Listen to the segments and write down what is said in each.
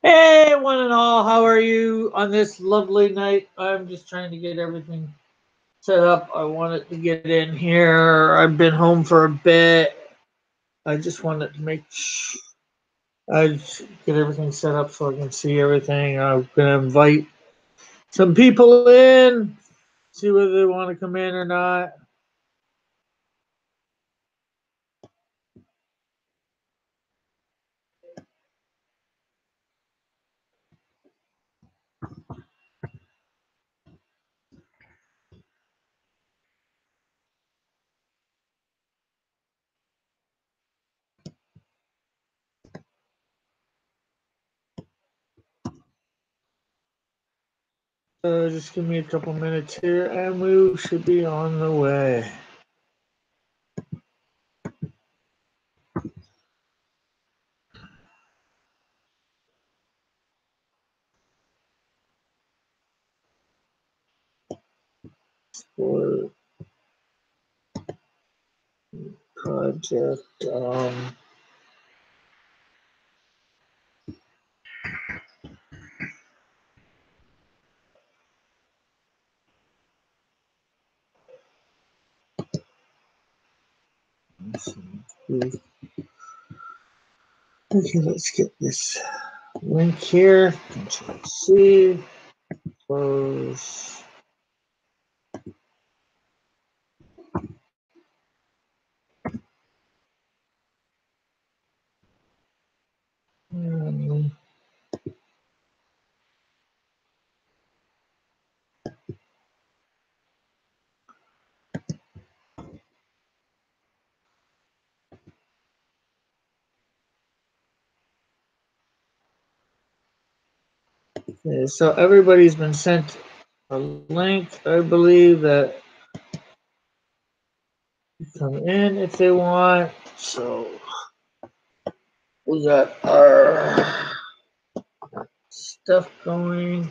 Hey, one and all, how are you on this lovely night? I'm just trying to get everything set up. I wanted to get in here. I've been home for a bit. I just wanted to I just get everything set up so I can see everything. I'm gonna invite some people in, see whether they want to come in or not. Just give me a couple minutes here, and we should be on the way. For project. Okay, let's get this link here. Control C. Close. Um, okay, so everybody's been sent a link. I believe that you come in if they want. So we got our stuff going.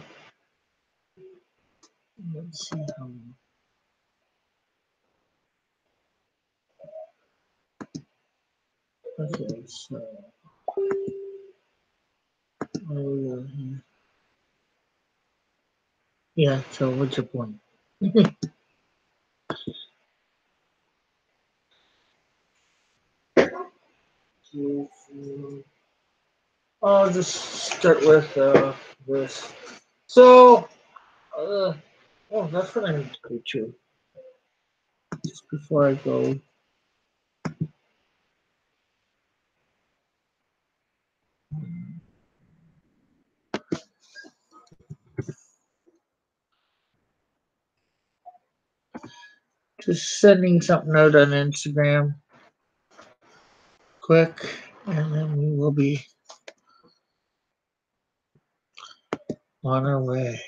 Let's see how. Okay, so yeah. So what's your point? I'll just start with this. So, oh, that's what I need to go to. Just before I go. Just sending something out on Instagram quick, and then we will be on our way.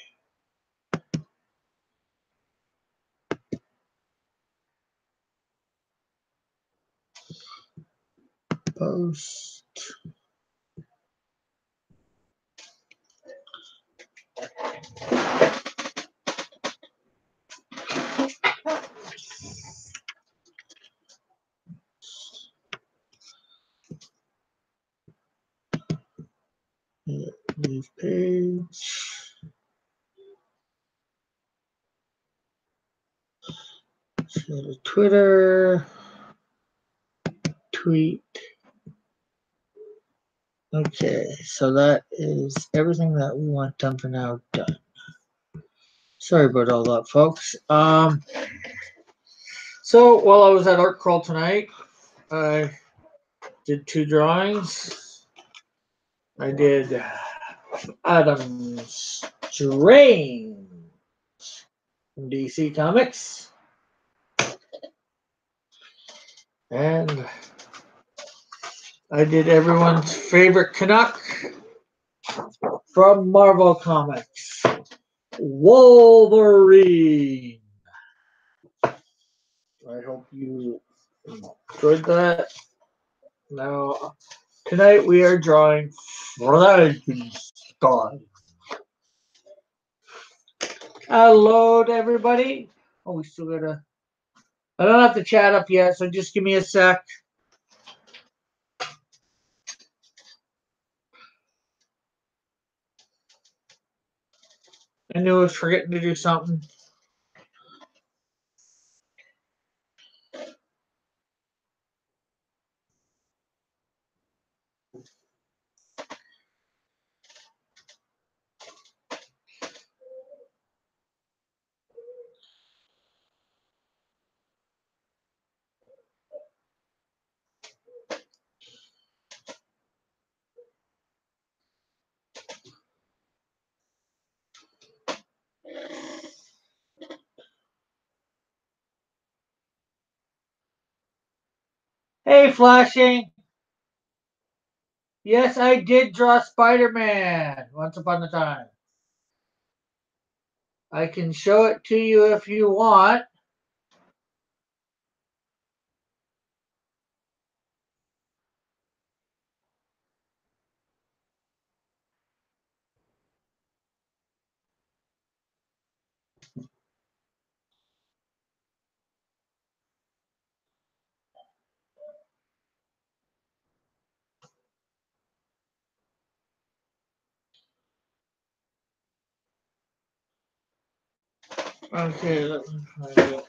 Post. Leave page. Share to Twitter. Tweet. Okay, so that is everything that we want done for now. Done. Sorry about all that, folks. So while I was at Art Crawl tonight, I did 2 drawings. I did Adam's Strange from DC Comics. And I did everyone's favorite Canuck from Marvel Comics, Wolverine. I hope you enjoyed that. Now, tonight we are drawing Frankenstein. Hello to everybody. Oh, we still gotta. I don't have to chat up yet, so just give me a sec. I knew I was forgetting to do something. Hey, Flashing. Yes, I did draw Spider-Man once upon a time. I can show it to you if you want. Okay, let me find it.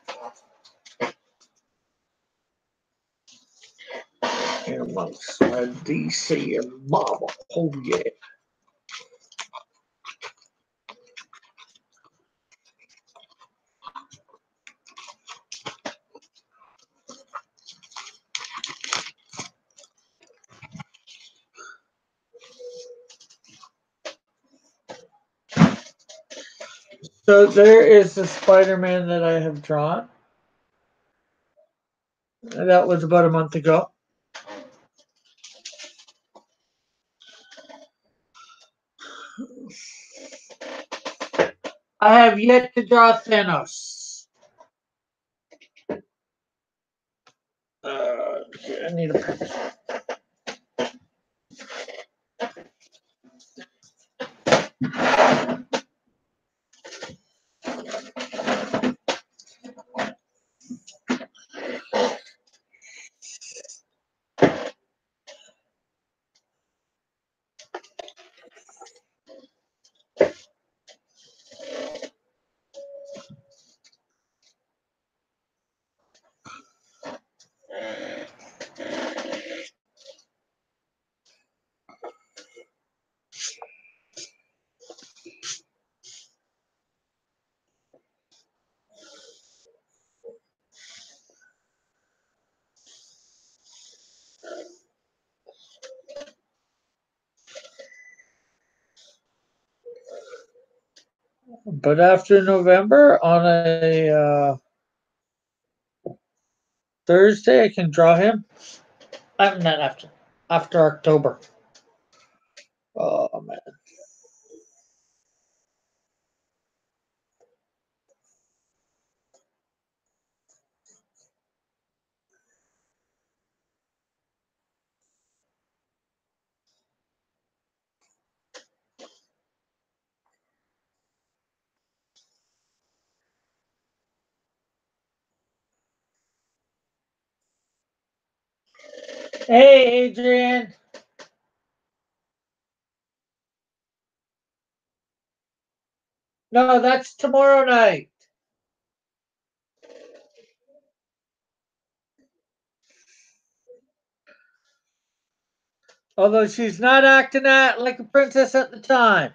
In amongst my DC and Marvel. Oh, yeah. So there is the Spider-Man that I have drawn. That was about a month ago. I have yet to draw Thanos. Okay, I need a pen. But after November, on a Thursday, I can draw him. I'm not after. After October. Oh man. Hey, Adrian. No, that's tomorrow night. Although she's not acting like a princess at the time.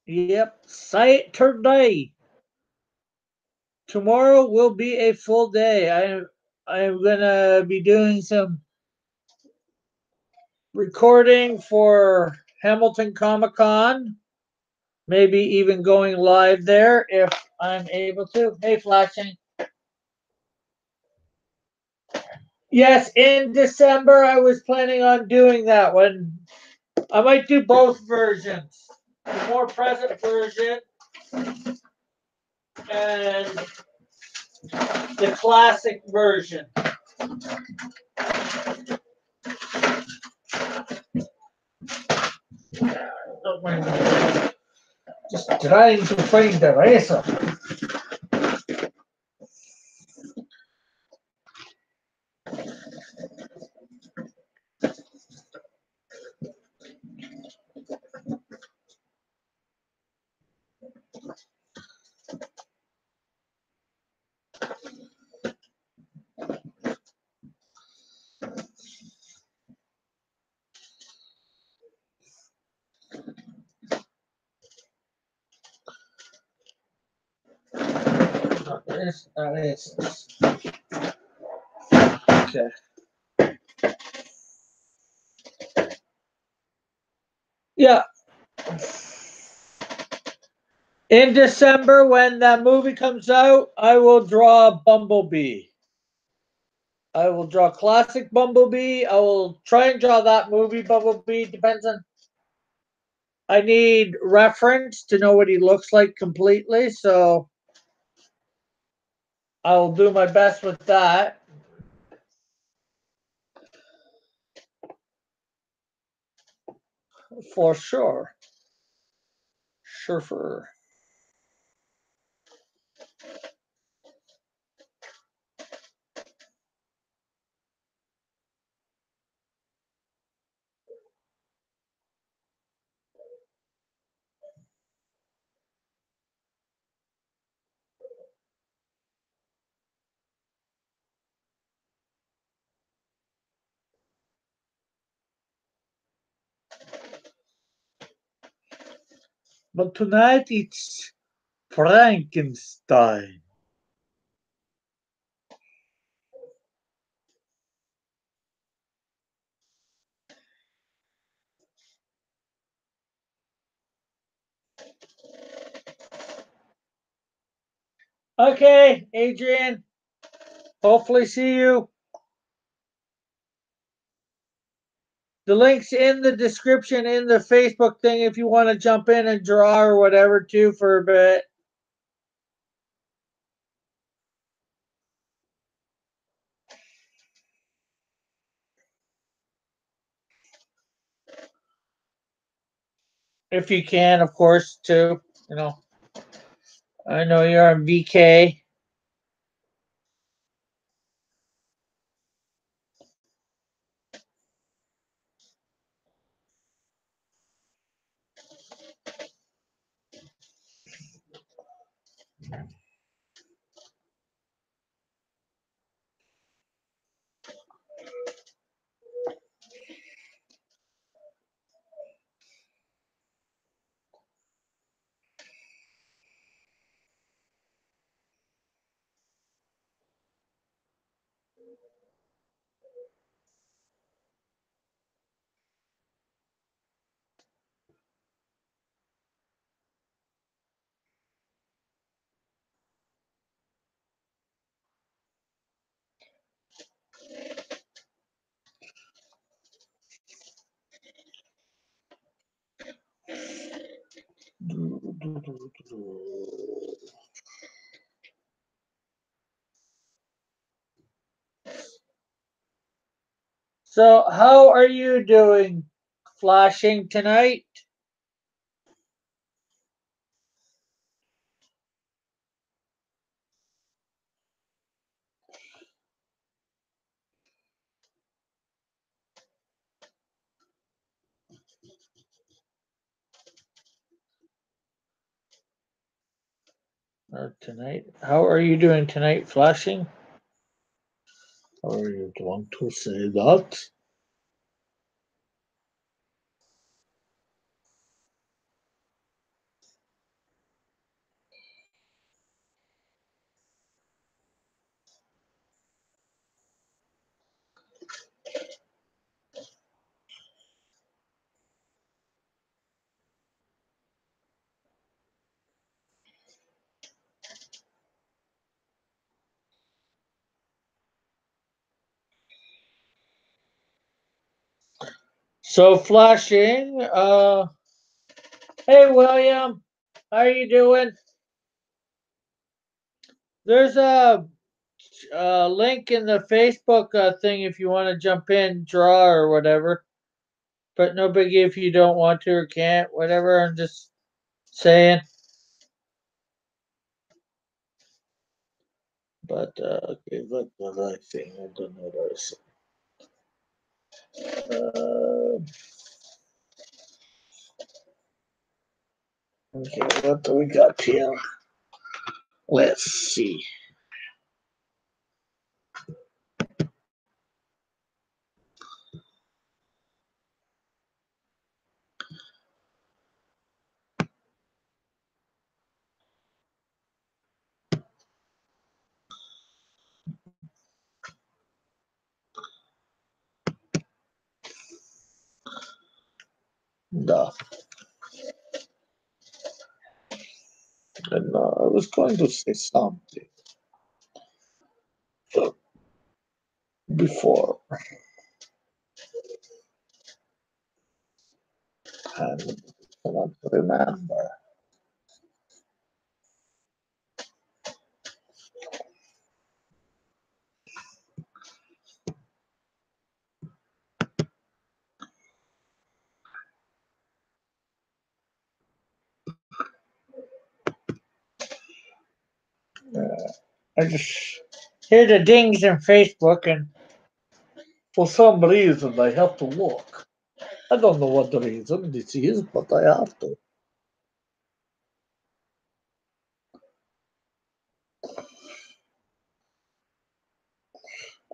Yep, say it today. tomorrow will be a full day. I'm gonna be doing some recording for Hamilton Comic Con. Maybe even going live there if I'm able to. Hey, flashing. Yes, in December I was planning on doing that one. I might do both versions. The more present version and the classic version. Just trying to find the razor. That is. Okay. Yeah. In December, when that movie comes out, I will draw Bumblebee. I will draw classic Bumblebee. I will try and draw that movie Bumblebee. Depends on. I need reference to know what he looks like completely, so I'll do my best with that. For sure. Sure. But tonight it's Frankenstein. Okay, Adrian. Hopefully see you. The link's in the description in the Facebook thing if you want to jump in and draw or whatever too for a bit. If you can, of course, too. You know, I know you're on VK. So, how are you doing? Flashing tonight? Tonight? How are you doing tonight, Flashing? How are you going to say that? So flashing. Hey William, how you doing? There's a link in the Facebook thing if you want to jump in, draw or whatever. But no biggie if you don't want to or can't, whatever. I'm just saying. But okay, what was I saying? I don't know what I was saying. Okay, what do we got here? Let's see. No, no, I was going to say something before, and I cannot remember. I just hear the dings in Facebook, and for some reason I have to look. I don't know what the reason this is, but I have to.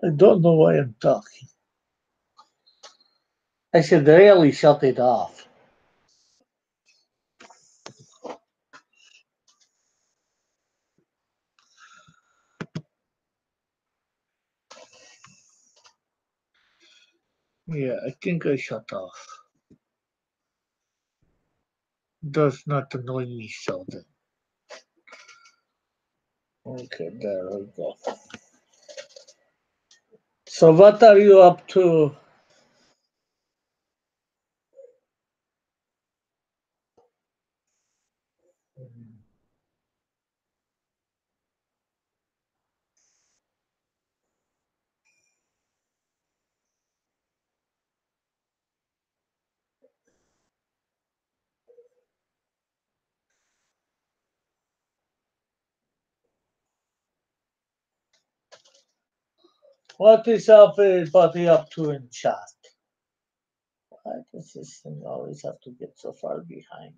I don't know why I'm talking. I should really shut it off. Yeah, I think I shut off. Does not annoy me so then. Okay, there we go. So what are you up to? What is everybody up to in chat? Why does this thing always have to get so far behind?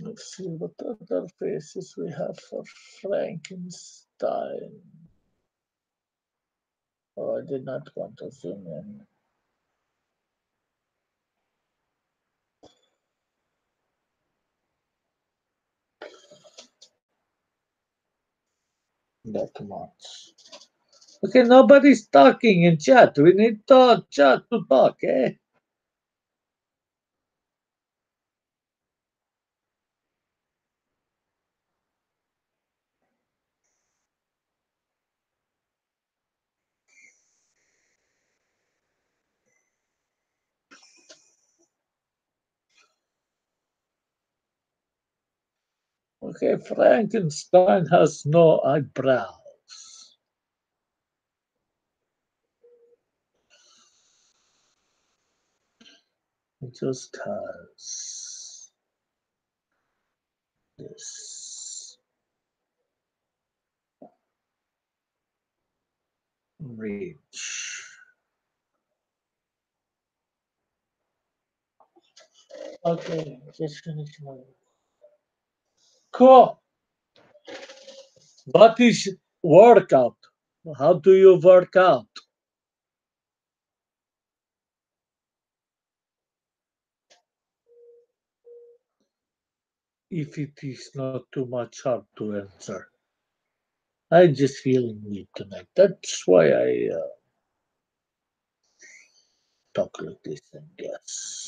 Let's see what other faces we have for Frankenstein. Oh, I did not want to zoom in. That much. Okay, nobody's talking in chat. We need to chat to talk, eh? Okay, Frankenstein has no eyebrows. It just has this ridge. Okay, just finish my. Cool. What is workout? How do you work out? If it is not too much hard to answer. I'm just feeling weak tonight. That's why I talk like this, I guess.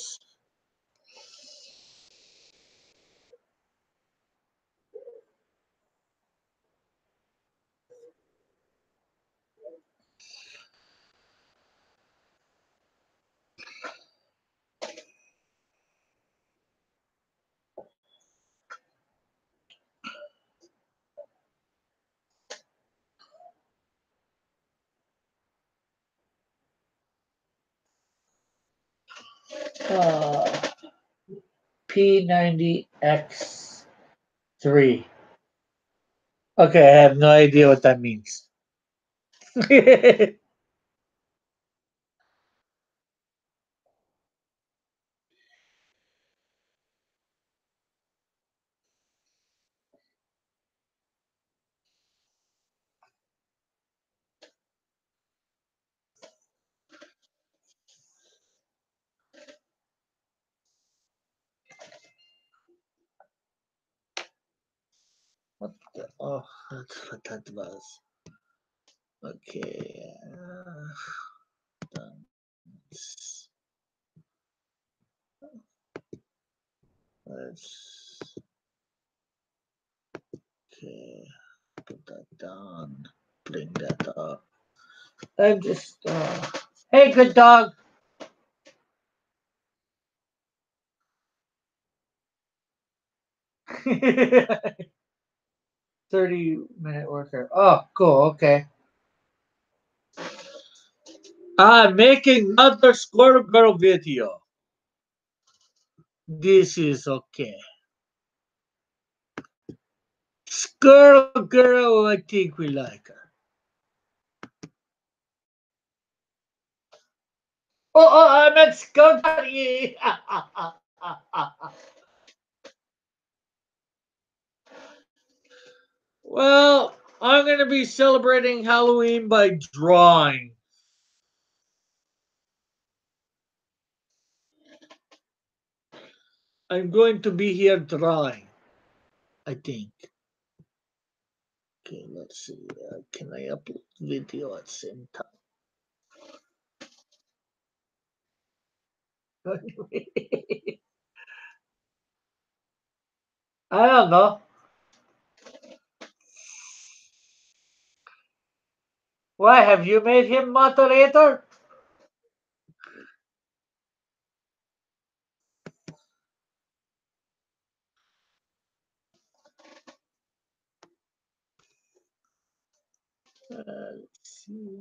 Uh, P90X3. Okay, I have no idea what that means. What the? Oh, that's what that was. Okay. Let's okay. Put that down. Bring that up. I'm just. Hey, good dog. 30-minute worker. Oh, cool. Okay. I'm making another Squirrel Girl video. This is okay. Squirrel Girl, I think we like her. I meant Skunk Daddy. Well, I'm going to be celebrating Halloween by drawing. I'm going to be here drawing, I think. Okay, let's see. Can I upload video at the same time? I don't know. Why, have you made him moderator? Let's see.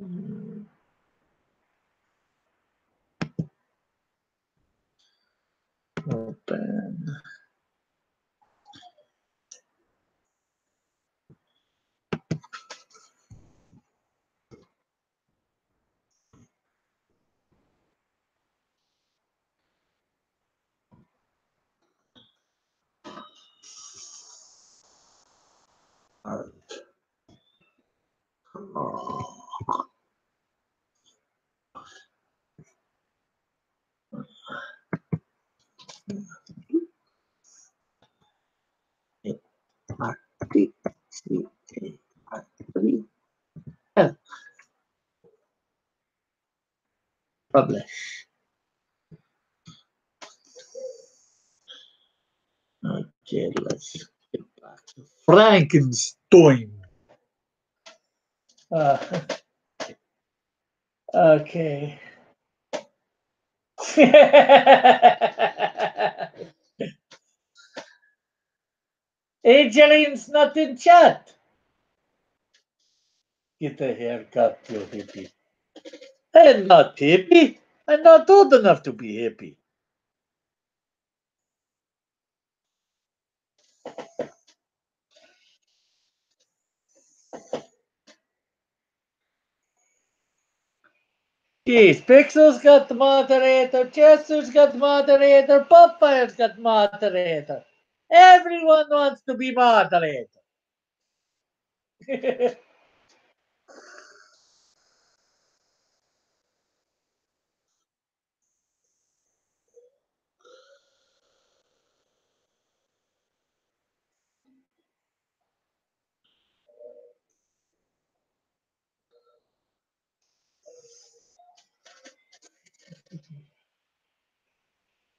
Open. Art. Oh. Publish. Okay, let's get back to Frankenstein. Uh, okay. Angeline's not in chat. Get a haircut, you hippie. I'm not hippie. I'm not old enough to be hippie. Geez, Pixel's got the moderator, Chester's got the moderator, Popfire's got moderator. Everyone wants to be moderator.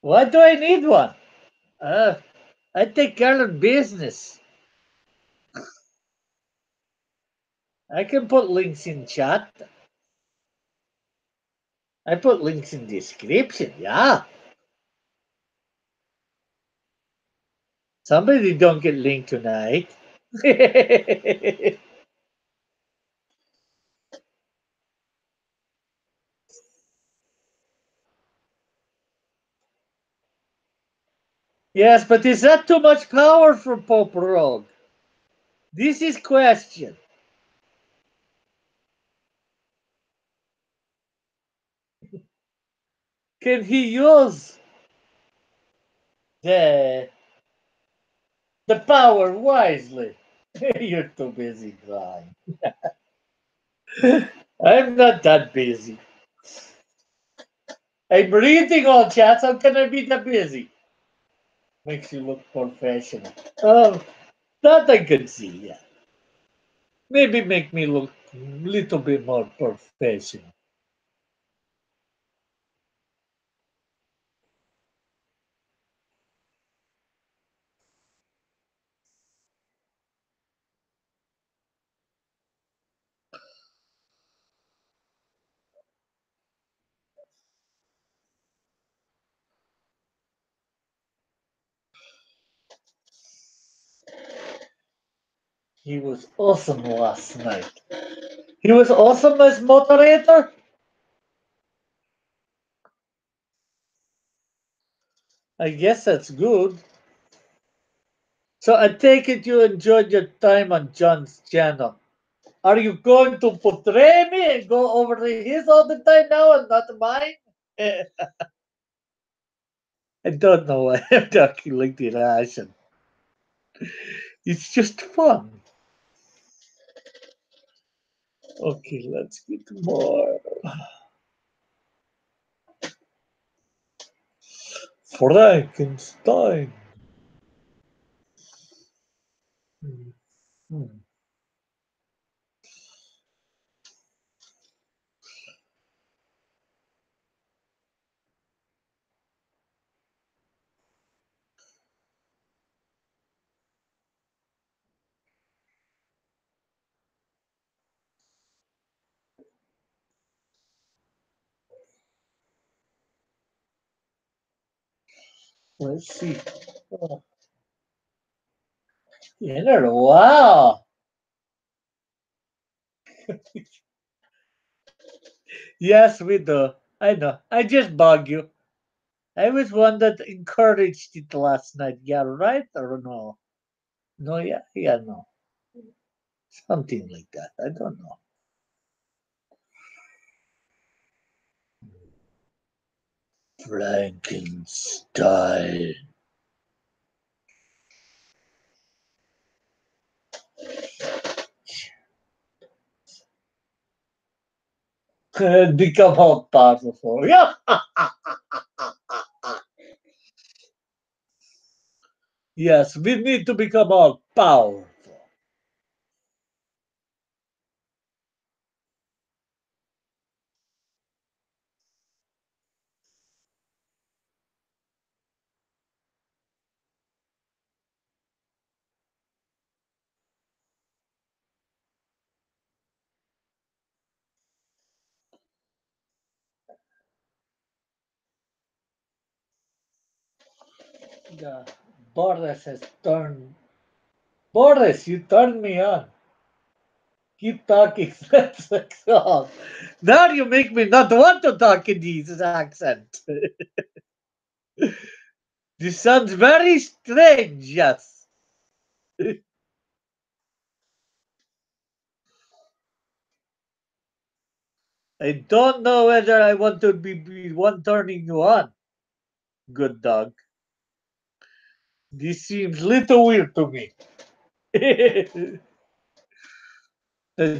Why do I need one? I take care of business. I can put links in chat. I put links in description, yeah. Somebody don't get link tonight. Yes, but is that too much power for Pope Rogue? This is question. Can he use the the power wisely? You're too busy crying. I'm not that busy. I'm reading all chats. How can I be that busy? Makes you look professional. That I can see, yeah. Maybe make me look a little bit more professional. He was awesome last night. He was awesome as moderator. I guess that's good. So I take it you enjoyed your time on John's channel. Are you going to portray me and go over to his all the time now and not mine? I don't know why I'm talking like the Russian. It's just fun. Okay, let's get more. Frankenstein. Hmm, hmm. Let's see. Oh, Inner, wow. Yes, we do. I know. I just bug you. I was one that encouraged it last night. Yeah, right or no? No, yeah, yeah, no. Something like that. I don't know. Frankenstein. Become all powerful. Yeah. Yes, we need to become all powerful. Yeah. Boris has turned. Boris, you turned me on. Keep talking. That's like, oh. Now you make me not want to talk in this accent. This sounds very strange, yes. I don't know whether I want to be one turning you on, good dog. This seems little weird to me. That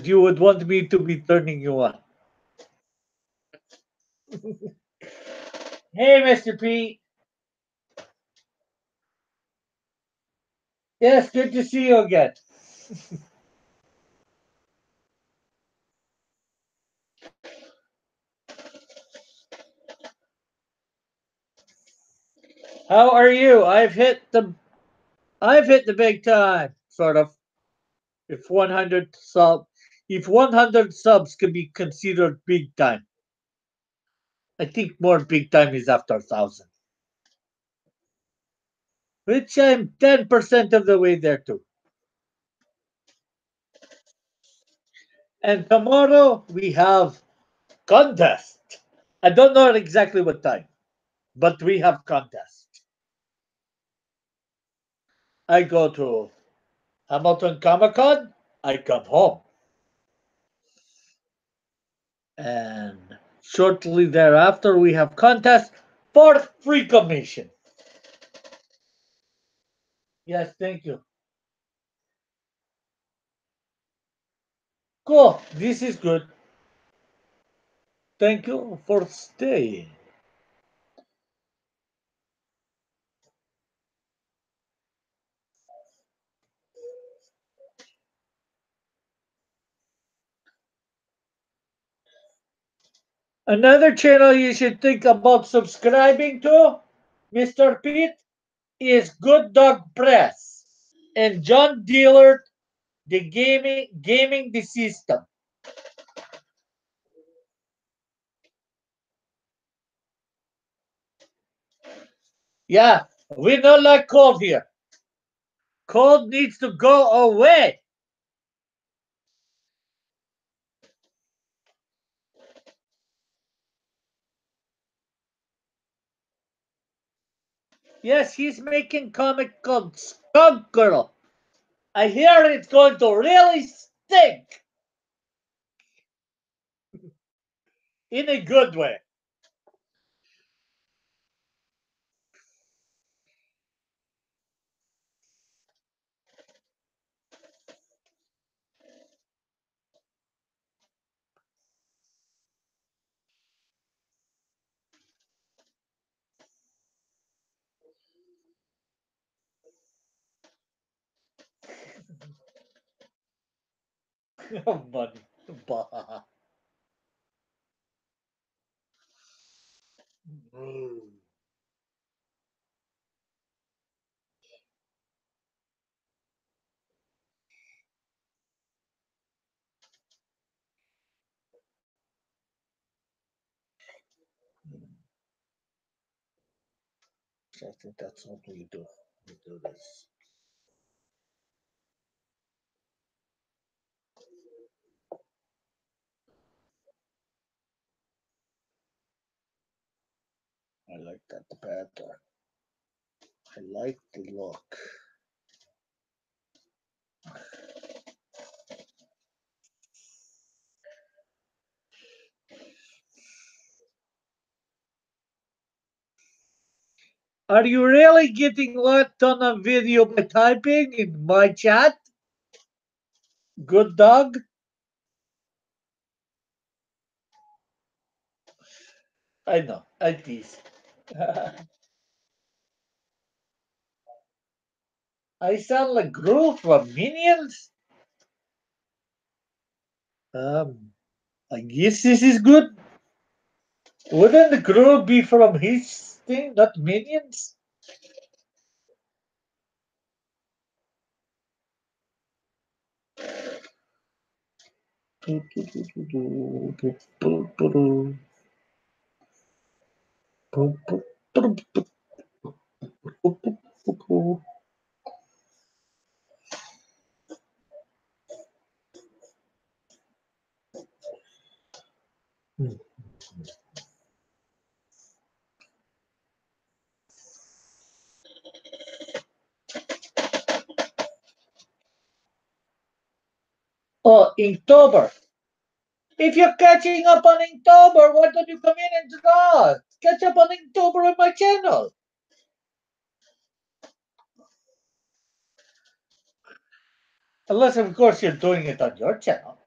you would want me to be turning you on. Hey, Mr. P. Yes, good to see you again. How are you? I've hit the big time, sort of. If 100 subs can be considered big time. I think more big time is after 1,000. Which I'm 10% of the way there too. And tomorrow we have contest. I don't know exactly what time, but we have contest. I go to Hamilton Comic Con, I come home. And shortly thereafter, we have contest for free commission. Yes, thank you. Cool. This is good. Thank you for staying. Another channel you should think about subscribing to, Mr. Pete, is Good Dog Press and John Dillard, the gaming the system. Yeah, we don't like cold here. Cold needs to go away. Yes, he's making comic called Skunk Girl. I hear it's going to really stink in a good way. Money. Bah. I think that's what we do. We do this. I like that better. I like the look. Are you really getting locked on a video by typing in my chat? Good dog? I know, I tease. I sound like Gru from Minions? Um, I guess this is good. Wouldn't the Gru be from his thing, not Minions? Oh, Inktober. If you're catching up on Inktober, why don't you come in and draw? Catch up on Inktober on my channel. Unless, of course, you're doing it on your channel.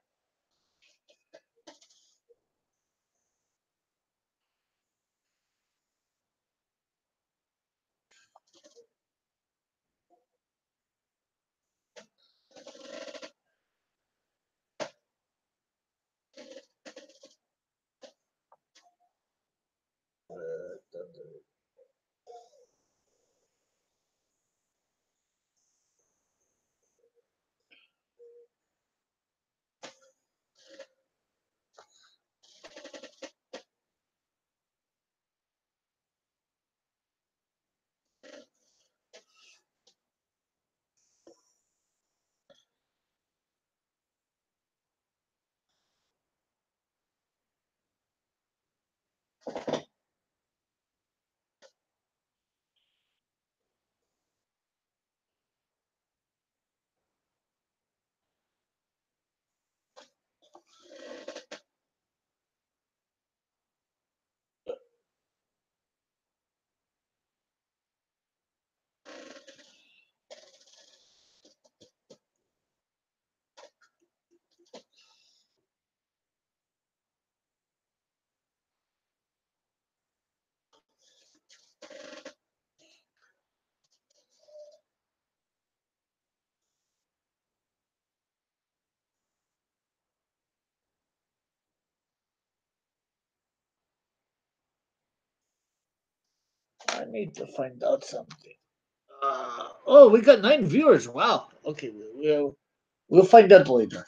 I need to find out something. Oh, we got 9 viewers. Wow. Okay, we'll find out later.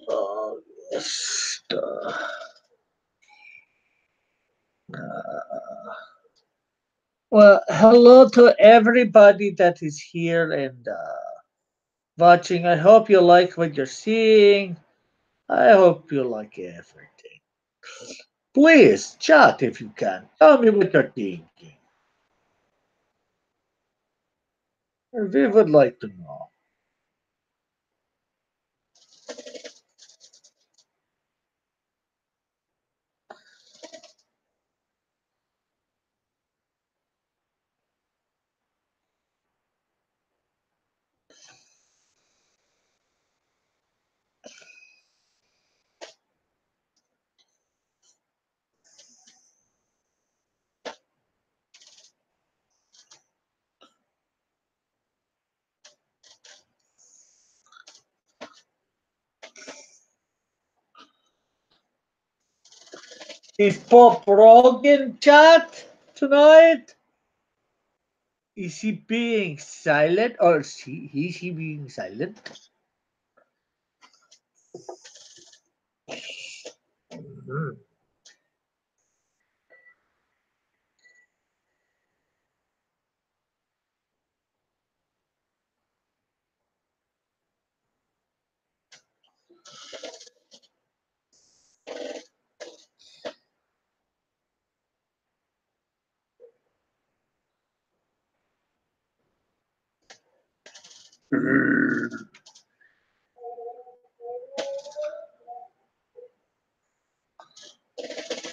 Oh, yes. Well, hello to everybody that is here and watching. I hope you like what you're seeing. I hope you like everything. Please chat if you can. Tell me what you're thinking. We would like to know. Is Pop Rogan chat tonight? Is he being silent or is he being silent? Mhm.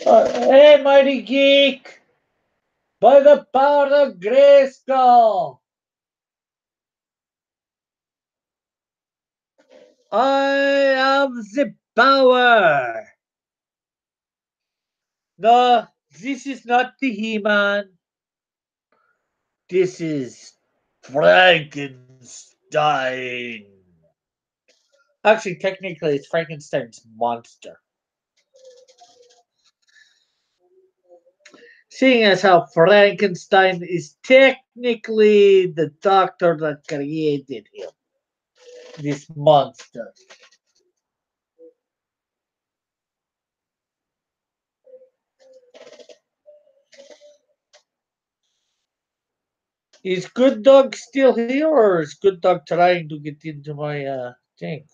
Hey, mighty geek! By the power of Grayskull, I have the power. No, this is not the He-Man. This is Frankenstein. Actually, technically, it's Frankenstein's monster. Seeing as how Frankenstein is technically the doctor that created him, this monster. Is Good Dog still here, or is Good Dog trying to get into my thing?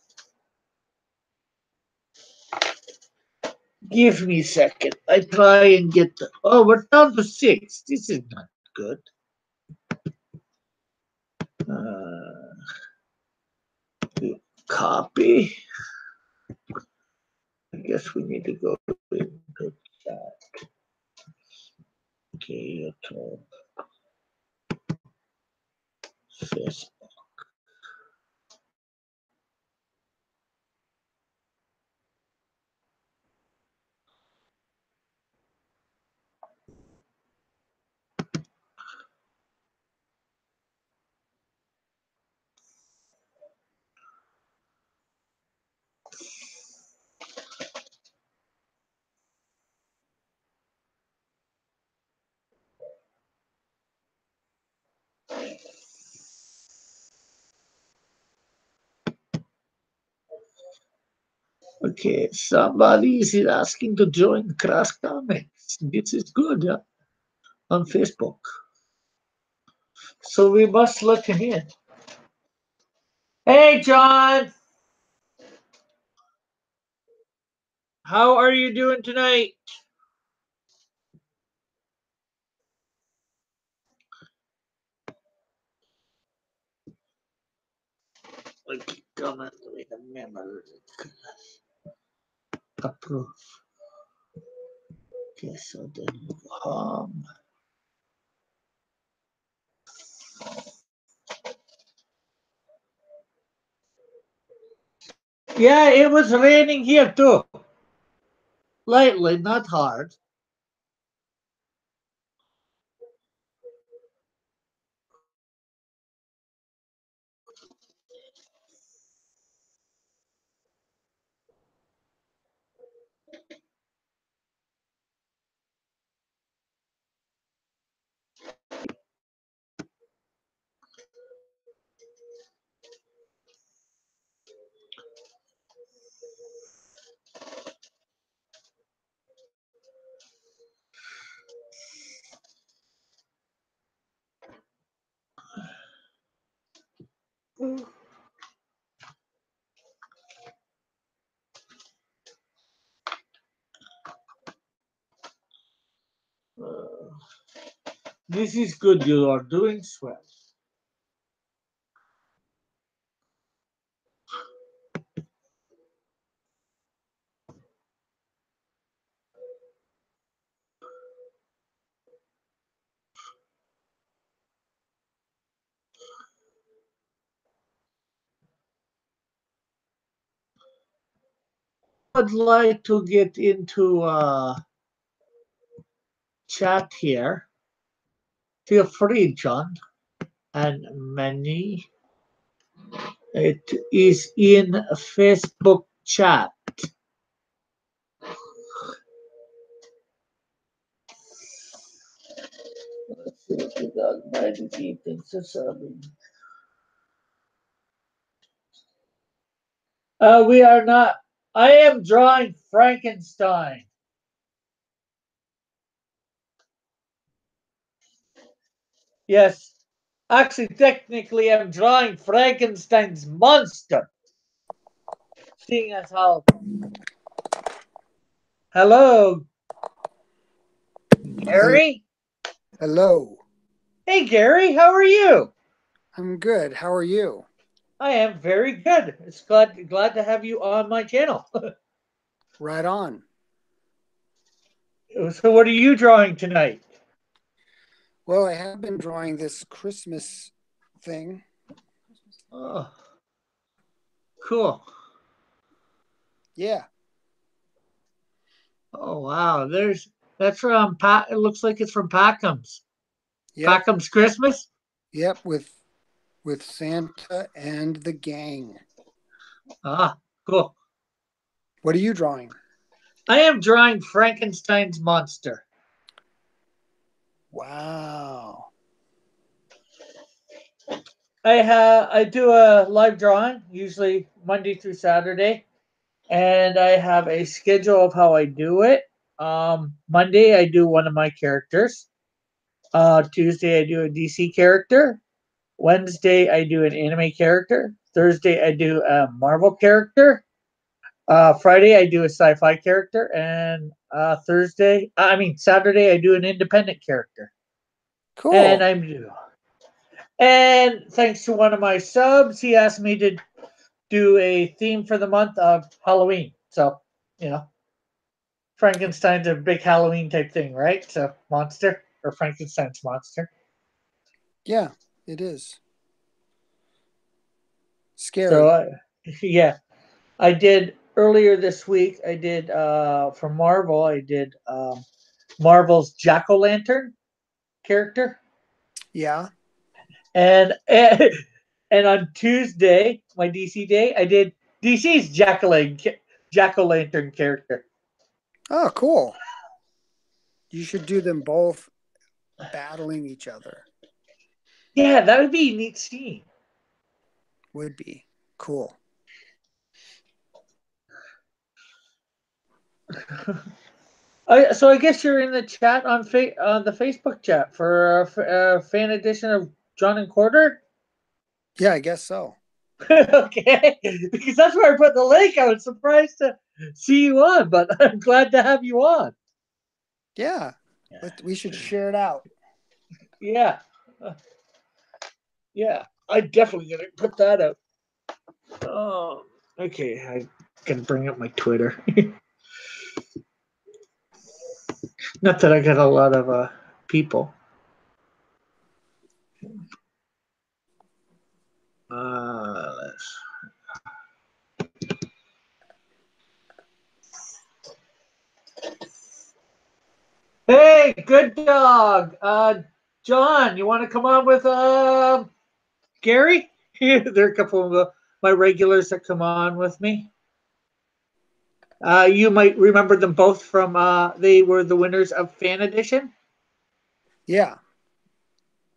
Give me a second. I try and get the. Oh, we're down to 6. This is not good. Uh, Copy. I guess we need to go into chat. Okay, YouTube, Facebook. Okay, somebody is asking to join Crash Comics. This is good, yeah, on Facebook. So we must let him in. Hey, John! How are you doing tonight? Like, comment, wait a minute. Approve. Okay, so then yeah, it was raining here too. Lightly, not hard. This is good. You are doing swell. I'd like to get into chat here. Feel free, John and Manny. It is in Facebook chat. Let's see what we got. Why did he think so? We are not. I am drawing Frankenstein. Yes. Actually, technically, I'm drawing Frankenstein's monster. Seeing as how. Hello, Gary. Hello. Hey, Gary. How are you? I'm good. How are you? I am very good. It's glad to have you on my channel. Right on. So, what are you drawing tonight? Well, I have been drawing this Christmas thing. Oh, cool. Yeah. Oh wow, that's from It looks like it's from Packham's. Yep. Packham's Christmas. Yep. With Santa and the gang. Ah, cool. What are you drawing? I am drawing Frankenstein's monster. Wow. I do a live drawing usually Monday through Saturday, and I have a schedule of how I do it. Monday I do one of my characters. Tuesday I do a DC character. Wednesday I do an anime character. Thursday I do a Marvel character. Friday I do a sci-fi character, and Saturday I do an independent character. And Cool. and thanks to one of my subs, he asked me to do a theme for the month of Halloween. So, you know, Frankenstein's a big Halloween type thing, right? So, monster or Frankenstein's monster. Yeah, it is. So, Scary. yeah, I did earlier this week. I did for Marvel. I did Marvel's Jack O' Lantern character, Yeah. and on Tuesday, my DC day, I did DC's Jack O' Lantern character. Oh, cool. You should do them both battling each other. Yeah, that would be a neat scene. Would be cool. So I guess you're in the chat on the Facebook chat for fan edition of John and Quarter. Yeah, I guess so. Okay, because that's where I put the link. I was surprised to see you on, but I'm glad to have you on. Yeah. We should share it out. Yeah, yeah, I definitely gonna put that out. Oh, okay. I can bring up my Twitter. Not that I got a lot of people. Let's... Hey, good dog. John, you want to come on with Gary? There are a couple of my regulars that come on with me. You might remember them both from they were the winners of Fan Edition, Yeah.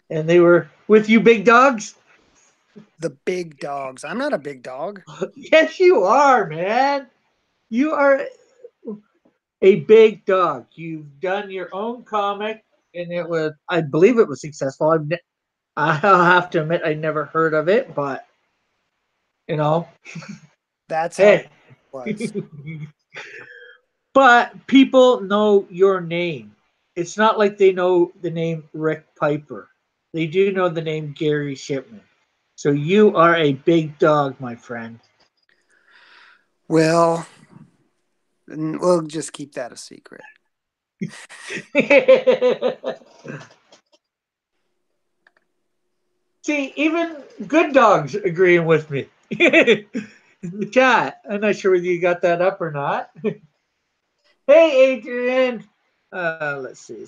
and they were with you, big dogs. The big dogs. I'm not a big dog. Yes, you are, man. You are a big dog. You've done your own comic, and it was, I believe, it was successful. I'll have to admit, I never heard of it, but you know, That's how it hey. was. But people know your name. It's not like they know the name Rick Piper. They do know the name Gary Shipman. So you are a big dog, my friend. Well, we'll just keep that a secret. See, even good dogs agreeing with me in the chat. I'm not sure whether you got that up or not. Hey, Adrian. Let's see.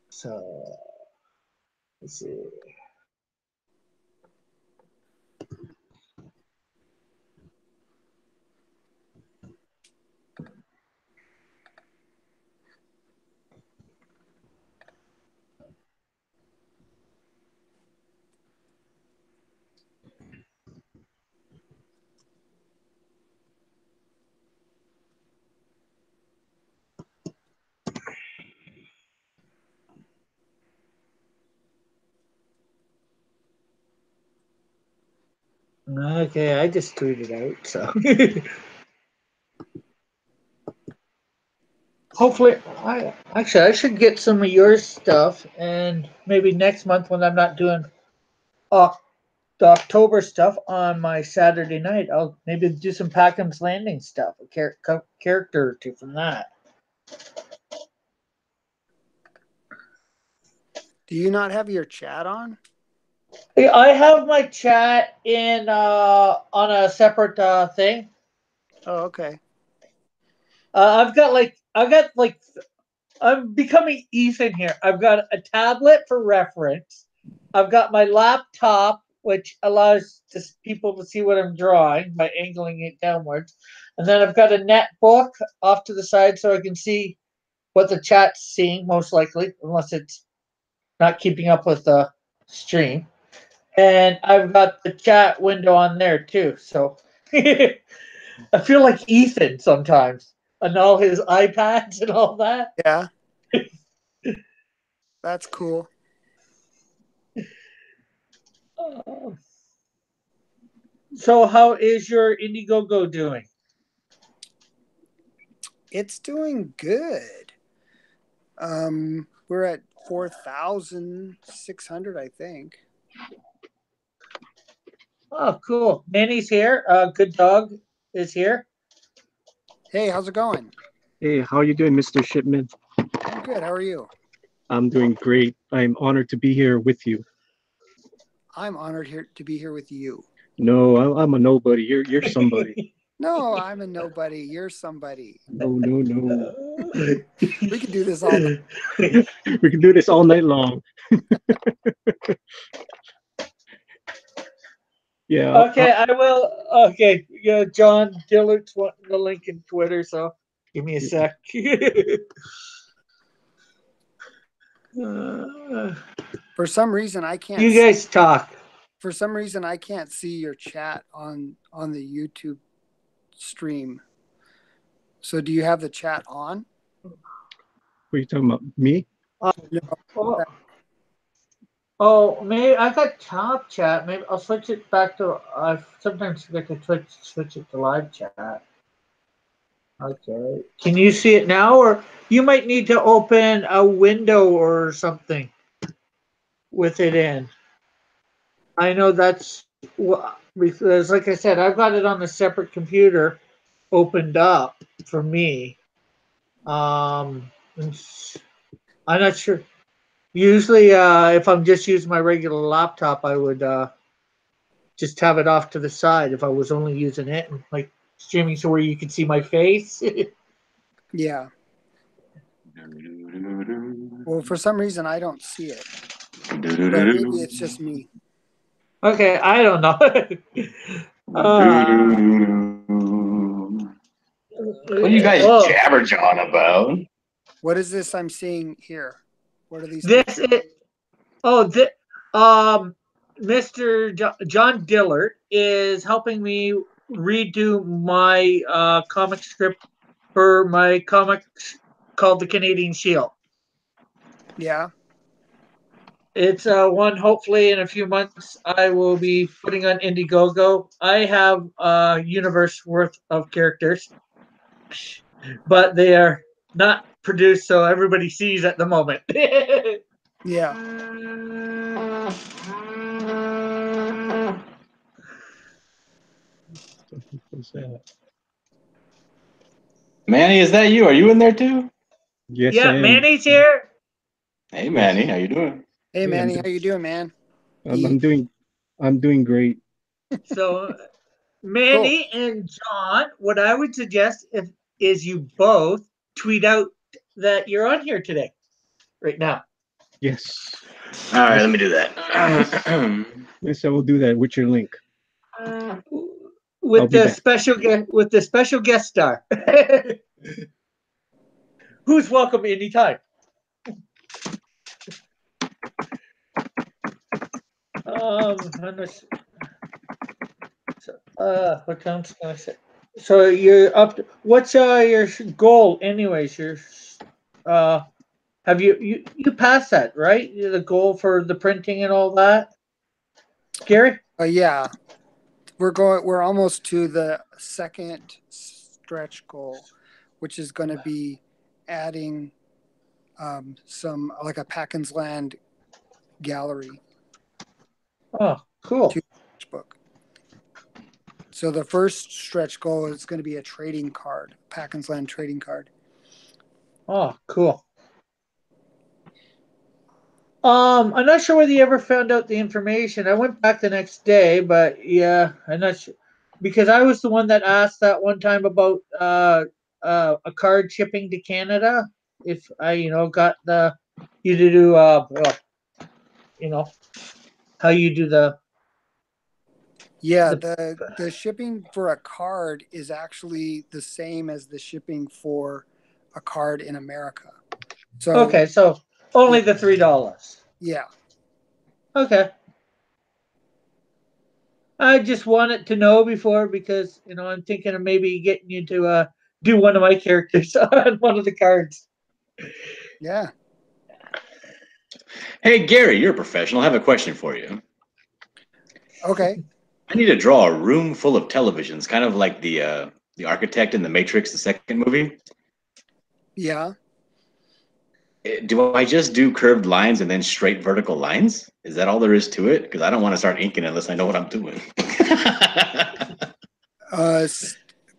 So let's see. Okay, I just tweeted out. So hopefully, I should get some of your stuff, and maybe next month when I'm not doing the October stuff on my Saturday night, I'll maybe do some Packham's Landing stuff, a character or two from that. Do you not have your chat on? I have my chat in on a separate thing. Oh, okay. I've got like I'm becoming Ethan here. I've got a tablet for reference. I've got my laptop, which allows people to see what I'm drawing by angling it downwards. And then I've got a netbook off to the side so I can see what the chat's seeing, most likely, unless it's not keeping up with the stream. And I've got the chat window on there too. So I feel like Ethan sometimes on all his iPads and all that. Yeah. That's cool. So how is your Indiegogo doing? It's doing good. We're at 4,600, I think. Oh, cool. Manny's here. Good dog is here. Hey, how's it going? Hey, how are you doing, Mr. Shipman? I'm good. How are you? I'm doing great. I'm honored to be here with you. I'm honored to be here with you. No, I'm a nobody. You're somebody. No, I'm a nobody. You're somebody. No. We could do this all night. We can do this all night long. Yeah. Okay, I will. Okay, yeah, John Dillert's wanting the link in Twitter, so give me a sec. For some reason, I can't. You guys talk. For some reason, I can't see your chat on the YouTube stream. So, do you have the chat on? What are you talking about? Me? No. Oh, Oh, maybe I got top chat. Maybe I'll switch it back to. I sometimes forget to switch it to live chat. Okay. Can you see it now, or you might need to open a window or something with it in? I know that's because, like I said, I've got it on a separate computer opened up for me. And I'm not sure. Usually, if I'm just using my regular laptop, I would just have it off to the side if I was only using it, and like streaming so where you can see my face. Yeah. Well, for some reason, I don't see it. So maybe it's just me. Okay, I don't know. What are you guys Oh, jabber jawing about? What is this I'm seeing here? What are these this pictures? is oh, Mr. John Dillard is helping me redo my comic script for my comic called The Canadian Shield. Yeah. It's one hopefully in a few months I will be putting on Indiegogo. I have a universe worth of characters, but they are not produced so everybody sees at the moment. Yeah. What's that? Manny, is that you? Are you in there too? Yes, I Yeah, am. Manny's here. Hey, Yes. Manny, how you doing? Hey, Hey, Manny, how you doing, man? I'm, I'm doing, I'm doing great. So Cool. Manny and John, what I would suggest is you both tweet out that you're on here today, right now. Yes. All right, let Yes. me do that. Yes, I will do that with your link. I'll With be the back. special guest star, who's welcome anytime. I'm not, what else can I say? So you're up. What's your goal, anyways? Your uh, have you passed that right? The goal for the printing and all that, Gary? Yeah. We're almost to the second stretch goal, which is going to be adding some like a Packens Land gallery Oh, cool. to the book. So the first stretch goal is going to be a trading card, Packens Land trading card. Oh, cool. I'm not sure whether you ever found out the information. I went back the next day, but yeah, I'm not sure because I was the one that asked that one time about a card shipping to Canada. If I got the you to do well, you know how you do Yeah, the the shipping for a card is actually the same as the shipping for a card in America. So okay, so only yeah, the $3. yeah. Okay. I just wanted to know before because I'm thinking of maybe getting you to do one of my characters on one of the cards. Yeah. Hey, Gary, you're a professional. I have a question for you. Okay. I need to draw a room full of televisions, kind of like the architect in the Matrix, the second movie. Yeah. Do I just do curved lines and then straight vertical lines? Is that all there is to it? Because I don't want to start inking unless I know what I'm doing. Uh,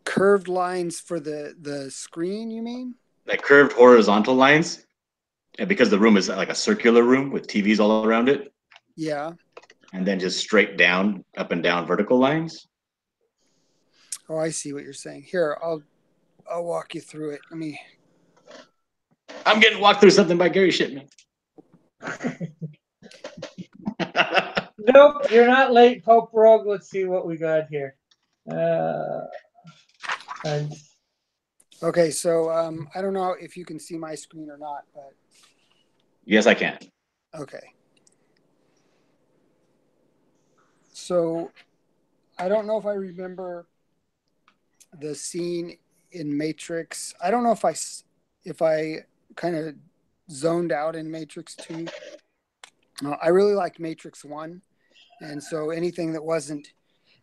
Curved lines for the screen, you mean? Like curved horizontal lines, and because the room is like a circular room with TVs all around it, Yeah. and then just straight down, up and down vertical lines. Oh, I see what you're saying. Here, I'll walk you through it. Let me. I'm getting walked through something by Gary Shipman. Nope, you're not late, Pope Rogue. Let's see what we got here. Uh, and Okay, so I don't know if you can see my screen or not, but Yes, I can. okay. So I don't know if I remember the scene in Matrix. I don't know if I kind of zoned out in Matrix 2, I really liked Matrix 1. And so anything that wasn't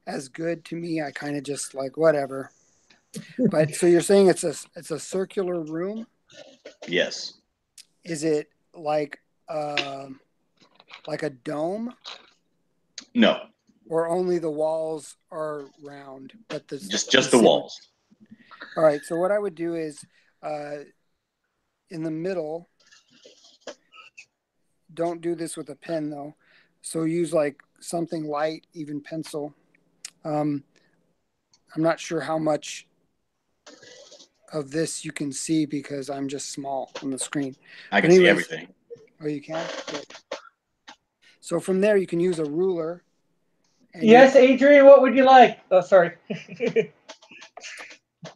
as good to me, I kind of just like, whatever. But so you're saying it's a circular room? Yes. Is it like a dome? No. Or only the walls are round, but Just the walls. All right. So what I would do is, in the middle, don't do this with a pen though. So use like something light, even pencil. I'm not sure how much of this you can see because I'm just small on the screen. I can see everything. Oh, you can? Good. So from there, you can use a ruler. Yes, Adrian, what would you like? Oh, sorry.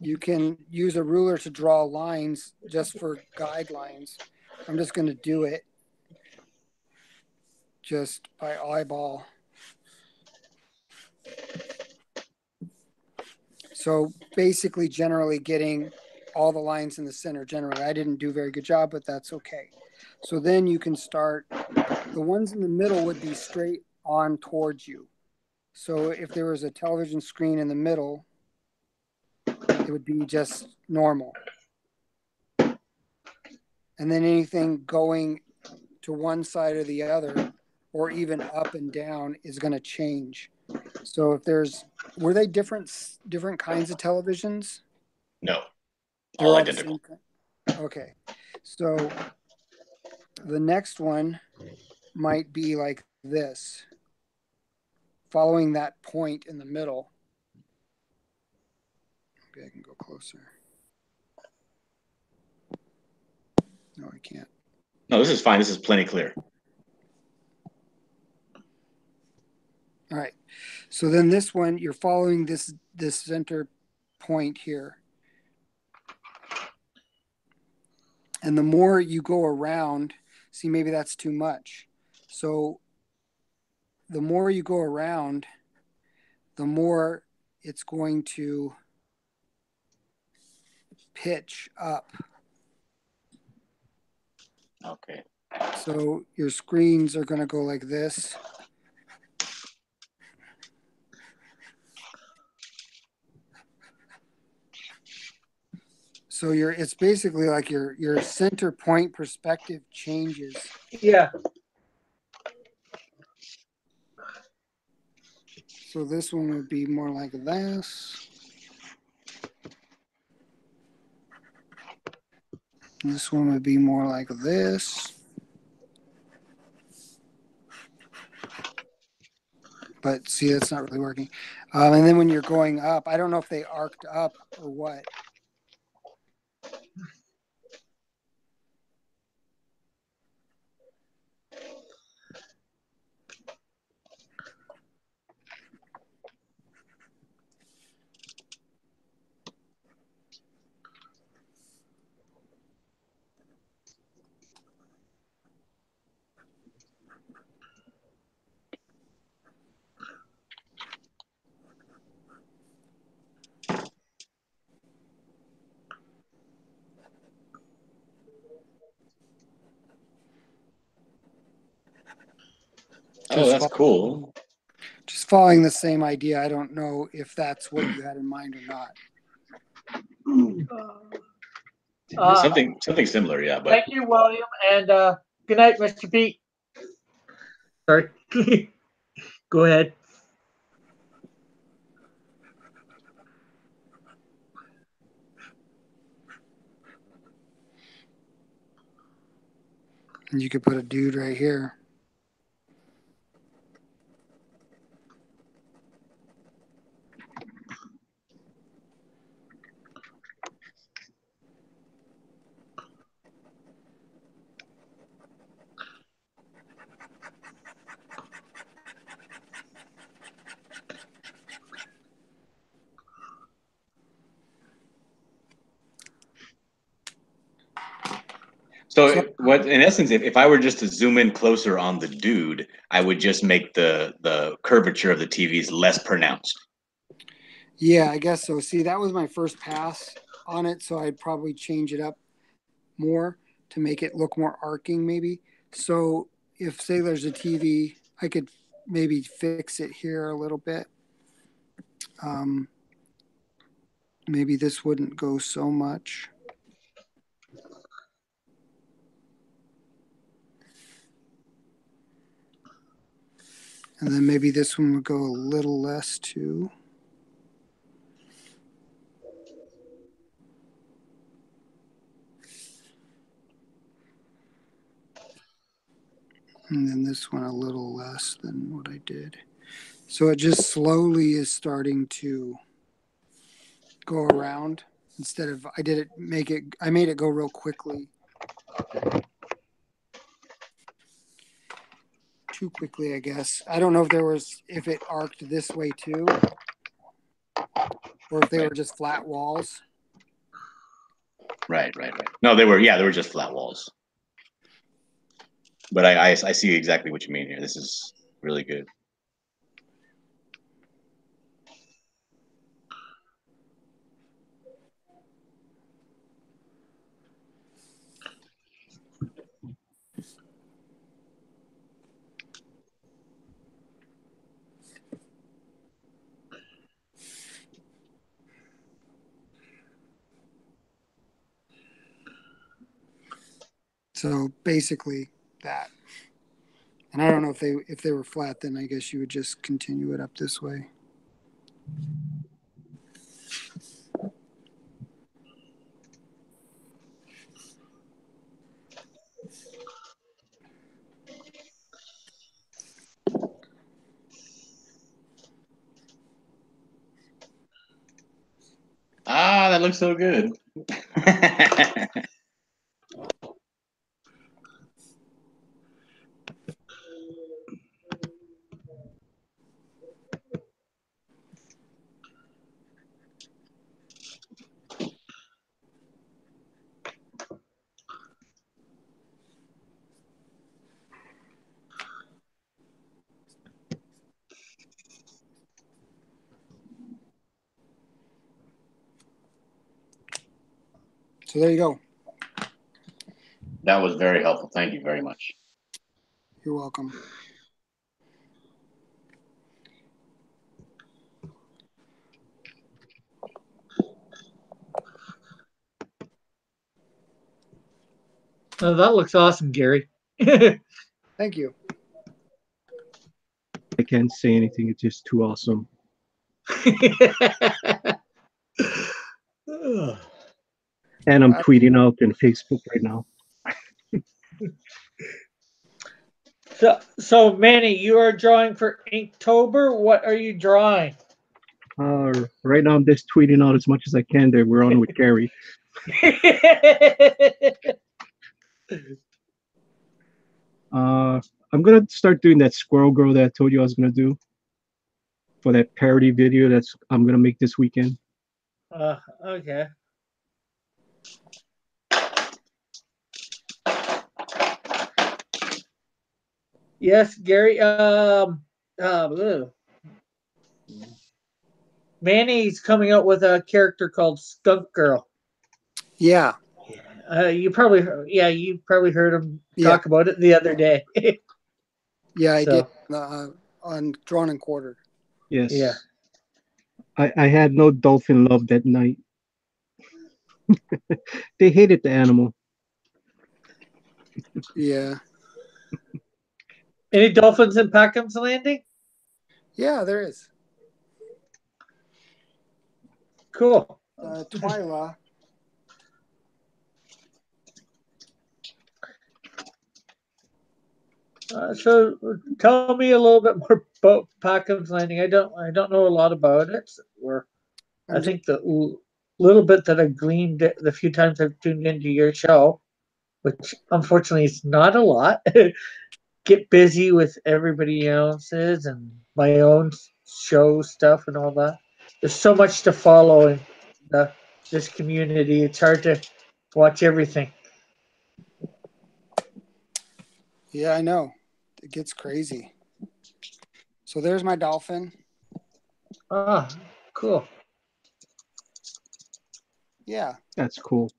You can use a ruler to draw lines just for guidelines. I'm just going to do it just by eyeball. So basically, generally getting all the lines in the center. Generally, I didn't do a very good job, but that's okay. So then you can start. The ones in the middle would be straight on towards you. So if there was a television screen in the middle, it would be just normal. And then anything going to one side or the other, or even up and down, is going to change. So if were they different kinds of televisions? No, They're all all identical. the same. Okay, so the next one might be like this, following that point in the middle. Maybe I can go closer. No, I can't. No, this is fine. This is plenty clear. All right. So then this one, you're following this center point here. And the more you go around, see, maybe that's too much. So the more you go around, the more it's going to pitch up. Okay. So your screens are going to go like this. So it's basically like your center point perspective changes. Yeah. So this one would be more like this. And this one would be more like this. But see, that's not really working. And then when you're going up, I don't know if they arced up or what. Oh, that's cool. Just following the same idea. I don't know if that's what you had in mind or not. Something similar, yeah. But thank you, William, and good night, Mr. Pete. Sorry. Go ahead. And you could put a dude right here. so what in essence, if I were just to zoom in closer on the dude, I would just make the curvature of the TVs less pronounced. Yeah, I guess so. See, that was my first pass on it, so I'd probably change it up more to make it look more arcing maybe. So if say there's a TV, I could maybe fix it here a little bit. Maybe this wouldn't go so much. And then maybe this one would go a little less too. And then this one a little less than what I did. So it just slowly is starting to go around instead of I made it go real quickly. Too quickly, I guess. I don't know if it arced this way too, or if they were just flat walls. Right. No, they were just flat walls. But I see exactly what you mean here. This is really good. So basically that. And I don't know if they were flat, then I guess you would just continue it up this way. Ah, that looks so good. So there you go. That was very helpful. Thank you very much. You're welcome. Oh, that looks awesome, Gary. Thank you. I can't say anything. It's just too awesome. And I'm tweeting out on Facebook right now. So Manny, you are drawing for Inktober. What are you drawing? Right now, I'm just tweeting out as much as I can. There, we're on with Gary. I'm gonna start doing that Squirrel Girl that I told you I was gonna do for that parody video. I'm gonna make this weekend. Okay. Yes, Gary. Manny's coming out with a character called Skunk Girl. Yeah. You probably heard him talk about it the other day. Yeah, I did on Drawn and Quartered. Yes. Yeah. I had no dolphin love that night. They hated the animal. Yeah. Any dolphins in Packham's Landing? Yeah, there is. Cool. Twyla. So tell me a little bit more about Packham's Landing. I don't know a lot about it. I think the little bit that I gleaned the few times I've tuned into your show, which unfortunately is not a lot. Get busy with everybody else's and my own show stuff and all that. There's so much to follow in this community. It's hard to watch everything. Yeah, I know. It gets crazy. So there's my dolphin. Ah, cool. Yeah. That's cool.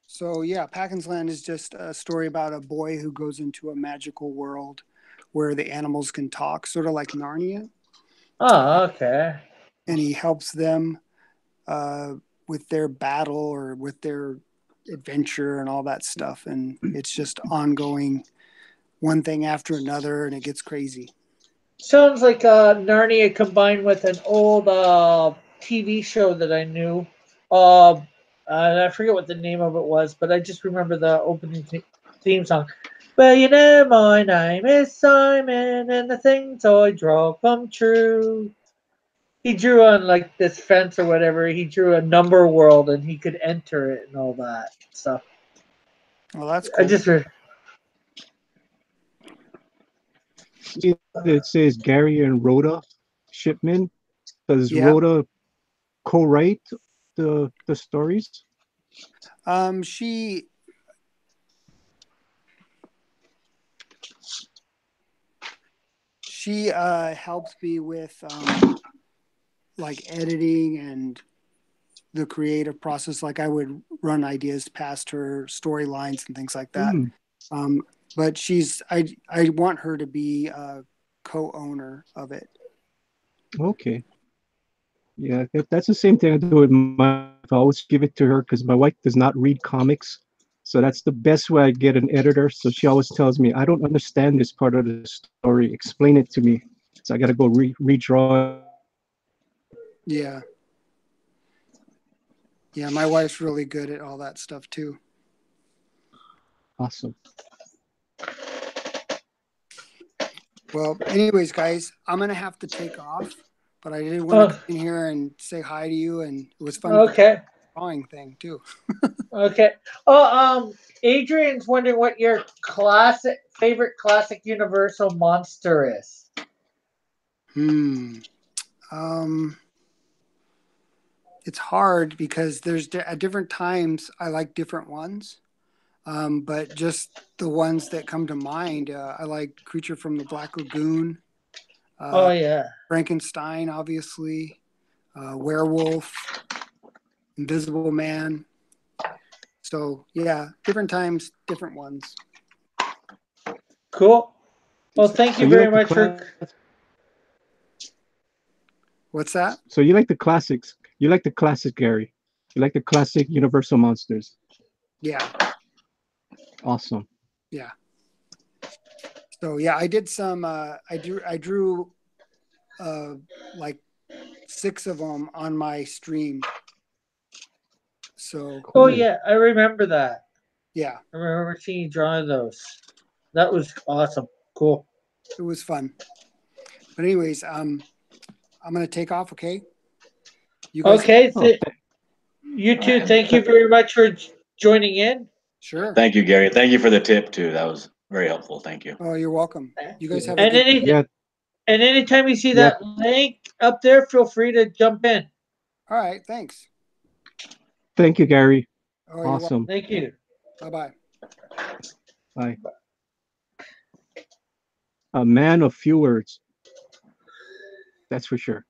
So yeah, Packham's Land is just a story about a boy who goes into a magical world where the animals can talk, sort of like Narnia. Oh, okay. And he helps them with their battle or with their adventure and all that stuff. And it's just ongoing, one thing after another, and it gets crazy. Sounds like Narnia combined with an old TV show that I knew. And I forget what the name of it was, but I just remember the opening theme song. Well, you know, my name is Simon, and the things I draw come true. He drew on like this fence or whatever. He drew a number world, and he could enter it and all that stuff. Well, that's cool. I just It says Gary and Rhoda Shipman. Does Yeah. Rhoda co-write the stories? She helps me with like editing and the creative process. Like I would run ideas past her, storylines and things like that. But I want her to be a co-owner of it. Okay. Yeah, that's the same thing I do with my. I always give it to her because my wife does not read comics, so that's the best way I get an editor. So she always tells me, "I don't understand this part of the story. Explain it to me." So I got to go redraw it. Yeah. Yeah, my wife's really good at all that stuff too. Awesome. Well, anyways, guys, I'm gonna have to take off, but I did want to come in here and say hi to you, and it was fun. Okay. Drawing thing too. Okay. Adrian's wondering what your favorite classic Universal monster is. It's hard because there's at different times I like different ones. But just the ones that come to mind, I like Creature from the Black Lagoon. Oh yeah. Frankenstein, obviously. Werewolf. Invisible Man. So yeah, different times, different ones. Cool. Well, thank you very much for. What's that? So you like the classics? You like the classic, Gary? You like the classic Universal monsters? Yeah. Awesome. Yeah. So yeah, I did some. I drew like 6 of them on my stream. So. Cool. Oh yeah, I remember that. Yeah. I remember seeing you draw those. That was awesome. Cool. It was fun. But anyways, I'm gonna take off. Okay. You guys. Okay. You too. Thank you very much for joining in. Sure. Thank you, Gary. Thank you for the tip too. That was very helpful. Thank you. Oh, you're welcome. You guys have and anytime you see that link up there, feel free to jump in. All right. Thanks. Thank you, Gary. Oh, awesome. Thank you. Bye-bye. Bye. A man of few words. That's for sure.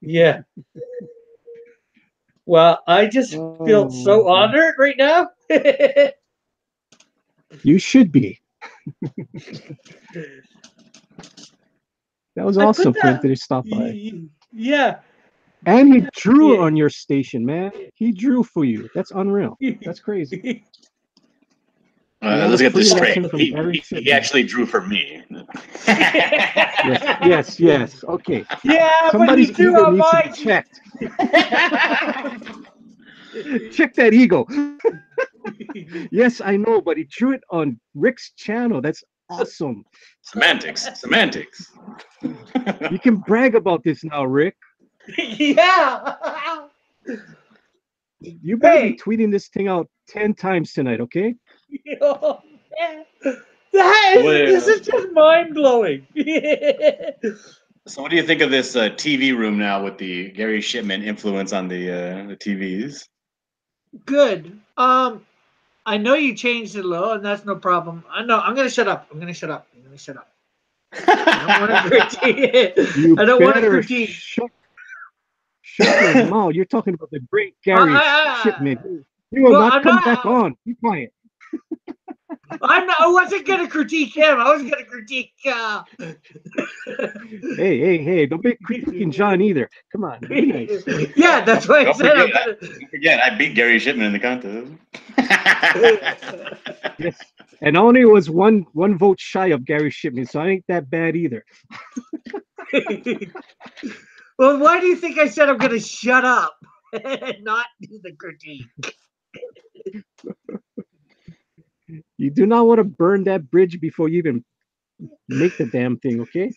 Yeah. Well, I just feel so honored right now. You should be. That was awesome for him to stop by. Yeah. And he drew on your station, man. He drew for you. That's unreal. That's crazy. Let's get this straight. He actually drew for me. Yes. Okay. Yeah, somebody's but he drew on mine. Checked. Check that ego. Yes, I know, but he drew it on Rick's channel. That's awesome. Semantics. You can brag about this now, Rick. Yeah. You better be tweeting this thing out 10 times tonight, okay? Oh, this is just mind blowing. So, what do you think of this TV room now with the Gary Shipman influence on the TVs? Good. I know you changed it a little, and that's no problem. I know. I'm gonna shut up. I don't want to critique. I don't want to critique. Shut your mouth. You're talking about the great Gary Shipman. You will not come back on. Be quiet. I wasn't gonna critique him. I was gonna critique. Hey! Don't be critiquing John either. Come on, be nice. Yeah, that's what I Don't said. forget, I beat Gary Shipman in the contest. Yes, and I only was one vote shy of Gary Shipman, so I ain't that bad either. Well, why do you think I said I'm gonna shut up and not do the critique? You do not want to burn that bridge before you even make the damn thing, okay?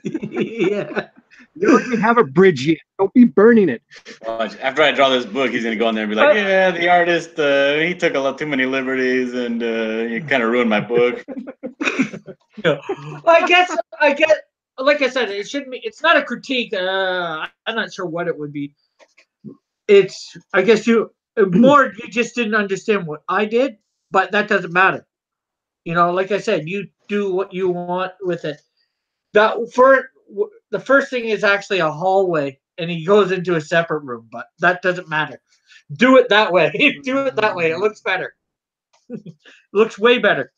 Yeah. You don't even have a bridge yet. Don't be burning it. After I draw this book, he's gonna go in there and be like, "Yeah, the artist, he took a lot too many liberties, and he kind of ruined my book." No. I guess, like I said, it shouldn't be. It's not a critique. I'm not sure what it would be. It's, I guess you just didn't understand what I did, but that doesn't matter. Like I said, you do what you want with it. The first thing is actually a hallway, and he goes into a separate room, but that doesn't matter. Do it that way. Do it that way. It looks better. It looks way better.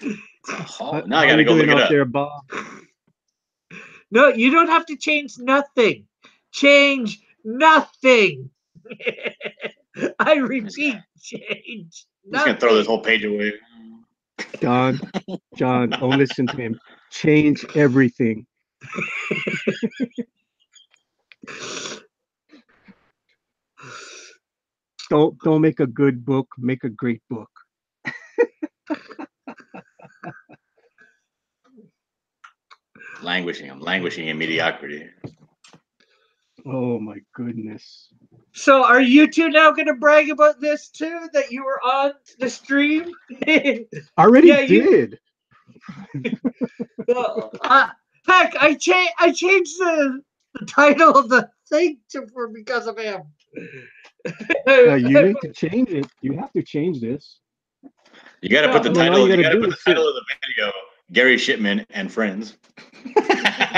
Now I gotta go look it up. There, Bob? No, you don't have to change nothing. Change nothing. I repeat, change nothing. I'm just gonna throw this whole page away. John, don't listen to him. Change everything. Don't make a good book. Make a great book. I'm languishing in mediocrity. Oh my goodness. So are you two now going to brag about this too, that you were on the stream? Already did. Heck, I changed the title of the thing because of him. You need to change it. You have to change this. You got to put the title. You got to put the title of the video: Gary Shipman and Friends.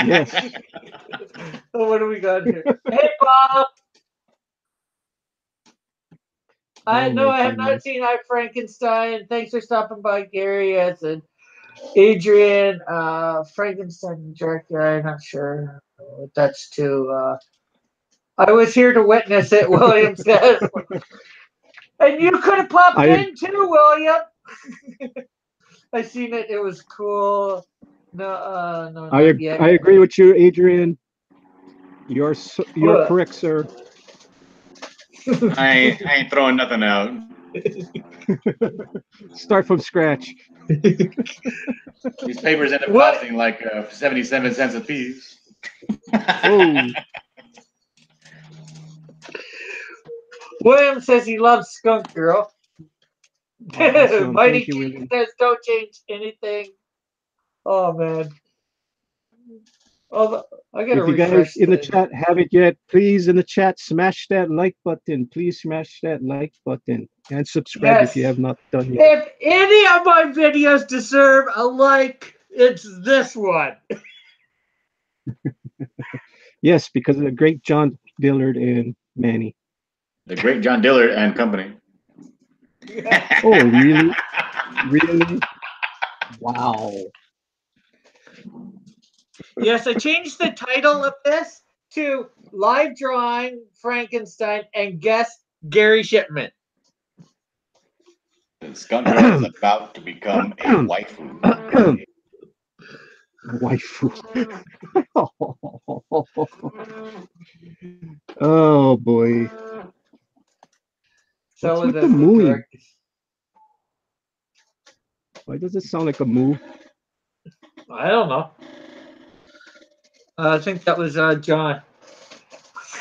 Yes. Oh, what do we got here? Hey, Bob. I have not seen Hi Frankenstein. Thanks for stopping by, Gary. Yes, and Adrian, Frankenstein, Jackie. I'm not sure what that's to. I was here to witness it, William says. And you could have popped in too, William. I seen it. It was cool. No. I agree with you, Adrian. You're correct, sir. I ain't throwing nothing out. Start from scratch. These papers end up costing like 77 cents a piece. Oh. William says he loves Skunk Girl. Awesome. Mighty King says don't change anything. Oh man. Oh, I gotta if you guys in the chat haven't yet, please in the chat smash that like button. Please smash that like button and subscribe if you have not done yet. If any of my videos deserve a like, it's this one. Yes, because of the great John Dillard and Manny. The great John Dillard and company. Oh, really? Really? Wow. Yes, I changed the title of this to Live Drawing Frankenstein and Guest Gary Shipman. The Skunk Girl is about to become a waifu. Waifu. Oh boy. So what's with the mooing? Why does it sound like a moo? I don't know. I think that was John.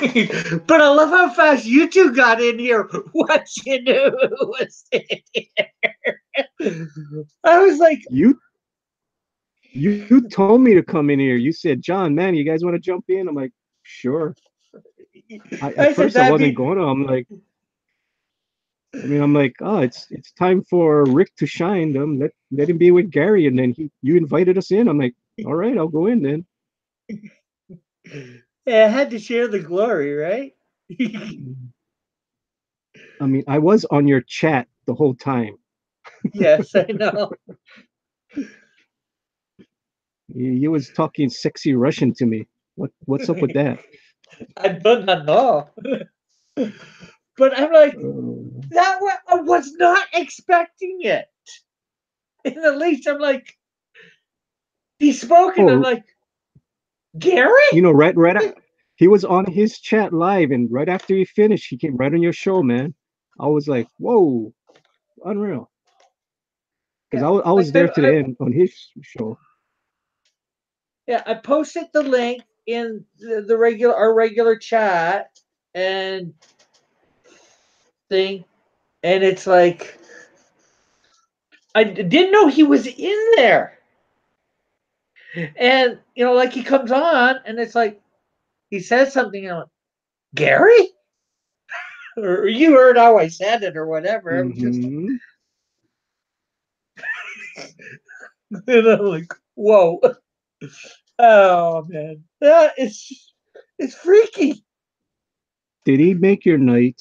But I love how fast you two got in here. What you knew was in here. I was like, you told me to come in here. You said, John, man, you guys want to jump in? I'm like, sure. At first I wasn't going to. I'm like, oh, it's time for Rick to shine. Let him be with Gary, and then you invited us in. I'm like, all right, I'll go in then. Yeah, I had to share the glory, right? I mean, I was on your chat the whole time. Yes, I know. He was talking sexy Russian to me. What's up with that? I do not know. But I'm like, Uh, I was not expecting it. In the least, I'm like, he spoke, and I'm oh, like, Gary? he was on his chat live, and right after he finished, he came right on your show, man. I was like, whoa, unreal. Because Yeah, I was like there to the end on his show. yeah, I posted the link in the regular our regular chat and thing, and it's like I didn't know he was in there, and like he comes on, and it's like he says something, and I'm like, Gary, or you heard how I said it, or whatever. I'm just, Hmm. and I'm like, whoa, oh man, yeah, it's freaky. Did he make your night?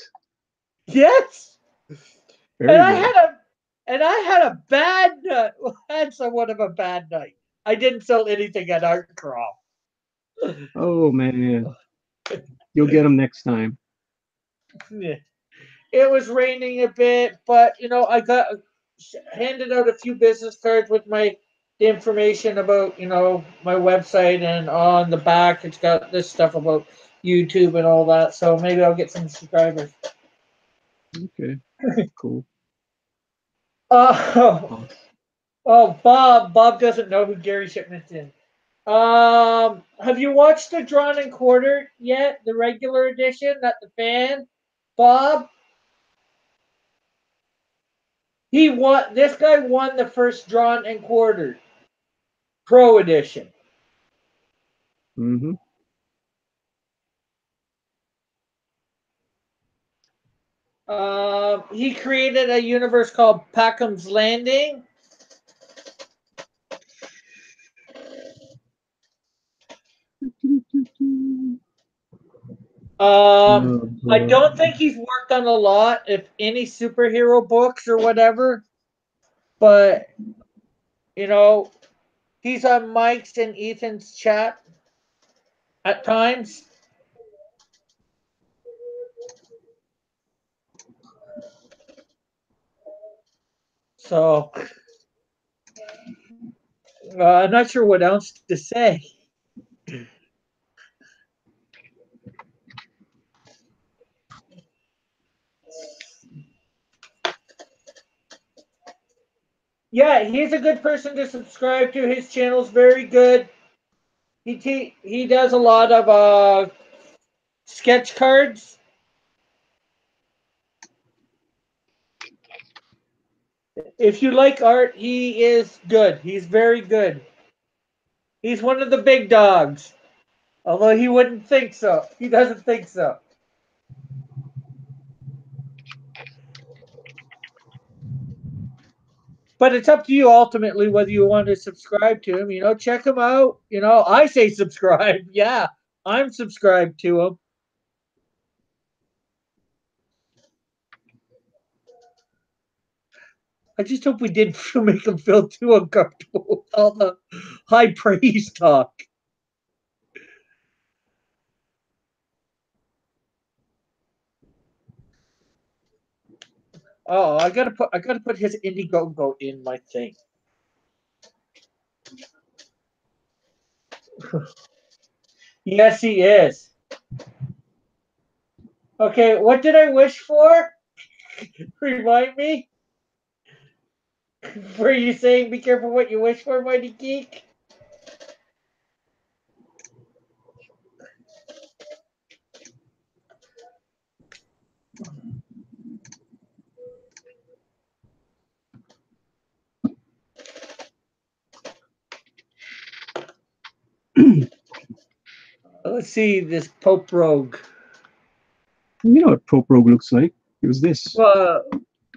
Yes. And Very I good. had a I had a bad I had somewhat of a bad night. I didn't sell anything at Art Crawl. Oh man, you'll get him next time. Yeah. It was raining a bit, but I got handed out a few business cards with my the information about my website, and on the back it's got this stuff about YouTube and all that. So maybe I'll get some subscribers. Okay, cool. Oh, Awesome. oh, Bob doesn't know who Gary Shipman is. Have you watched the Drawn and Quartered yet? The regular edition, not the fan, Bob. He won. This guy won the first Drawn and Quartered Pro edition. Hmm. He created a universe called Packham's Landing. I don't think he's worked on a lot, if any, superhero books or whatever. But you know, he's on Mike's and Ethan's chat at times. So I'm not sure what else to say. Yeah, he's a good person to subscribe to. His channel's very good. He does a lot of sketch cards. If you like art, he is good. He's very good. He's one of the big dogs. Although he wouldn't think so. He doesn't think so. But it's up to you ultimately whether you want to subscribe to him. Check him out. I say subscribe. Yeah, I'm subscribed to him. I just hope we didn't make him feel too uncomfortable with all the high praise talk. Oh, I gotta put his Indiegogo in my thing. Yes, he is. Okay, what did I wish for? Remind me. Were you saying be careful what you wish for, Mighty Geek? Let's see this Pope Rogue. You know what Pope Rogue looks like? It was this.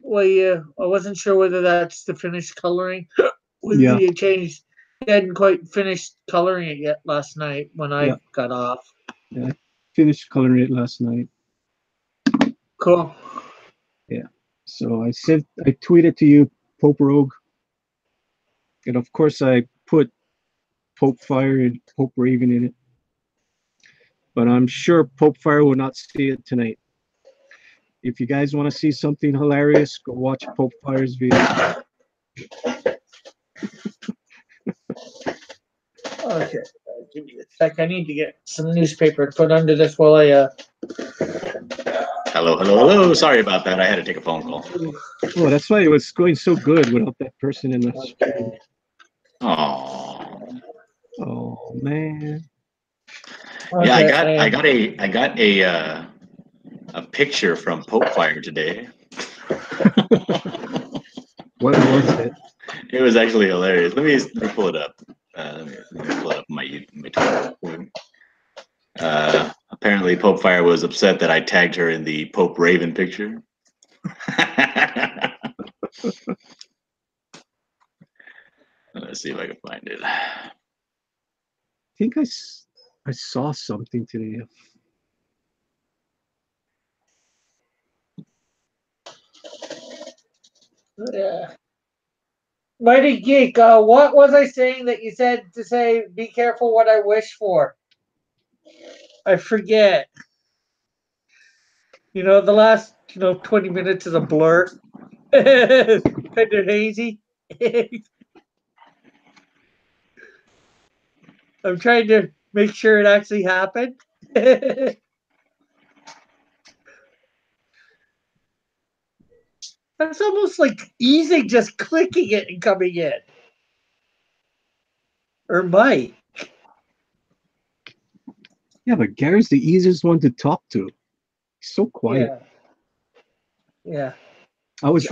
Well, yeah, I wasn't sure whether that's the finished coloring. Yeah, He changed. He hadn't quite finished coloring it yet last night when yeah, I got off. yeah. I finished coloring it last night. Cool. Yeah. So I tweeted to you Pope Rogue, and of course I put Pope Fire and Pope Raven in it. But I'm sure Pope Fire will not see it tonight. If you guys want to see something hilarious, go watch Pope Fire's video. Okay, give me a sec. I need to get some newspaper to put under this while I Hello. Sorry about that. I had to take a phone call. Oh, that's why it was going so good without that person in the stream. Oh. Oh man. Yeah, Okay, I got a picture from Pope Fire today. What was it? It was actually hilarious. Let me pull it up. Let me pull it up on my Twitter. Apparently, Pope Fire was upset that I tagged her in the Pope Raven picture. Let's see if I can find it. I think I saw something today. yeah. Mighty Geek, what was I saying that you said to say, be careful what I wish for? I forget. You know, the last, 20 minutes is a blur. Kind of hazy. I'm trying to make sure it actually happened. That's almost like easy just clicking it and coming in. Or might. Yeah, but Gary's the easiest one to talk to. He's so quiet. Yeah. I was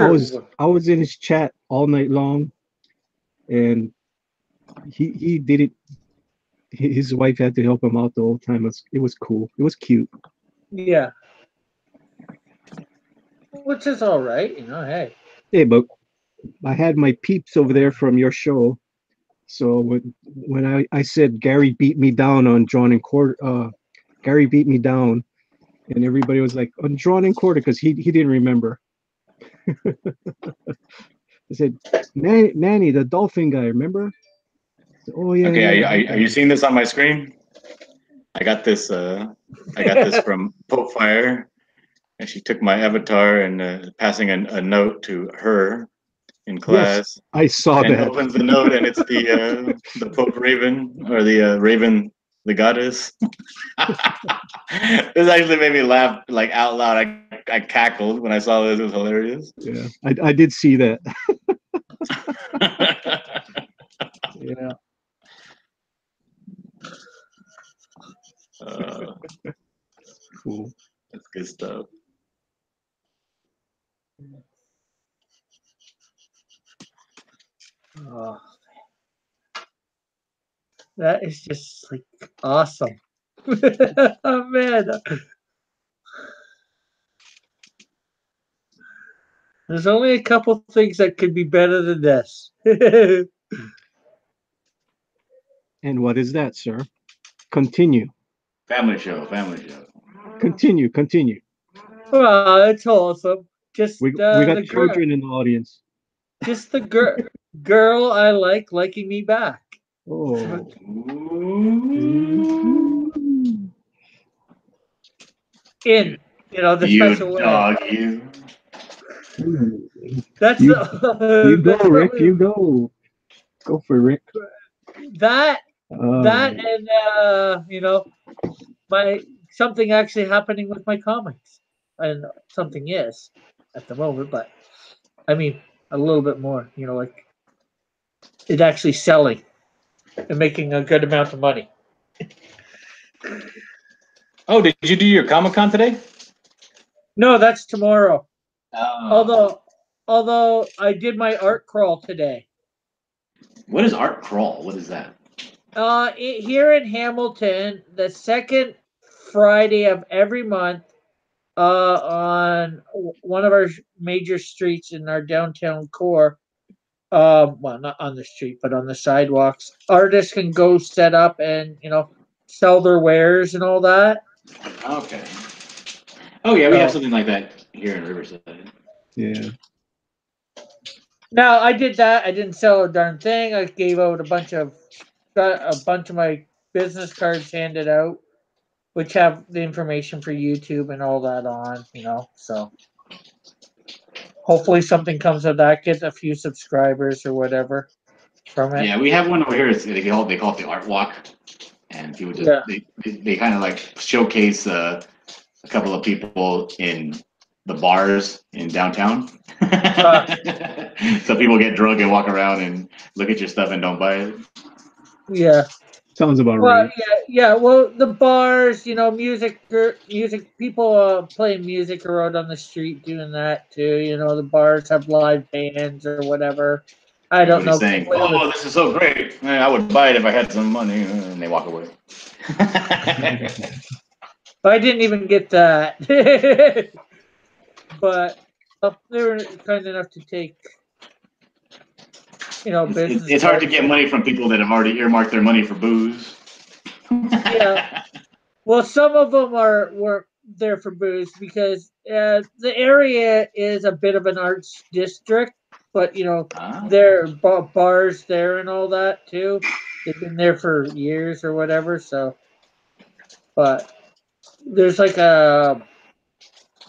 in his chat all night long, and he did it. His wife had to help him out the whole time. It was cool. It was cute. Yeah. Which is all right, hey. Hey, but I had my peeps over there from your show. So when I said Gary beat me down on drawn and quarter, Gary beat me down, and everybody was like on drawn and quarter because he didn't remember. I said, Manny, the dolphin guy, remember? Said, oh yeah. Okay, yeah. are you seeing this on my screen? I got this from Pope Fire, and she took my avatar and passing a note to her in class. Yes, I saw and that. Opens the note, and it's the Pope Raven, or the Raven, the goddess. This actually made me laugh like out loud. I cackled when I saw this. It was hilarious. Yeah, I did see that. Yeah. Cool. That's good stuff. Oh, that is just like awesome. Oh man. There's only a couple things that could be better than this. And what is that, sir? Continue. Family show. Continue. Well, it's awesome. Just We got the children in the audience. Just the girl I liking me back. Oh. In the special way. Dog, you. That's you go, that's Rick. You go. Go for Rick. That and my something actually happening with my comics, and something is at the moment, but I mean a little bit more. Like it actually selling and making a good amount of money. Oh, did you do your Comic-Con today? No, that's tomorrow. Oh. Although I did my art crawl today. What is art crawl? What is that? Here in Hamilton, the second Friday of every month, on one of our major streets in our downtown core. Well, not on the street, but on the sidewalks. Artists can go set up and sell their wares and all that. Okay. Oh yeah, we have something like that here in Riverside. Yeah. Now I did that. I didn't sell a darn thing. I gave out got a bunch of my business cards handed out, which have the information for YouTube and all that on. So hopefully something comes of that. Get a few subscribers or whatever from it. Yeah, we have one over here. They call it the Art Walk, and people just Yeah. they kind of like showcase a couple of people in the bars in downtown. So people get drunk and walk around and look at your stuff and don't buy it. Yeah. Sounds about Well, right. yeah. Well, the bars, music. People playing music or out on the street doing that too. The bars have live bands or whatever. I don't Everybody's know saying, completely, "Oh, this is so great! I would buy it if I had some money," and they walk away. but I didn't even get that. But they were kind enough to take, business It's hard to cards. get money from people that have already earmarked their money for booze. Yeah. Well, some of them were there for booze because the area is a bit of an arts district, but Ah, there are bars there and all that too. They've been there for years or whatever. So, but there's like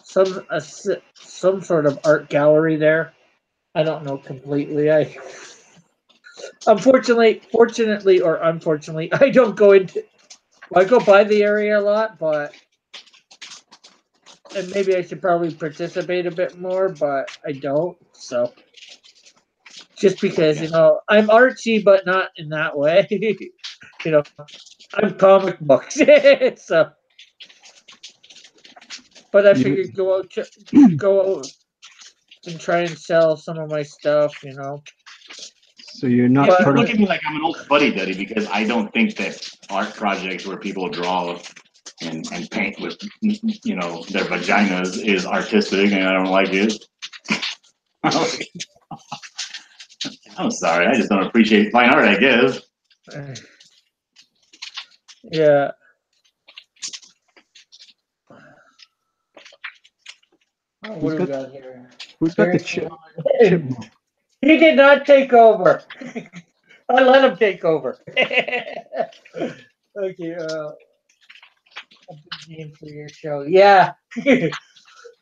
some sort of art gallery there. I don't know completely. Fortunately or unfortunately, I don't go into. I go by the area a lot, and maybe I should probably participate a bit more, but I don't. So just because yeah. I'm artsy, but not in that way. I'm comic books, so. But I You, figured go out and try and sell some of my stuff. so you're Yeah, not But part people of. look at me like I'm an old fuddy duddy because I don't think that art projects where people draw and paint with their vaginas is artistic, and I don't like it. I'm sorry, I just don't appreciate fine art, I guess. yeah. Oh, what Who's do we got got here? who's got the Gary Shipman. chipmunk? He did not take over. I let him take over. Okay. A big name for your show. Yeah.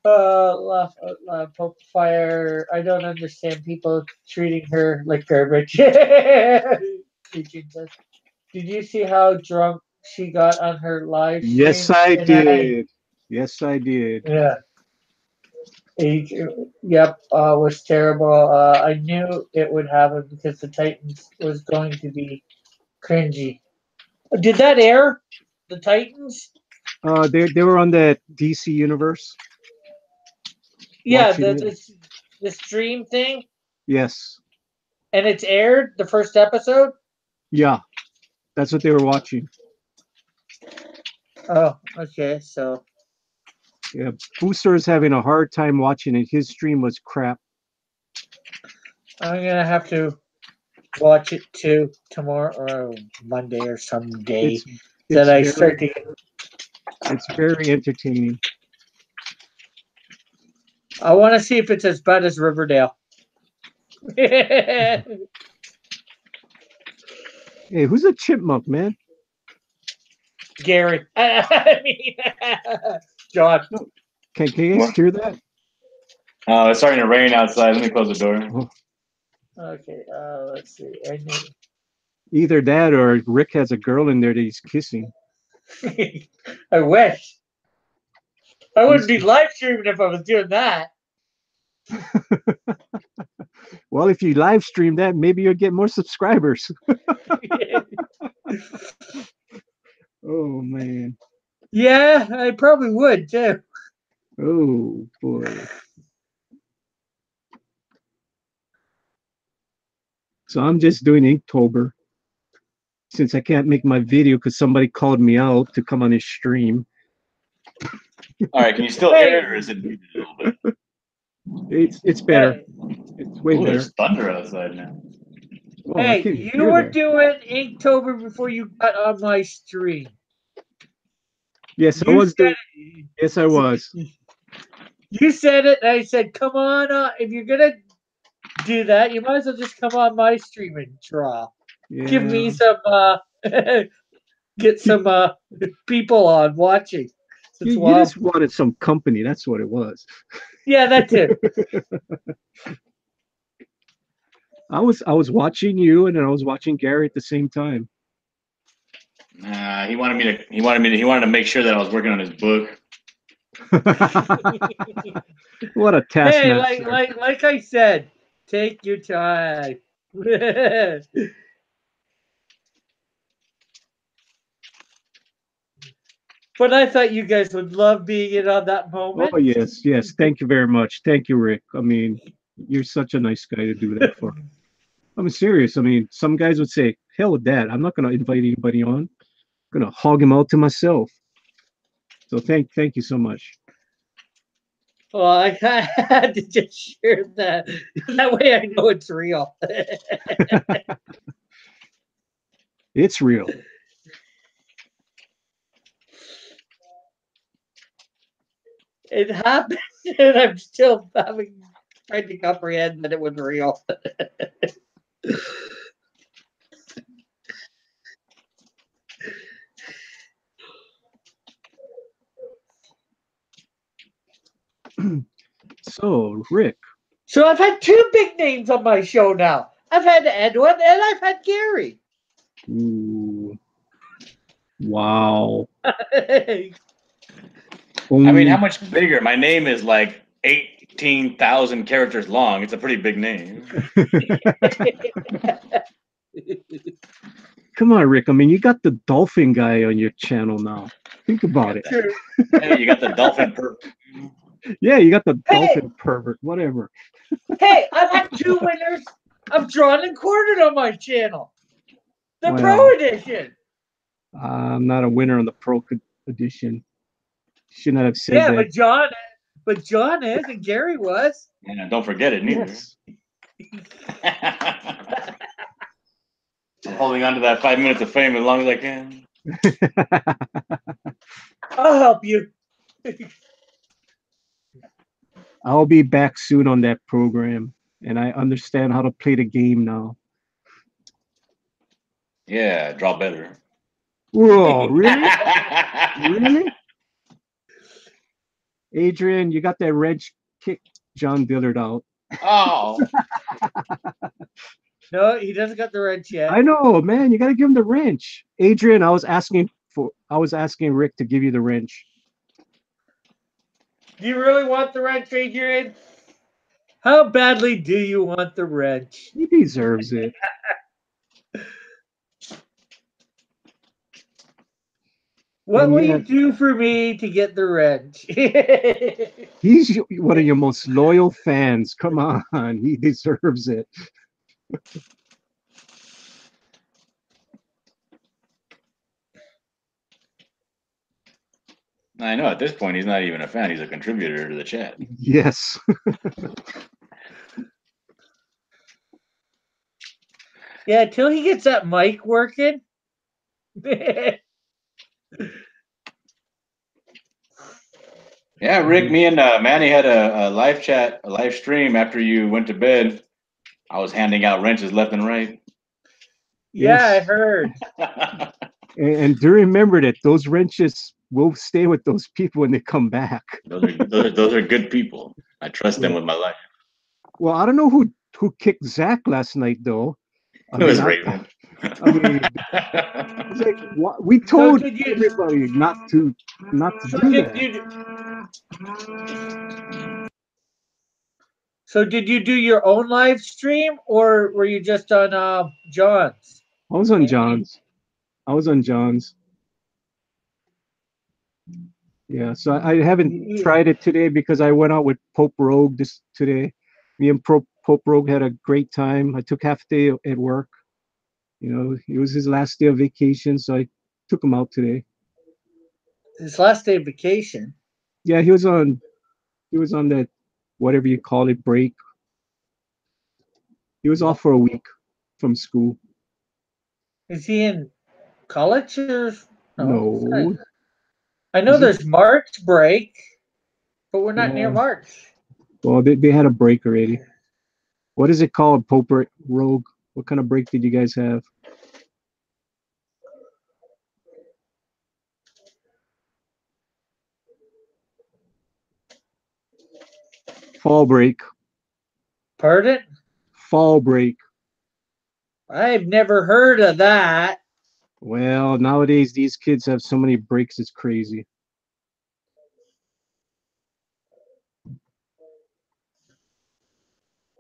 Poke Fire. I don't understand people treating her like garbage. Did you see how drunk she got on her live Yes, stream? I And I, did. Yes, I did. yeah, yep, was terrible. I knew it would happen because the Titans was going to be cringy. Did that air? The Titans? They were on that DC universe Yeah, watching it. the stream thing, Yes, and it's aired the first episode. yeah, that's what they were watching. Oh, okay. So Yeah, Booster is having a hard time watching it. His stream was crap. I'm gonna have to watch it too tomorrow or Monday or some day It's that it's I very start to get. it's very entertaining. I want to see if it's as bad as Riverdale. Gary, Hey, who's a chipmunk, man? I mean, John. Can you guys What? hear that? Oh, it's starting to rain outside. Let me close the door. Oh, Okay, let's see. either that or Rick has a girl in there that he's kissing. I wish I wouldn't He's, be live streaming if I was doing that. well, if you live stream that, maybe you'll get more subscribers. Oh man. Yeah, I probably would too. Oh boy. So I'm just doing Inktober since I can't make my video because somebody called me out to come on his stream. All right, can you still hear it, or is it muted a little bit? It's better. It's way Ooh, better. there's thunder outside now. Oh, I Hey, can you hear were that. doing Inktober before you got on my stream. Yes, I You was said doing. Yes, I was. You said it, and I said, "Come on, if you're gonna do that, you might as well just come on my stream and draw. Yeah. Give me some get some people on watching. You just wanted some company. That's what it was. Yeah, that too. I was watching you, and then I was watching Gary at the same time. He wanted to make sure that I was working on his book. What a Hey, taskmaster! like I said, take your time. But I thought you guys would love being in on that moment. Oh yes, yes. Thank you very much. Thank you, Rick. I mean, you're such a nice guy to do that for. I'm serious. I mean, some guys would say, "Hell with that. I'm not going to invite anybody on. I'm going to hog him out to myself." So thank you so much. Well, I had to just share that. That way I know it's real. It's real. It happened, and I'm still trying to comprehend that it was real. So, Rick. So I've had two big names on my show now. I've had Edwin and I've had Gary. Ooh. Wow. I mean, how much bigger? My name is like 18,000 characters long. It's a pretty big name. Come on, Rick. I mean, you got the dolphin guy on your channel now. Think about it. Hey, you got the dolphin pervert. Yeah, you got the dolphin pervert. Whatever. Hey, I've had two winners of Drawn and Quartered on my channel. The Pro Edition. I'm not a winner on the Pro Edition. Should not have said that. Yeah, but John is, and Gary was. Yeah, don't forget it neither. Yes. I'm holding on to that 5 minutes of fame as long as I can. I'll help you. I'll be back soon on that program, and I understand how to play the game now. Yeah, draw better. Whoa, really? Really? Adrian, you got that wrench kick John Dillard out. Oh. No, he doesn't got the wrench yet. I know, man. You got to give him the wrench. Adrian, I was asking Rick to give you the wrench. Do you really want the wrench, Adrian? How badly do you want the wrench? He deserves it. What will you do for me to get the wrench? He's one of your most loyal fans. Come on, he deserves it. I know at this point he's not even a fan. He's a contributor to the chat. Yes. Yeah, until he gets that mic working. Yeah, Rick, me and Manny had a live chat, a live stream after you went to bed. I was handing out wrenches left and right. Yeah, Yes. I heard. And do remember that those wrenches will stay with those people when they come back. Those are good people. I trust them with my life. Well, I don't know who kicked Zach last night, though. It was Raven. I mean, it's like, we told everybody not to do that. So did you do your own live stream, or were you just on John's? I was on John's. Yeah, so I haven't tried it today because I went out with Pope Rogue today. Me and Pope Rogue had a great time. I took half a day at work. You know, it was his last day of vacation, so I took him out today. His last day of vacation? Yeah, he was on that, whatever you call it, break. He was off for a week from school. Is he in college or no? I know there's March break, but we're not near March. Well, they had a break already. What is it called, Pope Rogue? What kind of break did you guys have? Fall break. Pardon? Fall break. I've never heard of that. Well, nowadays these kids have so many breaks, it's crazy.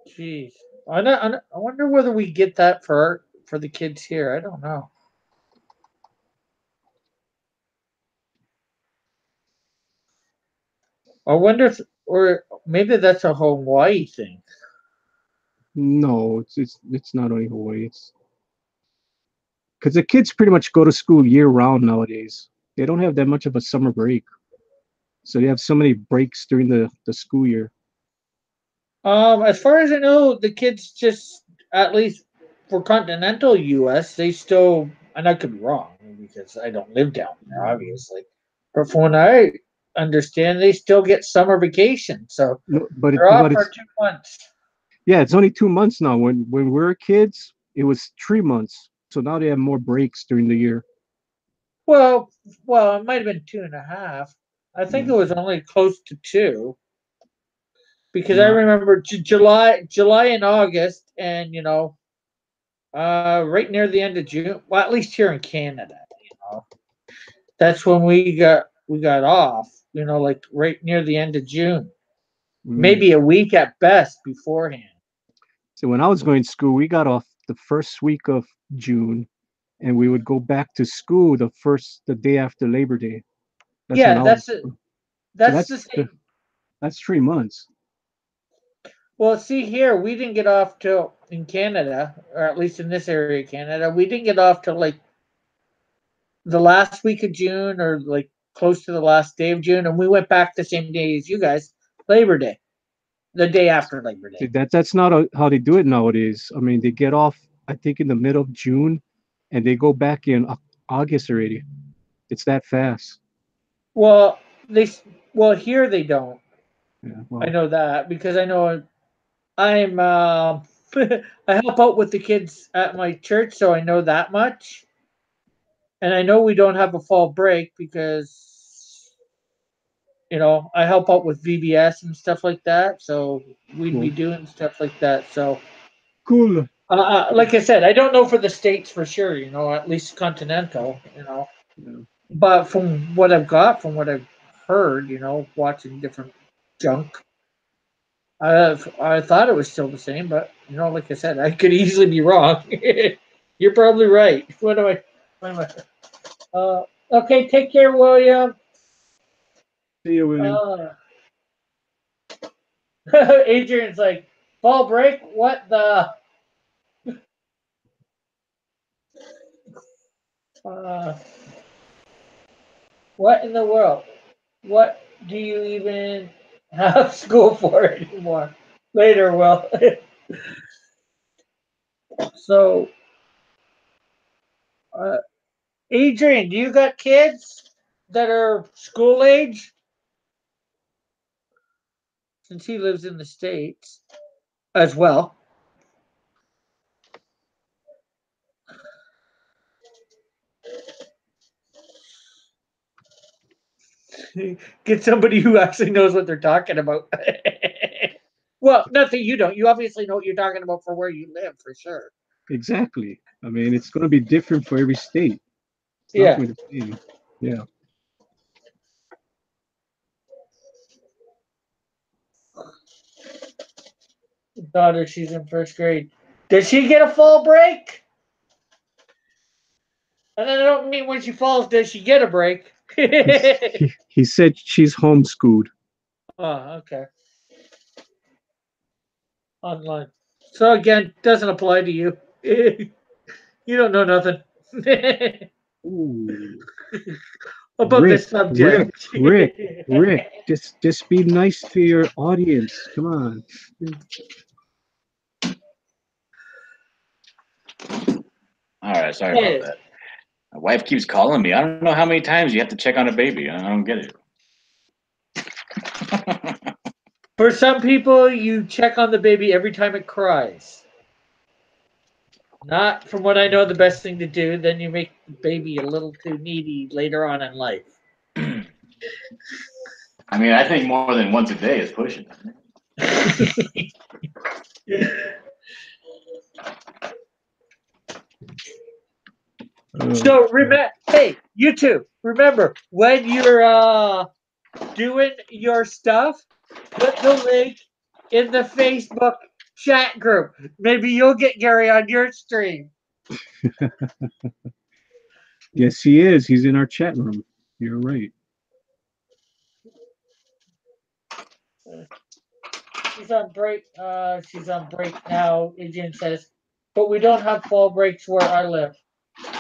Jeez. I wonder whether we get that for the kids here. I don't know. I wonder if, or maybe that's a Hawaii thing. No, it's not only Hawaii. It's because the kids pretty much go to school year round nowadays. They don't have that much of a summer break, so they have so many breaks during the school year. As far as I know, the kids just, at least for continental U.S., they still, and I could be wrong because I don't live down there, obviously. But from what I understand, they still get summer vacation, so No, they're off but for it's 2 months. yeah, it's only 2 months now. When we were kids, it was 3 months. So now they have more breaks during the year. Well, it might have been 2.5. I think it Yeah. was only close to 2 because I No, remember July and August, and right near the end of June. Well, at least here in Canada, that's when we got off. Like right near the end of June, mm. maybe a week at best beforehand. So when I was going to school, we got off the first week of June, and we would go back to school the day after Labor Day. That's when Yeah, I was. So that's the same. that's 3 months. Well, see here, we didn't get off till in Canada, or at least in this area of Canada, we didn't get off till like the last week of June or like close to the last day of June, and we went back the same day as you guys, Labor Day, the day after Labor See, Day. that's not how they do it nowadays. I mean, they get off, I think, in the middle of June, and they go back in August already. It's that fast. Well, they well here they don't. Yeah. I Well, know that because I know I'm I help out with the kids at my church, so I know that much. And I know we don't have a fall break because I help out with VBS and stuff like that, so we'd be cool. doing stuff like that. So, Cool. like I said, I don't know for the states for sure. At least continental. Yeah. But from what I've got, from what I've heard, watching different junk, I thought it was still the same, but like I said, I could easily be wrong. You're probably right. What am I? Okay, take care, William. See you, William. Uh, Adrian's like, fall break? What the? Uh, what in the world? What do you even have school for anymore? Later, Will. So, uh, Adrian, do you got kids that are school age? Since he lives in the States as well. Get somebody who actually knows what they're talking about. Well, not that you don't. You obviously know what you're talking about for where you live, for sure. Exactly. I mean, it's going to be different for every state. It's not Yeah. going to be. Yeah. Daughter, she's in first grade. Does she get a fall break? And I don't mean when she falls, does she get a break? He said she's homeschooled. Oh, okay. Online. So again, doesn't apply to you. You don't know nothing Ooh. about Rick, this subject. Rick, just be nice to your audience. Come on. All right, sorry about Hey, that. My wife keeps calling me. I don't know how many times you have to check on a baby. I don't get it. For some people, you check on the baby every time it cries. Not from what I know, the best thing to do. Then you make the baby a little too needy later on in life. I mean, I think more than once a day is pushing. So remember, hey, you two, remember when you're doing your stuff, put the link in the Facebook chat group. Maybe you'll get Gary on your stream. Yes, he is. He's in our chat room. You're right. She's on break. She's on break now. Adrian says, but we don't have fall breaks where I live.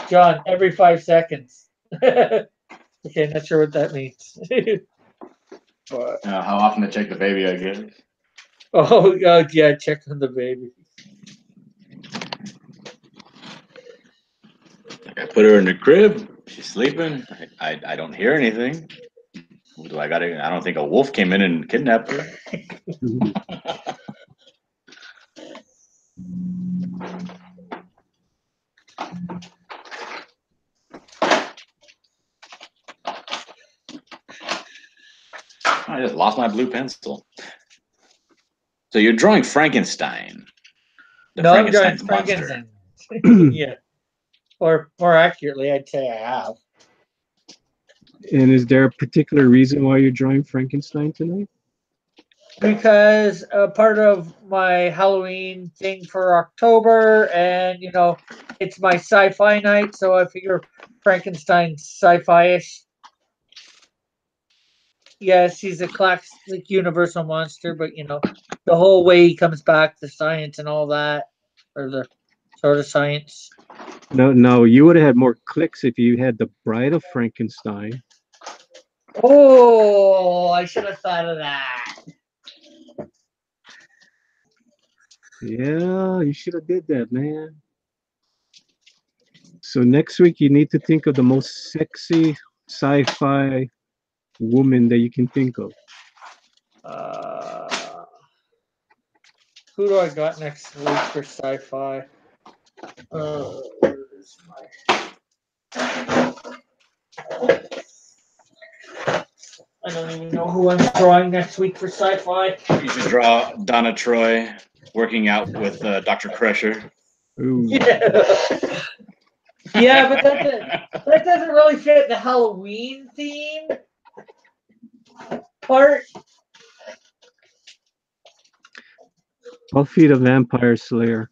John, every 5 seconds. Okay, not sure what that means. But, How often to check the baby, I guess. oh, yeah, check on the baby. I put her in the crib. She's sleeping. I don't hear anything. Do I gotta? I don't think a wolf came in and kidnapped her. I just lost my blue pencil. So you're drawing Frankenstein. The No, I'm drawing Frankenstein's monster. Frankenstein. Yeah. Or more accurately, I'd say I have. And is there a particular reason why you're drawing Frankenstein tonight? Because part of my Halloween thing for October, and it's my sci-fi night, so I figure Frankenstein's sci-fi-ish. Yes, he's a classic universal monster, but the whole way he comes back, the science and all that, or the sort of science. No, you would have had more clicks if you had the Bride of Frankenstein. Oh, I should have thought of that. Yeah, you should have did that, man. So next week you need to think of the most sexy sci-fi woman that you can think of. Who do I got next week for sci-fi? Where's I don't even know who I'm drawing next week for sci-fi. You should draw Donna Troy working out with Dr. Crusher. Ooh. Yeah, but that doesn't really fit the Halloween theme part. Buffy the Vampire Slayer.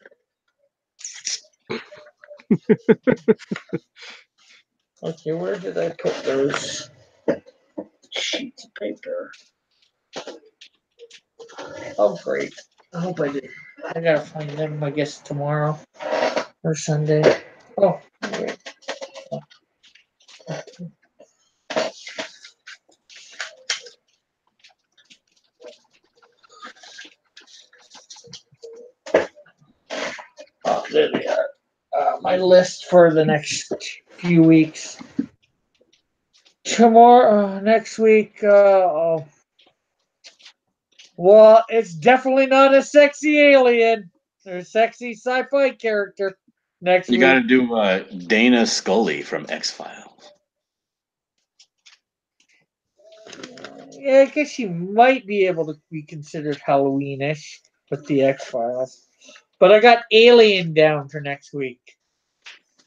Okay, where did I put those sheets of paper? Oh, great. I hope I did. I gotta find them, I guess, tomorrow or Sunday. Oh, wait. Oh, there they are. My list for the next few weeks. Tomorrow, next week, well, it's definitely not a sexy alien or a sexy sci-fi character next You week. got to do Dana Scully from X-Files. Yeah, I guess she might be able to be considered Halloween-ish with the X-Files. But I got Alien down for next week.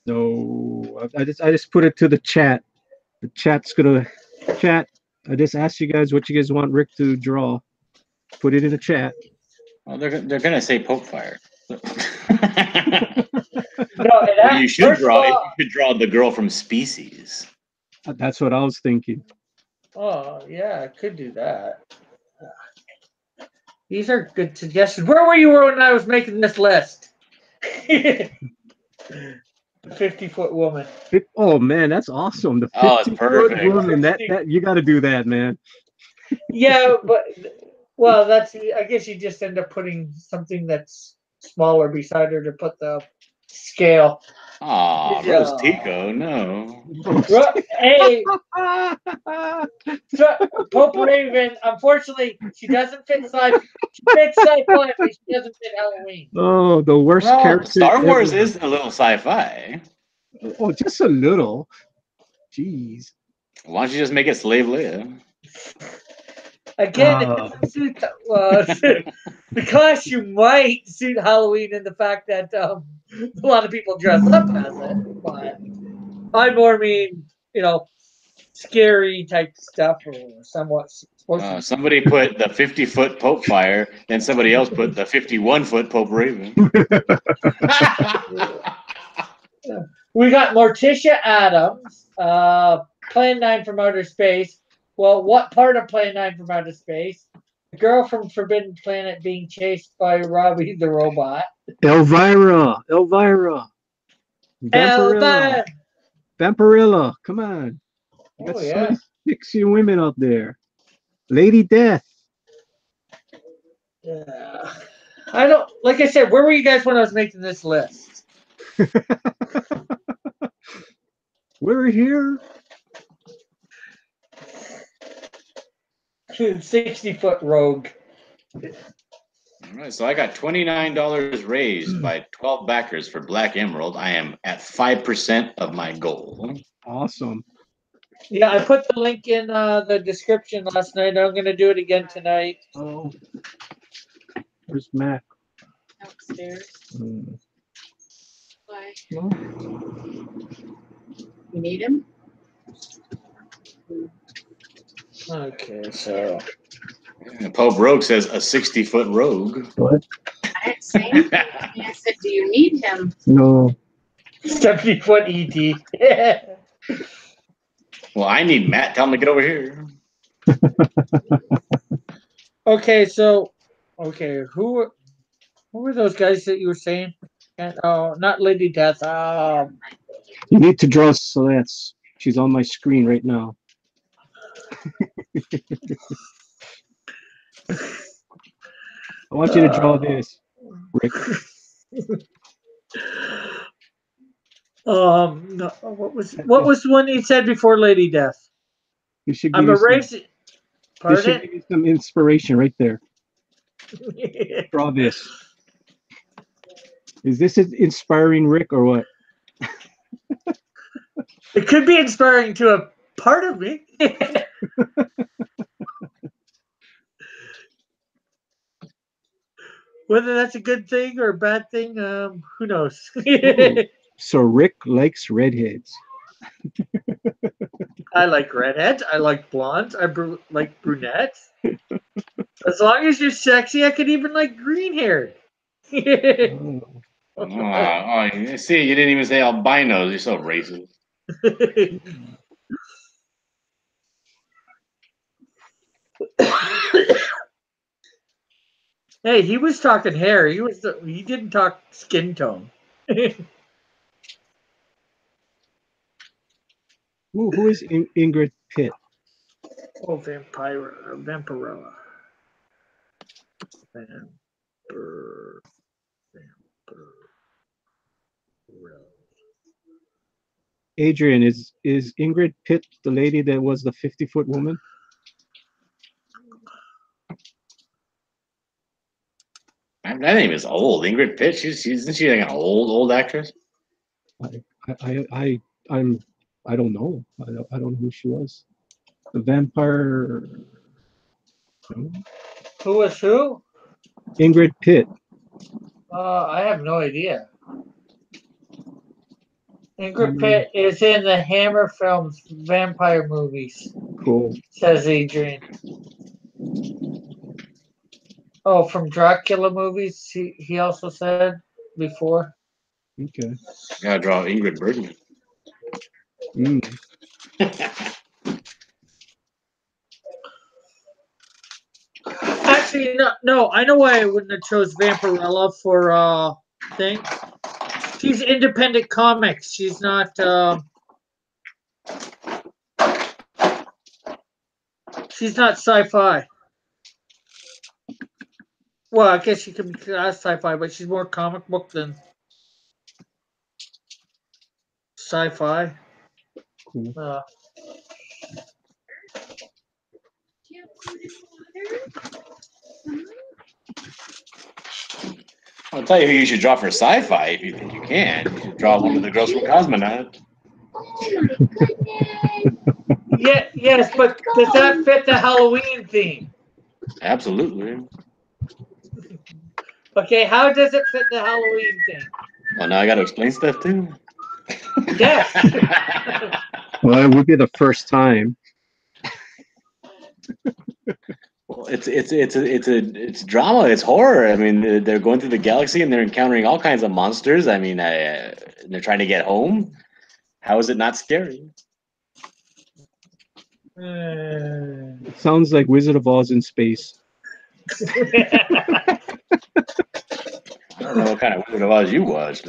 No, I just put it to the chat. The chat's gonna chat. I just asked you guys what you guys want Rick to draw. Put it in the chat. Well, they're gonna say Pope Fire. No, You should draw the girl from Species. That's what I was thinking. Oh, yeah, I could do that. These are good suggestions. Where were you when I was making this list? 50-foot woman. Oh man, that's awesome. The 50-foot woman. That you got to do that, man. Yeah, but that's. I guess you just end up putting something that's smaller beside her to put the scale. Aw, Yeah. Rose Tico, no. Hey, Pope Raven. Unfortunately, she doesn't fit sci. She fits sci-fi, but she doesn't fit Halloween. Oh, the worst Well, character Star Wars ever. is a little sci-fi. Oh, just a little. Jeez. Why don't you just make it Slave Leia? Again, it doesn't suit the costume might suit Halloween in the fact that a lot of people dress up as it, but I more mean, scary type stuff or somewhat supposed to be. Somebody put the 50-foot Pope Fire, and somebody else put the 51-foot Pope Raven. We got Morticia Adams, Plan 9 from Outer Space. Well, what part of Plan 9 from Outer Space? The girl from Forbidden Planet being chased by Robbie the robot. Elvira. Elvira. Vampirilla. Come on. You got so many sexy women out there. Lady Death. Yeah. I don't, like I said, where were you guys when I was making this list? We're here. 60-foot rogue. All right, so I got $29 raised by 12 backers for Black Emerald. I am at 5% of my goal. Awesome. Yeah, I put the link in the description last night. I'm going to do it again tonight. Oh. Where's Mac? Upstairs. Why? No. You need him? Okay, so. Pope Rogue says a 60-foot rogue. What? I didn't say anything. I said, do you need him? No. 70-foot ET. Well, I need Matt. Tell him to get over here. Okay, so, who were those guys that you were saying? Oh, not Lady Death. You need to draw Celeste. She's on my screen right now. I want you to draw this, Rick. No, what was the one you said before Lady Death? You should give I'm erasing. This should Pardon? give you some inspiration right there. Draw this. Is this inspiring, Rick, or what? It could be inspiring to a part of me. Whether that's a good thing or a bad thing, who knows? So Rick likes redheads. I like redheads. I like blondes. I like brunettes. As long as you're sexy, I could even like green haired. See, you didn't even say albinos. You're so racist. Hey, he was talking hair. He didn't talk skin tone. Who is Ingrid Pitt? Oh, Vampirella. Vampirella. Adrian, is Ingrid Pitt the lady that was the 50-foot woman? That name is old. Ingrid Pitt. Isn't she like an old actress? I don't know. I don't know who she was. The vampire. Who was who? Ingrid Pitt. I have no idea. Ingrid Pitt is in the Hammer Films vampire movies. Cool. Says Adrian. Oh, from Dracula movies, he also said before. Okay. Gotta draw Ingrid Bergman. Actually, no. I know why I wouldn't have chose Vampirella for thing. She's independent comics. She's not. She's not sci-fi. Well, I guess she can be classed sci-fi, but she's more comic book than. sci-fi. Cool. I'll tell you who you should draw for sci-fi if you think you can. You should draw one of the girls from Cosmonaut. Yeah, yes, but does that fit the Halloween theme? Absolutely. Okay, how does it fit the Halloween theme? Well, now I got to explain stuff too. Yes. Well, it would be the first time. Well, it's drama. It's horror. I mean, they're going through the galaxy and they're encountering all kinds of monsters. I mean, they're trying to get home. How is it not scary? It sounds like Wizard of Oz in space. I don't know what kind of Wizard of Oz you watched.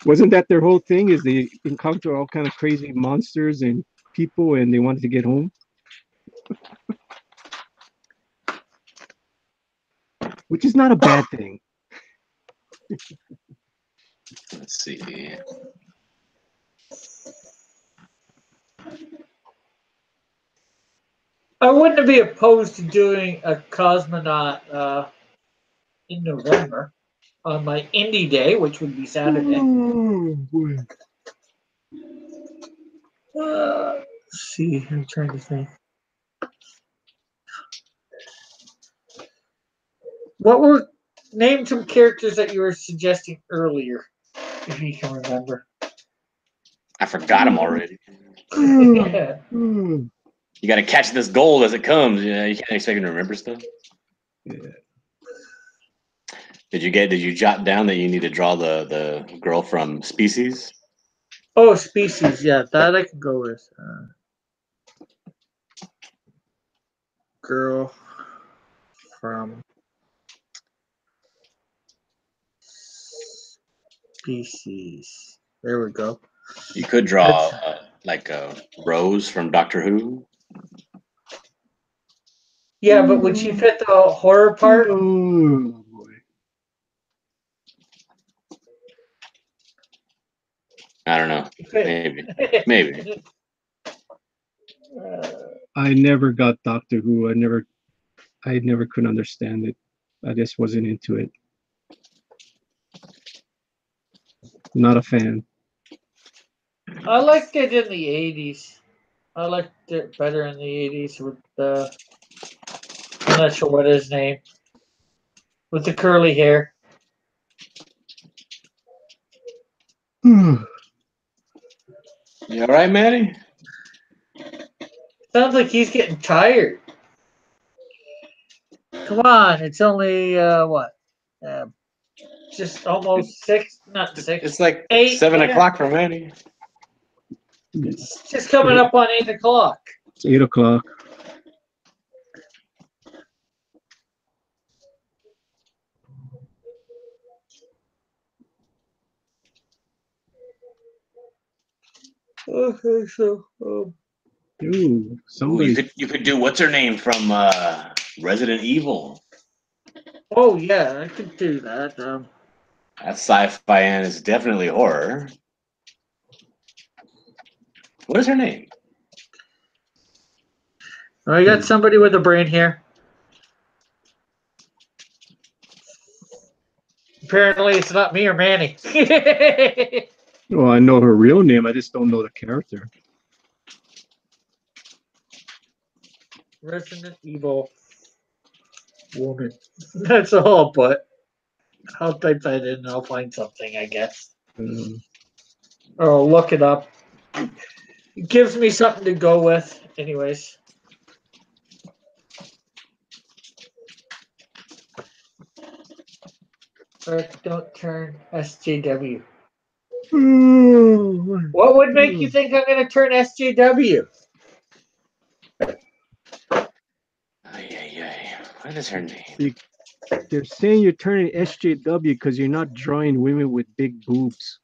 Wasn't that their whole thing? Is they encounter all kind of crazy monsters and people, and they wanted to get home? Which is not a bad thing. Let's see. I wouldn't be opposed to doing a cosmonaut in November on my indie day, which would be Saturday. Oh, boy. Let's see, I'm trying to think. What were name some characters that you were suggesting earlier, if you can remember? I forgot them already. Yeah. You got to catch this gold as it comes. You know, you can't expect him to remember stuff. Yeah. Did you jot down that you need to draw the girl from Species? Oh, Species, yeah, that I can go with. Girl from Species. There we go. You could draw like a Rose from Doctor Who. Yeah, but would she fit the horror part? Oh, boy. I don't know. Maybe. I never got Doctor Who. I never could understand it. I just wasn't into it. Not a fan. I liked it in the 80s. I liked it better in the 80s with the. I'm not sure what his name. With the curly hair. You all right, Manny? Sounds like he's getting tired. Come on, it's only what? Just almost 6, not 6. It's like 8, 7 yeah. o'clock for Manny. It's just coming up on 8 o'clock. It's 8 o'clock. Okay, so Ooh, Ooh, somebody. you could do what's her name from Resident Evil. oh yeah, I could do that. That's sci-fi and it's definitely horror. What is her name? I got somebody with a brain here. Apparently, it's not me or Manny. Well, I know her real name. I just don't know the character. Resident Evil woman. That's all, but I'll type that in and I'll find something, I guess. Or I'll look it up. It gives me something to go with, anyways. Don't turn SJW. What would make you think I'm going to turn SJW? What is her name? See, they're saying you're turning SJW because you're not drawing women with big boobs.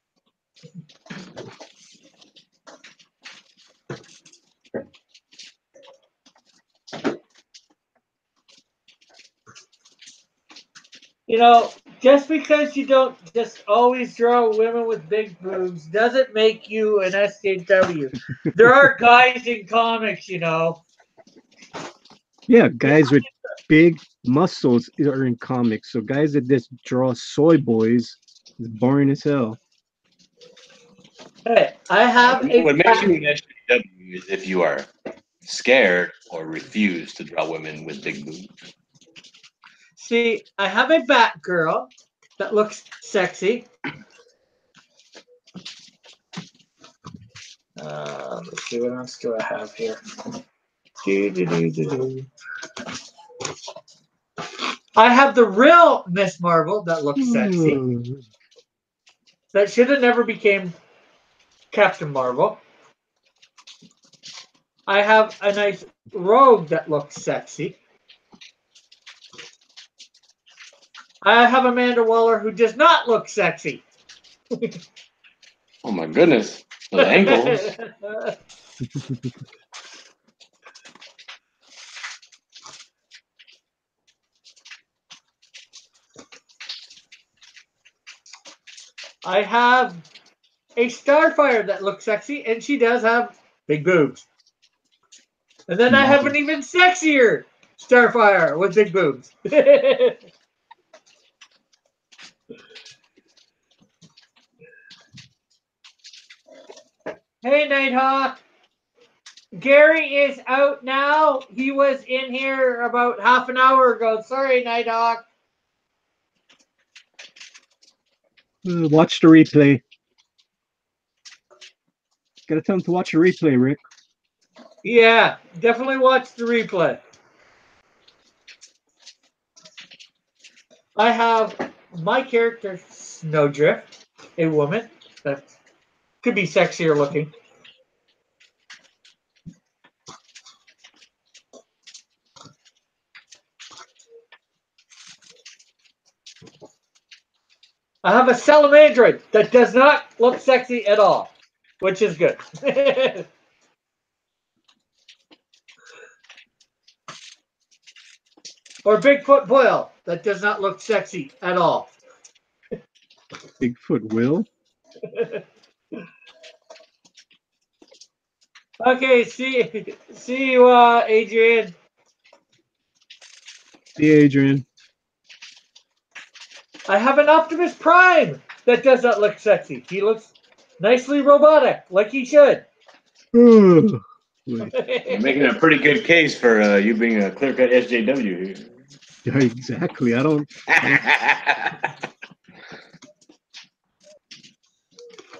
You know, Just because you don't just always draw women with big boobs doesn't make you an SJW. There are guys in comics, you know. Yeah, guys with big muscles are in comics. So guys that just draw soy boys is boring as hell. Hey, I have a What makes bat. you an SJW is if you are scared or refuse to draw women with big boobs. See, I have a Batgirl that looks sexy. Let's see, what else do I have here? Do. I have the real Miss Marvel that looks sexy. That should have never became Captain Marvel. I have a nice Rogue that looks sexy. I have Amanda Waller who does not look sexy. Oh my goodness. Those ankles. I have a Starfire that looks sexy, and she does have big boobs. And then I have an even sexier Starfire with big boobs. Hey, Nighthawk. Gary is out now. He was in here about half an hour ago. Sorry, Nighthawk. Watch the replay. Gotta tell him to watch the replay, Rick. Yeah, definitely watch the replay. I have my character, Snowdrift, a woman that could be sexier looking. I have a Salamandroid that does not look sexy at all, which is good. Or Bigfoot Boyle that does not look sexy at all. Bigfoot Will. Okay, see you, Adrian. See you, Adrian. I have an Optimus Prime that does not look sexy. He looks nicely robotic, like he should. Wait. You're making a pretty good case for you being a clear-cut SJW Yeah, exactly. I don't. here.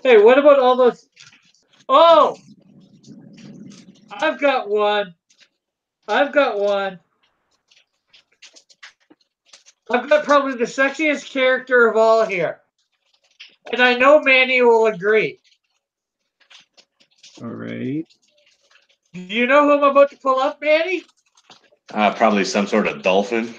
Hey, what about all those? Oh, I've got one. I've got one. I've got probably the sexiest character of all here. And I know Manny will agree. All right. Do you know who I'm about to pull up, Manny? Probably some sort of dolphin.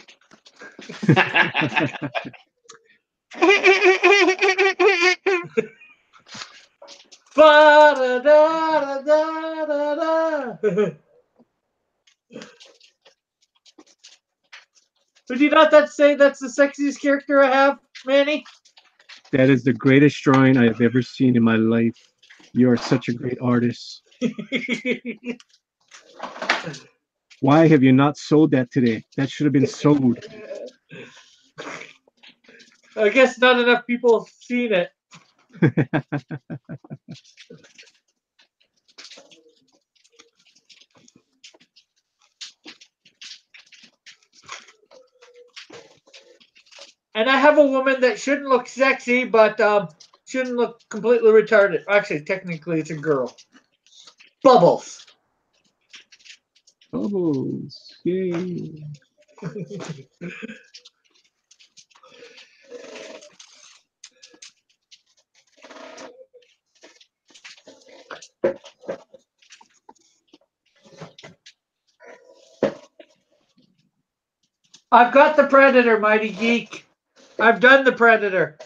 Would you not say that's the sexiest character I have, Manny? That is the greatest drawing I have ever seen in my life. You are such a great artist. Why have you not sold that today? That should have been sold. I guess not enough people have seen it. And I have a woman that shouldn't look sexy, but shouldn't look completely retarded. Actually, technically, it's a girl. Bubbles. Bubbles. Yay. I've got the Predator, Mighty Geek. I've done the Predator.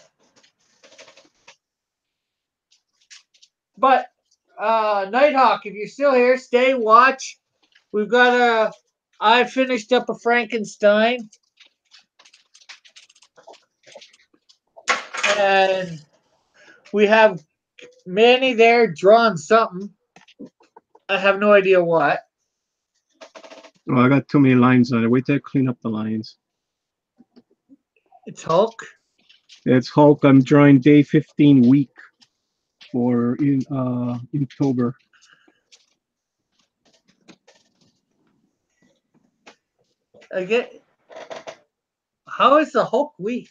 But Nighthawk, if you're still here, stay, watch. We've got I finished up a Frankenstein. And we have Manny there drawing something. I have no idea what. Oh, I got too many lines on it. Wait till I clean up the lines. It's Hulk. It's Hulk. I'm drawing day 15 week for in October. I get. How is the Hulk weak?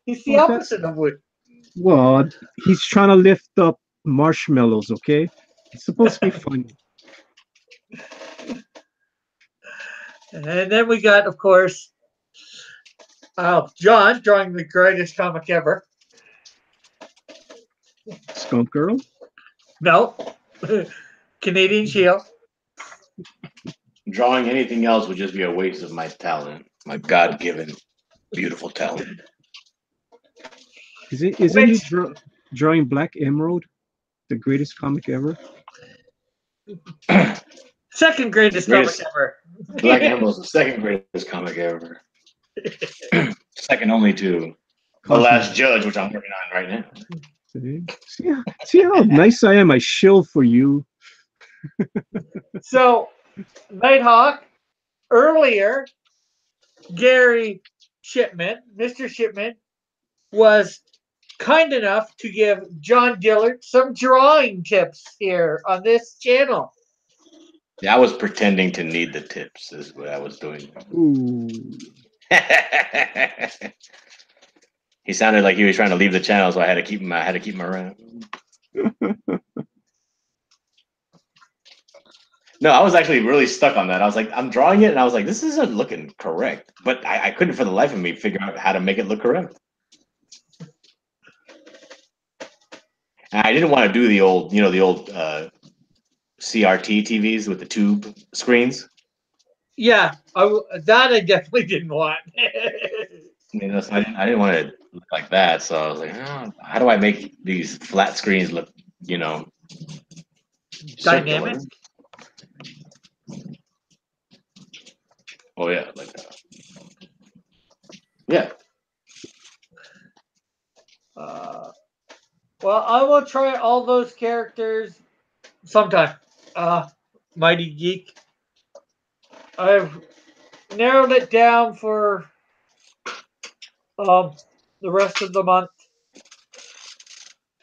He's the Well, that's opposite of weak. well, he's trying to lift up marshmallows, okay? It's supposed to be funny. And then we got, of course, John drawing the greatest comic ever. Skunk Girl? No, Canadian Shield. Drawing anything else would just be a waste of my talent, my God-given beautiful talent. Isn't he drawing Black Emerald, the greatest comic ever? Second greatest Greatest- comic ever. Black Emerald's the second greatest comic ever. Second only to The Last Judge, which I'm working on right now. See how nice I am? I shill for you. So, Nighthawk, earlier, Gary Shipman, Mr. Shipman, was kind enough to give John Dillard some drawing tips here on this channel. Yeah, I was pretending to need the tips, is what I was doing. Ooh. He sounded like he was trying to leave the channel, so I had to keep him. I had to keep him around. No, I was actually really stuck on that. I was like, I'm drawing it, and I was like, this isn't looking correct. But I couldn't, for the life of me, figure out how to make it look correct. And I didn't want to do the old, the old CRT TVs with the tube screens. Yeah, that I definitely didn't want. So I didn't want to look like that. So I was like, how do I make these flat screens look, Dynamic. circular? Oh yeah, like that. Yeah. Well, I will try all those characters sometime. Mighty Geek. I've narrowed it down for the rest of the month.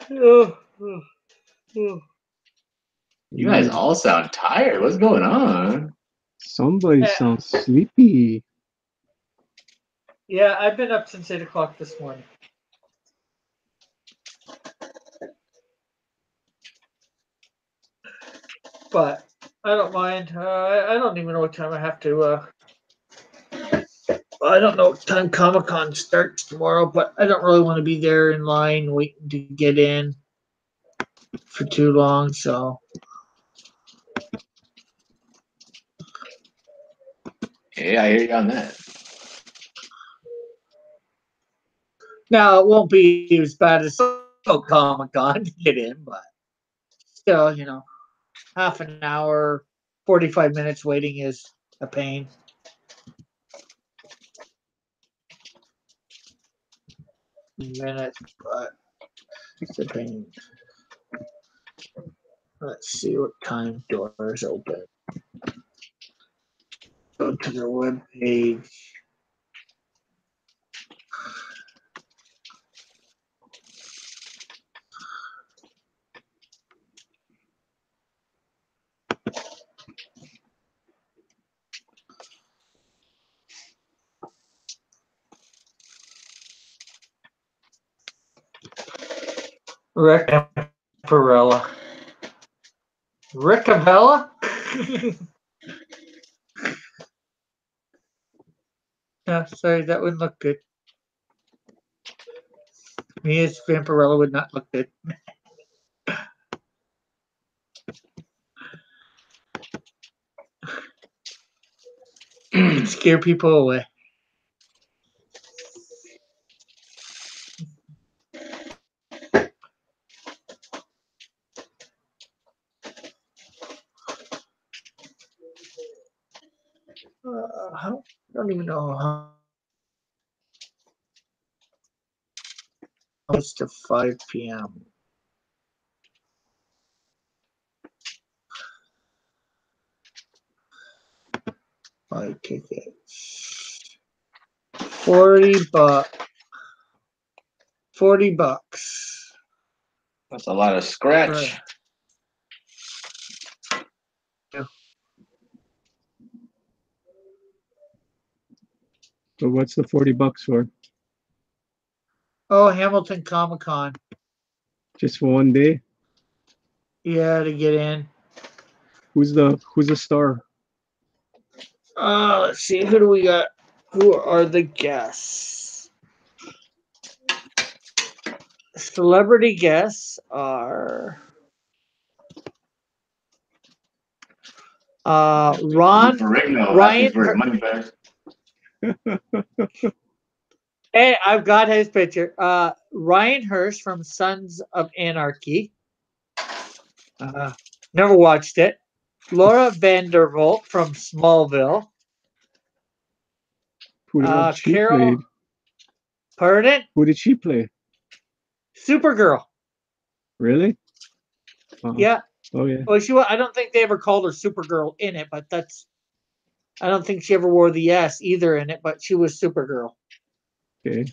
You guys all sound tired. What's going on? Somebody sounds sleepy. Yeah, I've been up since 8 o'clock this morning. But I don't mind. I don't even know what time I have to. I don't know what time Comic-Con starts tomorrow, but I don't really want to be there in line waiting to get in for too long. So Yeah, I hear you on that. now it won't be as bad as Comic-Con to get in, but still, half an hour, 45 minutes waiting is a pain. Minute, but it's a pain. Let's see what time doors open. Go to their web page. Rick Perella. Rickavella? No, sorry, that wouldn't look good. Me as Vampirella would not look good. It'd scare people away. I don't even know how. It's to 5 p.m. Buy tickets. $40. $40. That's a lot of scratch. Right. Yeah. So what's the $40 for? Oh, Hamilton Comic Con. Just for one day? Yeah, to get in. Who's the star? Let's see. Who do we got? Who are the guests? Celebrity guests are Ron, Ferrigno Ryan. asking for his money back. Hey, I've got his picture. Ryan Hirsch from Sons of Anarchy. Never watched it. Laura Vandervolt from Smallville. Who did she Carol. play? Pardon? Who did she play? Supergirl. Really? Yeah. Oh yeah. Well, I don't think they ever called her Supergirl in it, but I don't think she ever wore the S either in it, but she was Supergirl. Okay.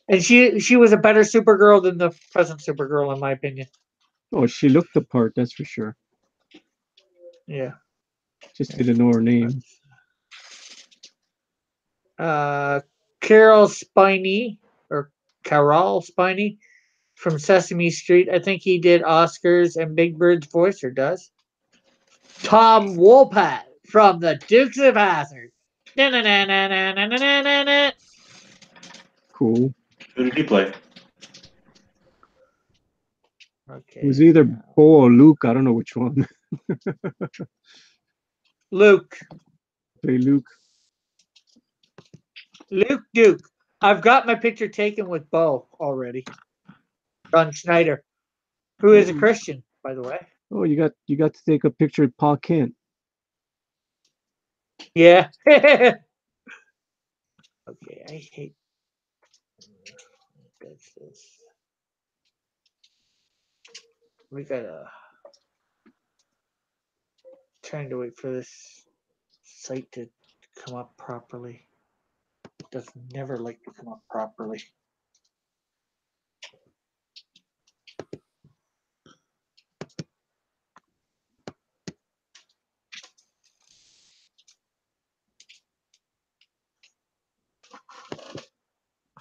And she was a better Supergirl than the present Supergirl, in my opinion. Oh, she looked the part, that's for sure. Yeah. Just didn't know her name. Carol Spiney from Sesame Street. I think he did Oscars and Big Bird's voice, or does. Tom Wopat from the Dukes of Hazzard. Cool. Who did he play? Okay. It was either Bo or Luke. I don't know which one. Luke. Play Luke. Luke Duke. I've got my picture taken with Bo already. Ron Schneider, who is a Christian, by the way. Oh, you got to take a picture of Pa Kent. Yeah. Okay, I hate this. We gotta trying to wait for this site to come up properly. It does never like to come up properly.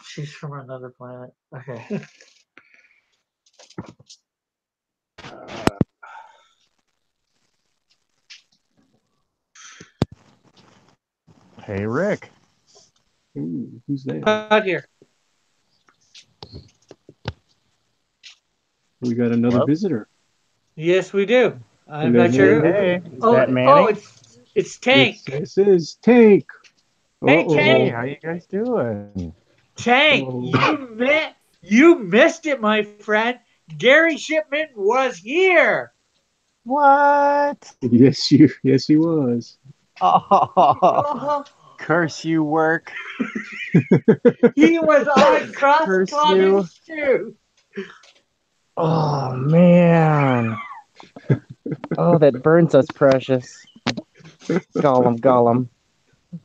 She's from another planet. Okay. Hey, Rick. Ooh, who's that? Out here. We got another Hello? visitor. Yes, we do. I'm Hello, not sure. hello. Hey, is Oh, that Manny? it's Tank. This is Tank. Hey, Uh-oh. Hey, Tank. how you guys doing? Tank, Oh. you missed it, my friend. Gary Shipman was here. What? Yes, he was. Oh, Oh, curse you, work. he was on Cross Curse Comics too. Oh, man. Oh, that burns us, precious. Gollum.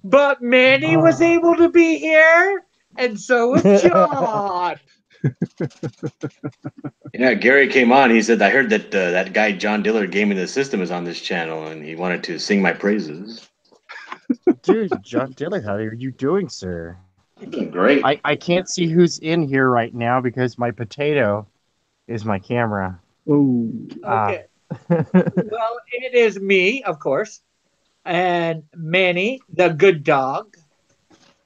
But Manny was able to be here, and so was John. Yeah, Gary came on. He said, "I heard that that guy John Diller Gaming the System is on this channel, and he wanted to sing my praises." Dude, John Diller, how are you doing, sir? I'm doing great. I can't see who's in here right now because my potato is my camera. Oh. Okay. Well, it is me, of course, and Manny, the good dog,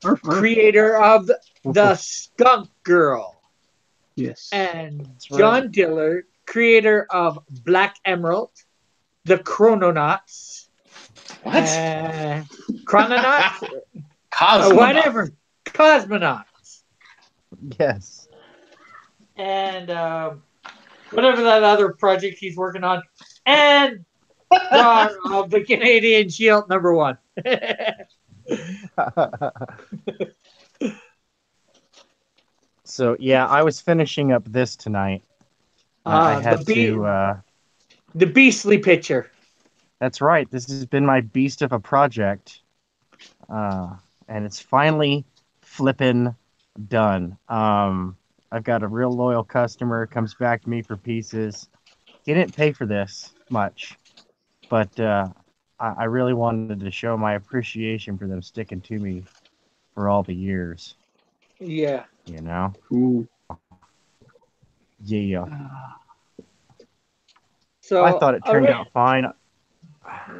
Arf, arf. creator of the Skunk Girl, Yes. and That's John right. Diller, creator of Black Emerald, the Chrononauts, What? Chrononauts, Cosmonaut. whatever, Cosmonauts, Yes. and whatever that other project he's working on, and star of the Canadian Shield #1. So yeah, I was finishing up this tonight. I had to. The beastly picture. That's right. This has been my beast of a project, and it's finally flippin' done. I've got a real loyal customer, comes back to me for pieces. He didn't pay for this much, but I really wanted to show my appreciation for them sticking to me for all the years. Yeah. You know? Ooh. Yeah. So I thought it turned out fine.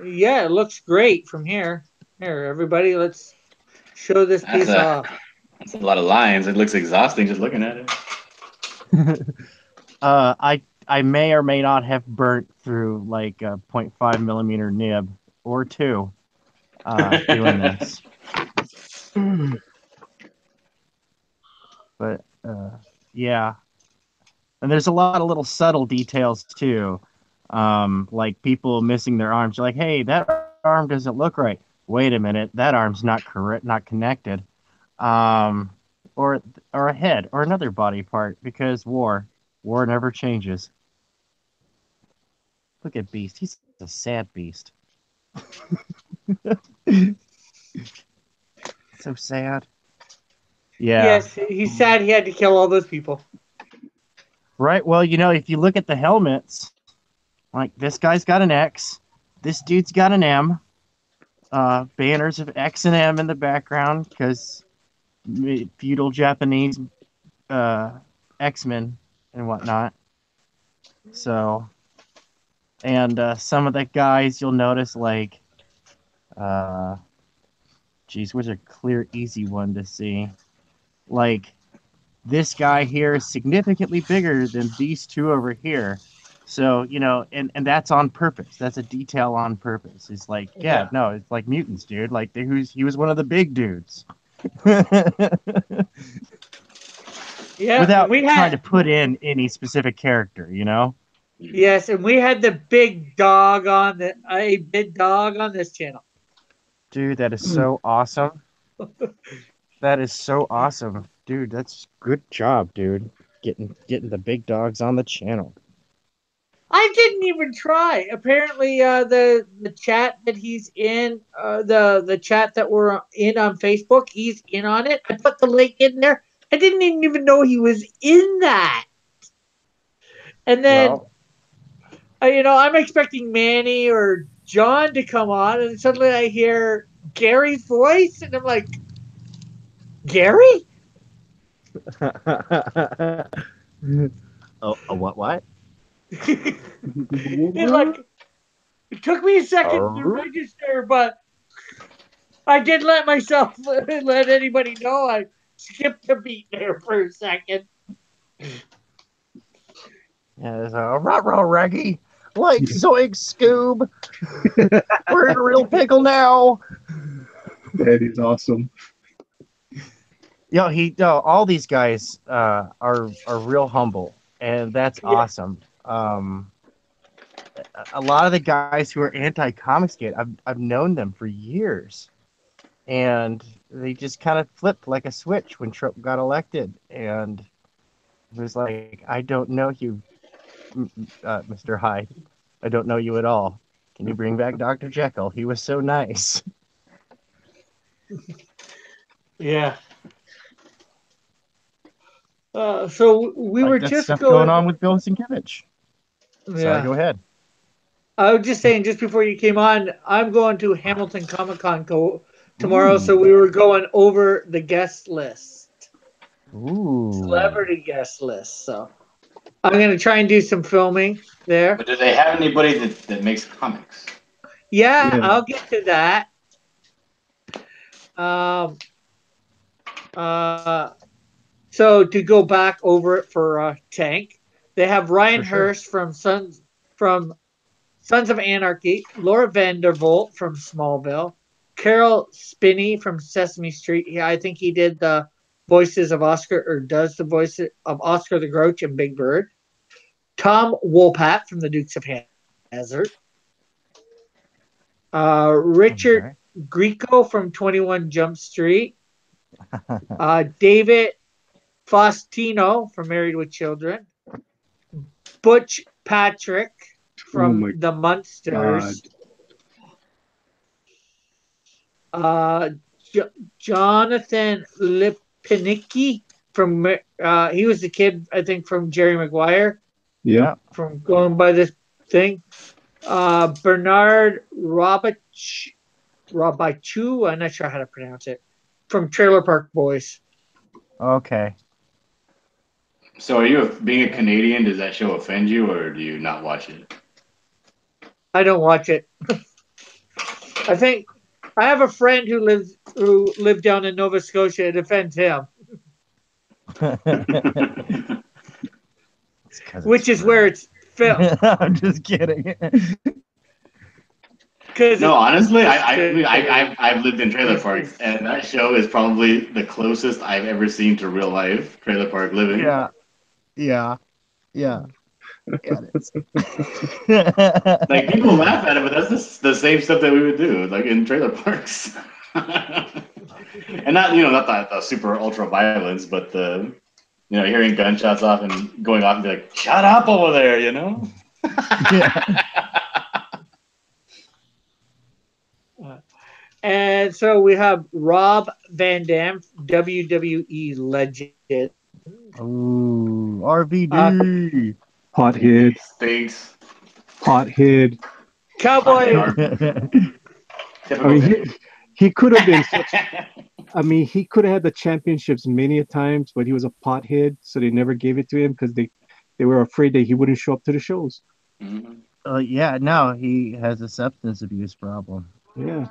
Yeah, it looks great from here. Here, everybody, let's show this piece off. That's a lot of lines. It looks exhausting just looking at it. I may or may not have burnt through like a 0.5 millimeter nib or two doing this. But yeah, and there's a lot of little subtle details too, like people missing their arms. You're like, hey, that arm doesn't look right. Wait a minute, that arm's not correct, not connected. Um, or a head or another body part because war never changes. Look at Beast. He's a sad beast. So sad. Yeah. Yes, he's sad he had to kill all those people. Right. Well, if you look at the helmets, like this guy's got an X, this dude's got an M. Banners of X and M in the background because feudal Japanese X-Men and whatnot. So, and some of the guys you'll notice like, geez, where's a clear, easy one to see? Like, this guy here is significantly bigger than these two over here. So, and that's on purpose. That's a detail on purpose. It's like, no, it's like mutants, dude. Like, he was one of the big dudes. Yeah, without trying to put in any specific character, Yes, and we had the big dog on this channel. Dude, that is so awesome. That is so awesome, dude. That's good job, dude. Getting the big dogs on the channel. I didn't even try. Apparently, the chat that he's in, the chat that we're in on Facebook, he's in on it. I put the link in there. I didn't even know he was in that. And then, I'm expecting Manny or John to come on, and suddenly I hear Gary's voice, and I'm like, Gary? Oh, what? It took me a second to register, but I did let anybody know I skipped a beat there for a second. Yeah, there's a ruh-roh Reggie. Like Zoig Scoob. We're in a real pickle now. That is awesome. All these guys are real humble, and that's awesome. A lot of the guys who are anti-Comicsgate, I've known them for years, and they just kind of flipped like a switch when Trump got elected, and it was like, I don't know you, Mr. Hyde. I don't know you at all. Can you bring back Dr. Jekyll? He was so nice. Yeah. So we were just stuff going on with Bill Sienkiewicz. Yeah. Sorry, go ahead. I was just saying, just before you came on, I'm going to Hamilton Comic Con tomorrow, so we were going over the guest list. Ooh. Celebrity guest list. So I'm going to try and do some filming there. But do they have anybody that makes comics? Yeah, I'll get to that. So to go back over it for Tank, they have Ryan Hurst from Sons of Anarchy, Laura Vandervoort from Smallville, Carol Spinney from Sesame Street. Yeah, I think he did the voices of Oscar, or does the voices of Oscar the Grouch and Big Bird. Tom Wopat from the Dukes of Hazzard. Richard Grieco from 21 Jump Street. David Faustino from Married with Children, Butch Patrick Oh from my The God. Munsters, uh, Jonathan Lipnicki from he was the kid I think from Jerry Maguire Yep. from going by this thing. Bernard Robichu, I'm not sure how to pronounce it, from Trailer Park Boys. Okay. So, being a Canadian? Does that show offend you, or do you not watch it? I don't watch it. I think I have a friend who lived down in Nova Scotia. It offends him, which is where it's filmed. I'm just kidding. Because No, honestly, I've lived in trailer parks, and that show is probably the closest I've ever seen to real life trailer park living. Yeah. Yeah. Got it. Like people laugh at it, but that's the same stuff that we would do, like in trailer parks. And not the super ultra violence, but the hearing gunshots off and going off and be like, "Shut up over there," Yeah. And so we have Rob Van Dam, WWE legend. Ooh, RVD. Pothead. Stinks. Pothead. Cowboy. I Typical mean, thing. he could have been such. I mean, he could have had the championships many a times, but he was a pothead, so they never gave it to him because they were afraid that he wouldn't show up to the shows. Mhm. Yeah, no, he has a substance abuse problem. Yeah,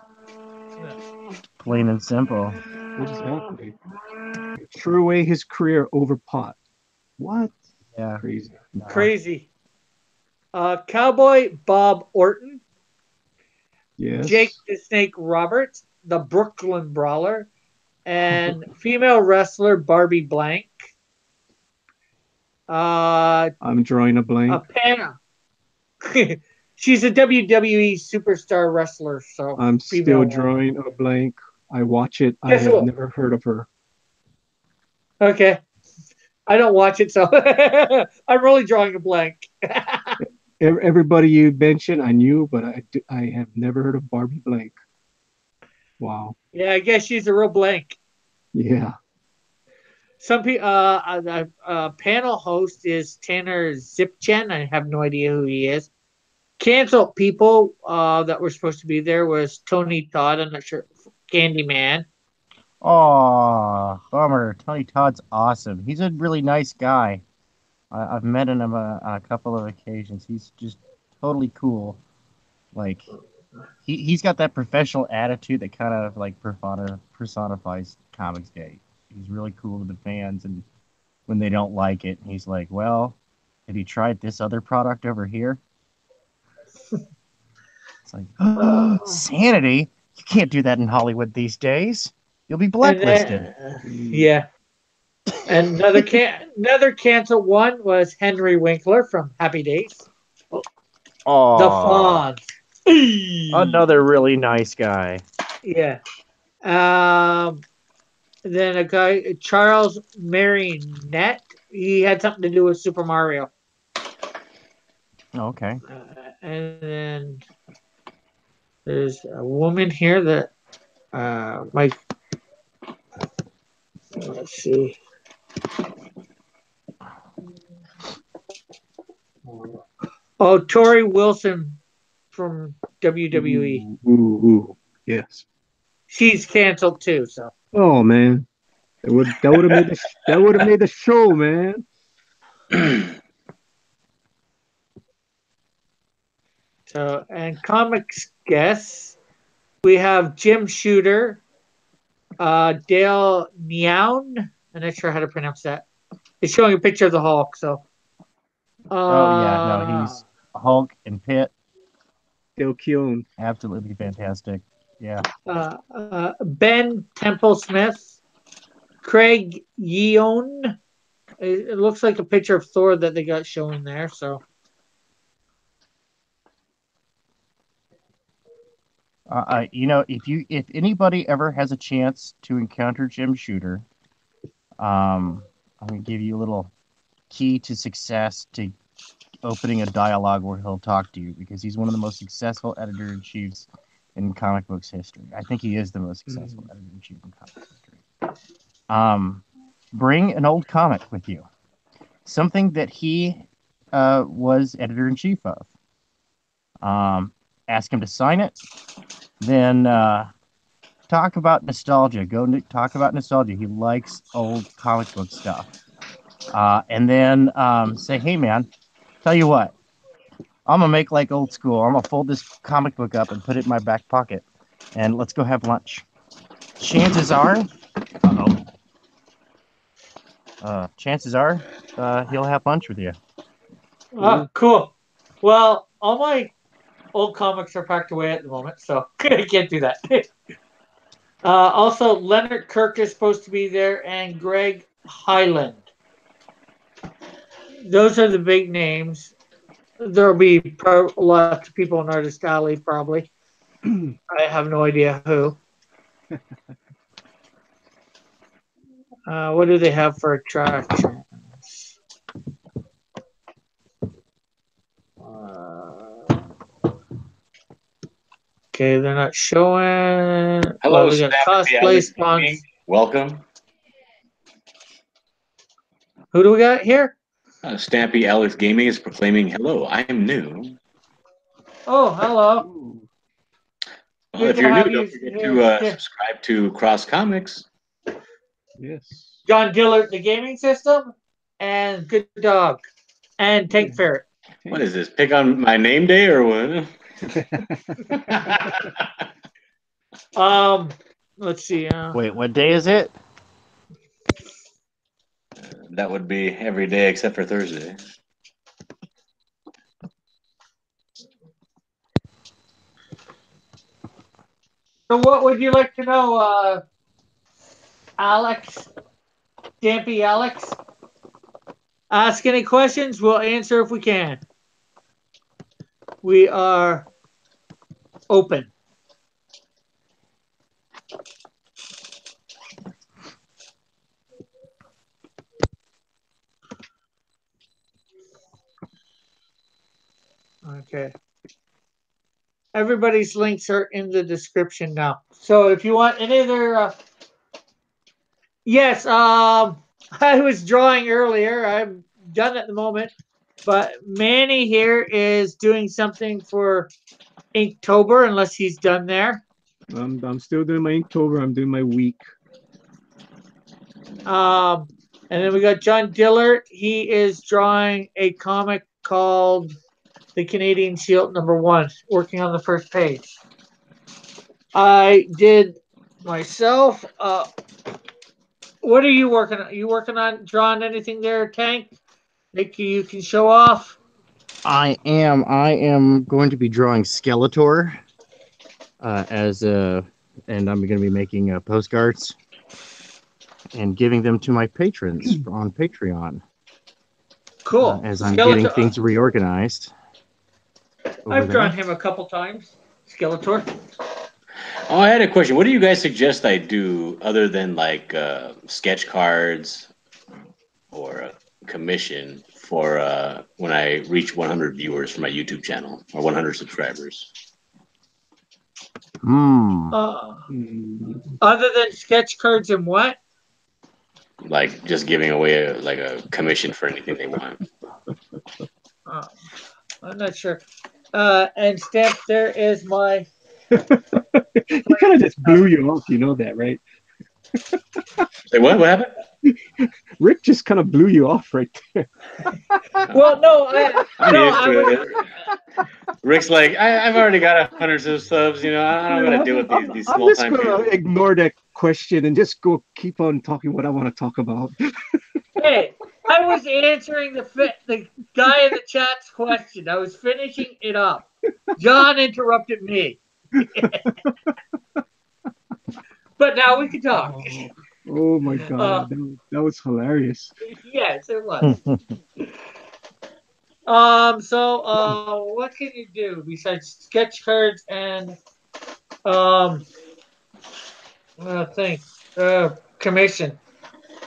Plain and simple. exactly. Threw away his career over pot. What? Yeah. Crazy. No. Crazy. Cowboy Bob Orton, Yes. Jake the Snake Roberts, the Brooklyn Brawler, and female wrestler Barbie Blank. I'm drawing a blank. Panna. She's a WWE superstar wrestler, so I'm female still one. drawing a blank. I watch it. I Guess have what? never heard of her. Okay. I don't watch it, so I'm really drawing a blank. Everybody you mentioned, I knew, but I have never heard of Barbie Blank. Wow. Yeah, I guess she's a real blank. Yeah. Some people, panel host is Tanner Zipchen. I have no idea who he is. Canceled people that were supposed to be there was Tony Todd. I'm not sure. Candyman. Oh, bummer. Tony Todd's awesome. He's a really nice guy. I've met him on a couple of occasions. He's just totally cool. Like, he's got that professional attitude that kind of like personifies Comics Gate. He's really cool to the fans, and when they don't like it, he's like, "Well, have you tried this other product over here?" It's like, sanity. You can't do that in Hollywood these days. You'll be blacklisted. Yeah. And another canceled one was Henry Winkler from Happy Days. Oh, The Fonz. another really nice guy. Yeah. Then a guy, Charles Marionette, he had something to do with Super Mario. Okay. And then there's a woman here that let's see. Oh, Tori Wilson from WWE. Ooh. Yes. She's canceled too, so. Oh man, that would have made the show, man. So, and comics guests, we have Jim Shooter, Dale Neown. I'm not sure how to pronounce that. It's showing a picture of the Hulk, so. Oh yeah, no, he's Hulk and Pitt. Dale Keown. Absolutely fantastic. Yeah. Ben Temple Smith, Craig Yeon. It looks like a picture of Thor that they got showing there. So, if anybody ever has a chance to encounter Jim Shooter, I'm going to give you a little key to success to opening a dialogue where he'll talk to you, because he's one of the most successful editor-in-chiefs in comic books history. I think he is the most successful editor-in-chief in comic books history. Bring an old comic with you, something that he was editor-in-chief of. Ask him to sign it, then talk about nostalgia. Talk about nostalgia. He likes old comic book stuff. And then say, hey, man, tell you what, I'm going to make like old school. I'm going to fold this comic book up and put it in my back pocket, and let's go have lunch. Chances are, he'll have lunch with you. Cool. Well, all my old comics are packed away at the moment, so I can't do that. Also, Leonard Kirk is supposed to be there, and Greg Highland. Those are the big names. There'll be lots of people in Artist Alley, probably. I have no idea who. What do they have for attractions? Okay, they're not showing. Hello, they got Stafford cosplay Alex spawns. Gaming. Welcome. Who do we got here? Stampy Alex Gaming is proclaiming, hello, I am new. Oh, hello. Well, if you're new, don't forget to subscribe to Cross Comics. Yes. John Dillard, the gaming system, and Good Dog, and Tank Ferret. What is this? Pick on my name day or what? Let's see. Wait, what day is it? That would be every day except for Thursday. So what would you like to know, Alex? Stampy Alex? Ask any questions. We'll answer if we can. We are open. Okay. Everybody's links are in the description now. So if you want any other, yes, I was drawing earlier. I'm done at the moment, but Manny here is doing something for Inktober, unless he's done there. I'm still doing my Inktober. I'm doing my week. And then we got John Dillard. He is drawing a comic called The Canadian Shield #1, working on the first page. I did myself. What are you working on? Are you working on drawing anything there, Tank? That you can show off? I am going to be drawing Skeletor and I'm going to be making postcards and giving them to my patrons on Patreon. Cool. As I'm getting things reorganized. I've drawn him a couple times. Skeletor. Oh, I had a question. What do you guys suggest I do other than like sketch cards or a commission for when I reach 100 viewers for my YouTube channel or 100 subscribers? Other than sketch cards and what? Like just giving away a commission for anything they want. I'm not sure. And Stamp, there is my. He kind of just blew you off. You know that, right? Say what? What happened? Rick just kind of blew you off right there. Well, no, Rick's like, I've already got 100 subs. You know, I don't got to deal with these small time people. I'm just gonna ignore that question and just keep on talking what I want to talk about. Hey, I was answering the guy in the chat's question. I was finishing it up. John interrupted me. But now we can talk. Oh my God, that was hilarious. Yes, it was. So what can you do besides sketch cards and commission?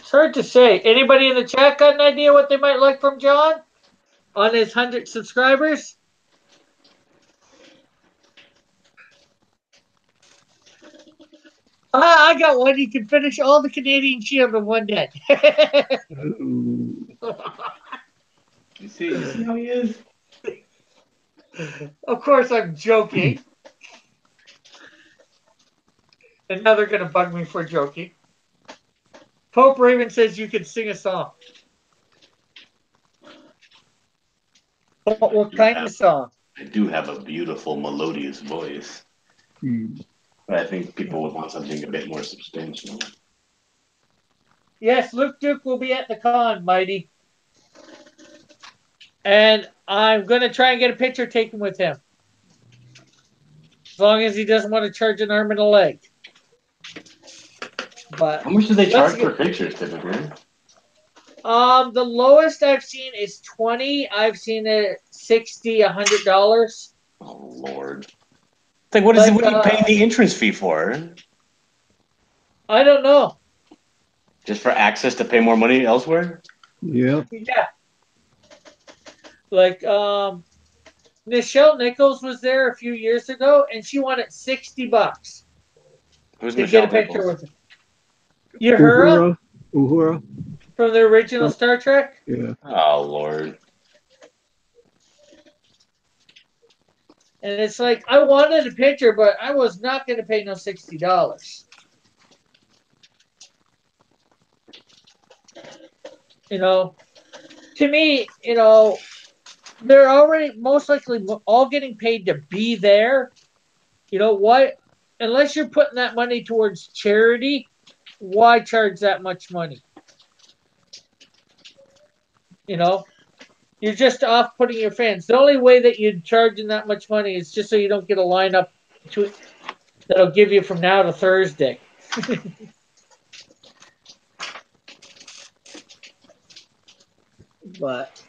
It's hard to say. Anybody in the chat got an idea what they might like from John on his 100 subscribers? I got one. You can finish all the Canadian Shield in one day. Ooh. You see how he is? Of course, I'm joking. And now they're going to bug me for joking. Pope Raven says you can sing a song. What kind of song? I do have a beautiful, melodious voice. But I think people would want something a bit more substantial. Yes, Luke Duke will be at the con, Mighty. And I'm going to try and get a picture taken with him. As long as he doesn't want to charge an arm and a leg. But how much do they charge for pictures typically? The lowest I've seen is 20. I've seen it $60, $100. Oh Lord! It's like what are you paying the entrance fee for? I don't know. Just for access to pay more money elsewhere? Yeah. Yeah. Like Nichelle Nichols was there a few years ago, and she wanted $60 Who's to Michelle get a picture Nichols? with her. Uhura Uhura. from the original Star Trek. Yeah. Oh Lord! And it's like I wanted a picture, but I was not going to pay no $60. You know, to me, you know, they're already most likely all getting paid to be there. You know what? Unless you're putting that money towards charity, why charge that much money? You know, you're just off putting your fans. The only way that you're charging that much money is just so you don't get a lineup to that'll give you from now to Thursday. But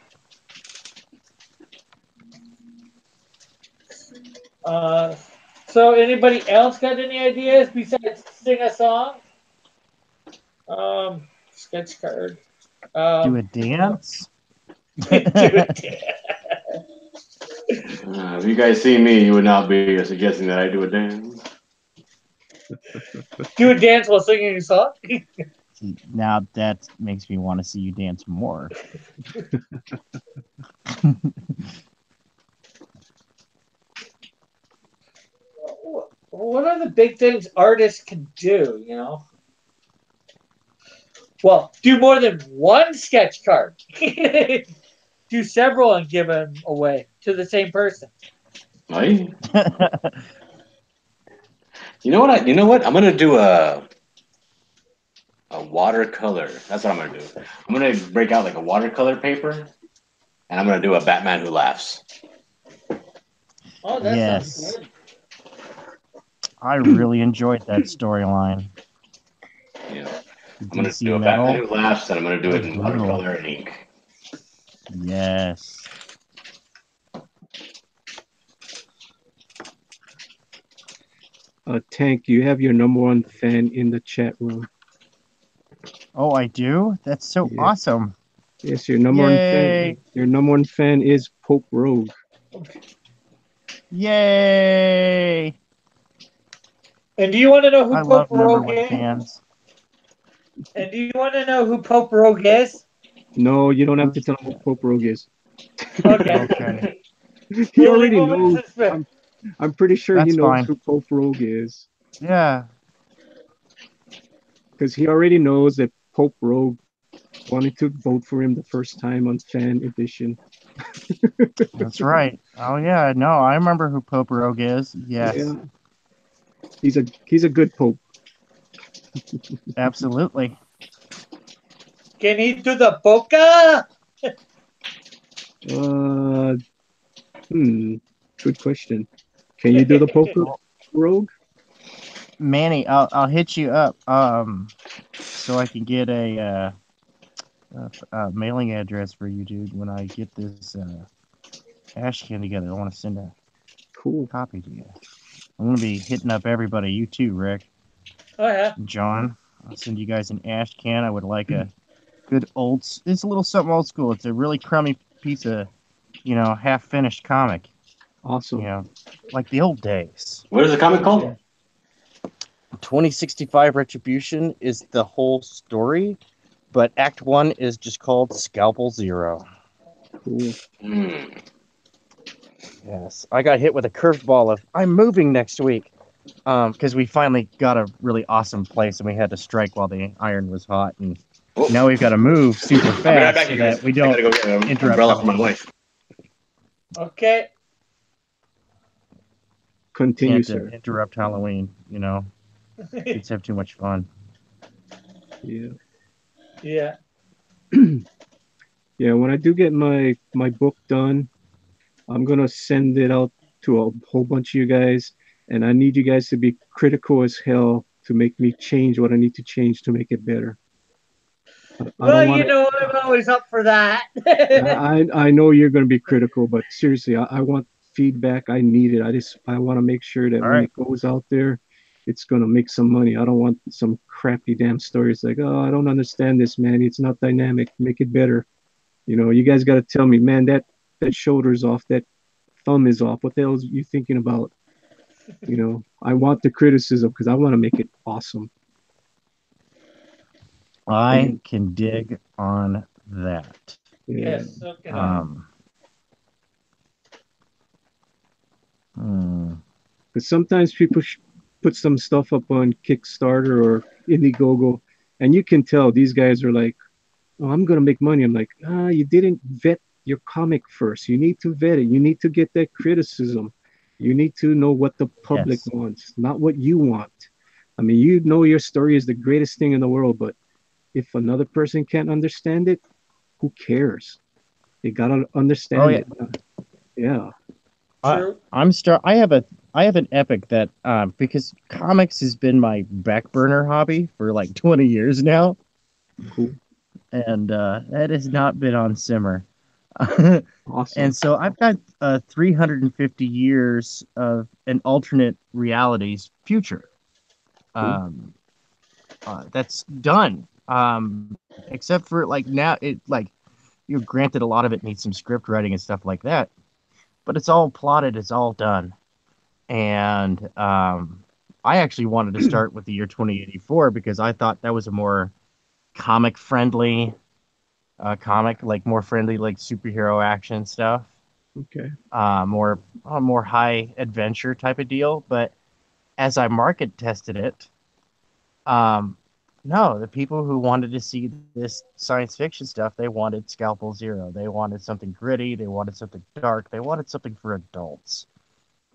so anybody else got any ideas besides sing a song? Sketch card. Do a dance? Do a dance. If you guys see me, you would not be suggesting that I do a dance. Do a dance while singing a song? Now that makes me want to see you dance more. What are the big things artists can do, you know? Well, do more than one sketch card. Do several and give them away to the same person. Right? You know what? I'm gonna do a watercolor. That's what I'm gonna do. I'm gonna break out like a watercolor paper, and I'm gonna do a Batman Who Laughs. Oh, that Yes. sounds good. I really enjoyed that storyline. Yeah. The I'm gonna DC do a metal. Batman Who Laughs, and I'm gonna do it in Brutal. watercolor and ink. Yes. Tank, you have your number one fan in the chat room. Oh, I do? That's so Yeah. awesome. Yes, your number one Yay. fan. Your number one fan is Pope Rogue. Yay! And do you want to know who I Pope love number Rogue one is? fans. And do you want to know who Pope Rogue is? No, you don't have to tell him who Pope Rogue is. Okay. Okay. He We'll already leave him in knows. suspense. I'm pretty sure he That's knows fine. who Pope Rogue is. Yeah. Because he already knows that Pope Rogue wanted to vote for him the first time on Fan Edition. That's right. Oh yeah, no, I remember who Pope Rogue is. Yes. Yeah. He's a good Pope. Absolutely. Can he do the polka? Good question. Can you do the Pope Rogue? Manny, I'll hit you up so I can get a mailing address for you, dude. When I get this ash can together, I want to send a Cool. copy to you. I'm gonna be hitting up everybody. You too, Rick. Oh yeah. John. I'll send you guys an ash can. I would like a good old. It's a little something old school. It's a really crummy piece of, half finished comic. Awesome. Like the old days. What is the comic called? 2065 Retribution is the whole story, but Act 1 is just called Scalpel Zero. Cool. Yes, I got hit with a curveball of I'm moving next week, because we finally got a really awesome place and we had to strike while the iron was hot, and now we've got to move super fast so that we don't go get an interrupt umbrella for my wife. Okay. Continue, Can't sir. interrupt Halloween. Kids have too much fun. Yeah. Yeah. Yeah. When I do get my book done, I'm gonna send it out to a whole bunch of you guys, and I need you guys to be critical as hell to make me change what I need to change to make it better. I Well, don't want I'm always up for that. I know you're going to be critical, but seriously, I want feedback. I need it. I want to make sure that when it goes out there, it's going to make some money. I don't want some crappy damn stories like, oh, I don't understand this, man. It's not dynamic. Make it better. You guys got to tell me, man, that shoulder's off, that thumb is off. What the hell are you thinking about? I want the criticism because I want to make it awesome. I can dig on that. Yeah. Yes. Okay. Because sometimes people put some stuff up on Kickstarter or Indiegogo, and you can tell these guys are like, "Oh, I'm gonna make money." I'm like, you didn't vet your comic first. You need to vet it. You need to get that criticism. You need to know what the public wants, not what you want. I mean, your story is the greatest thing in the world, but if another person can't understand it, who cares? They gotta understand it. Yeah. True. I have an epic that because comics has been my back burner hobby for like 20 years now. Cool. And that has not been on simmer. Awesome. And so I've got 350 years of an alternate realities future. That's done. Except for like now, granted a lot of it needs some script writing and stuff like that, but it's all plotted, it's all done. And I actually wanted to start with the year 2084 because I thought that was a more comic friendly comic, like more friendly, like superhero action stuff. Okay. More high adventure type of deal. But as I market tested it, no, the people who wanted to see this science fiction stuff, they wanted Scalpel Zero. They wanted something gritty. They wanted something dark. They wanted something for adults.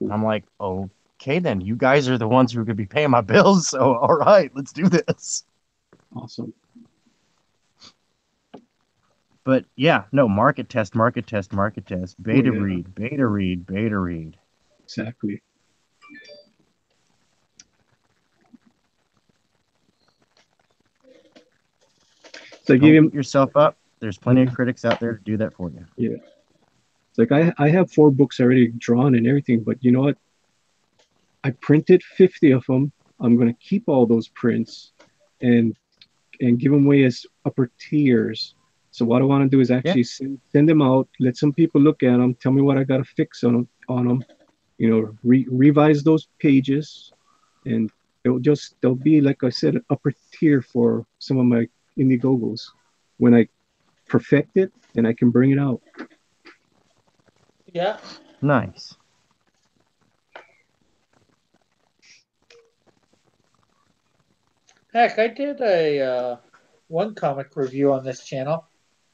And I'm like, okay, then you guys are the ones who are going to be paying my bills. So, all right, let's do this. Awesome. But yeah, no, market test, beta read. Exactly. So don't beat yourself up. There's plenty of critics out there to do that for you. Yeah. It's like I have 4 books already drawn and everything, but you know what? I printed 50 of them. I'm going to keep all those prints and give them away as upper tiers. So what I want to do is actually send them out, let some people look at them, tell me what I got to fix on them, revise those pages, and they'll be, like I said, an upper tier for some of my Indiegogos. When I perfect it, then I can bring it out. Yeah. Nice. Heck, I did a one comic review on this channel.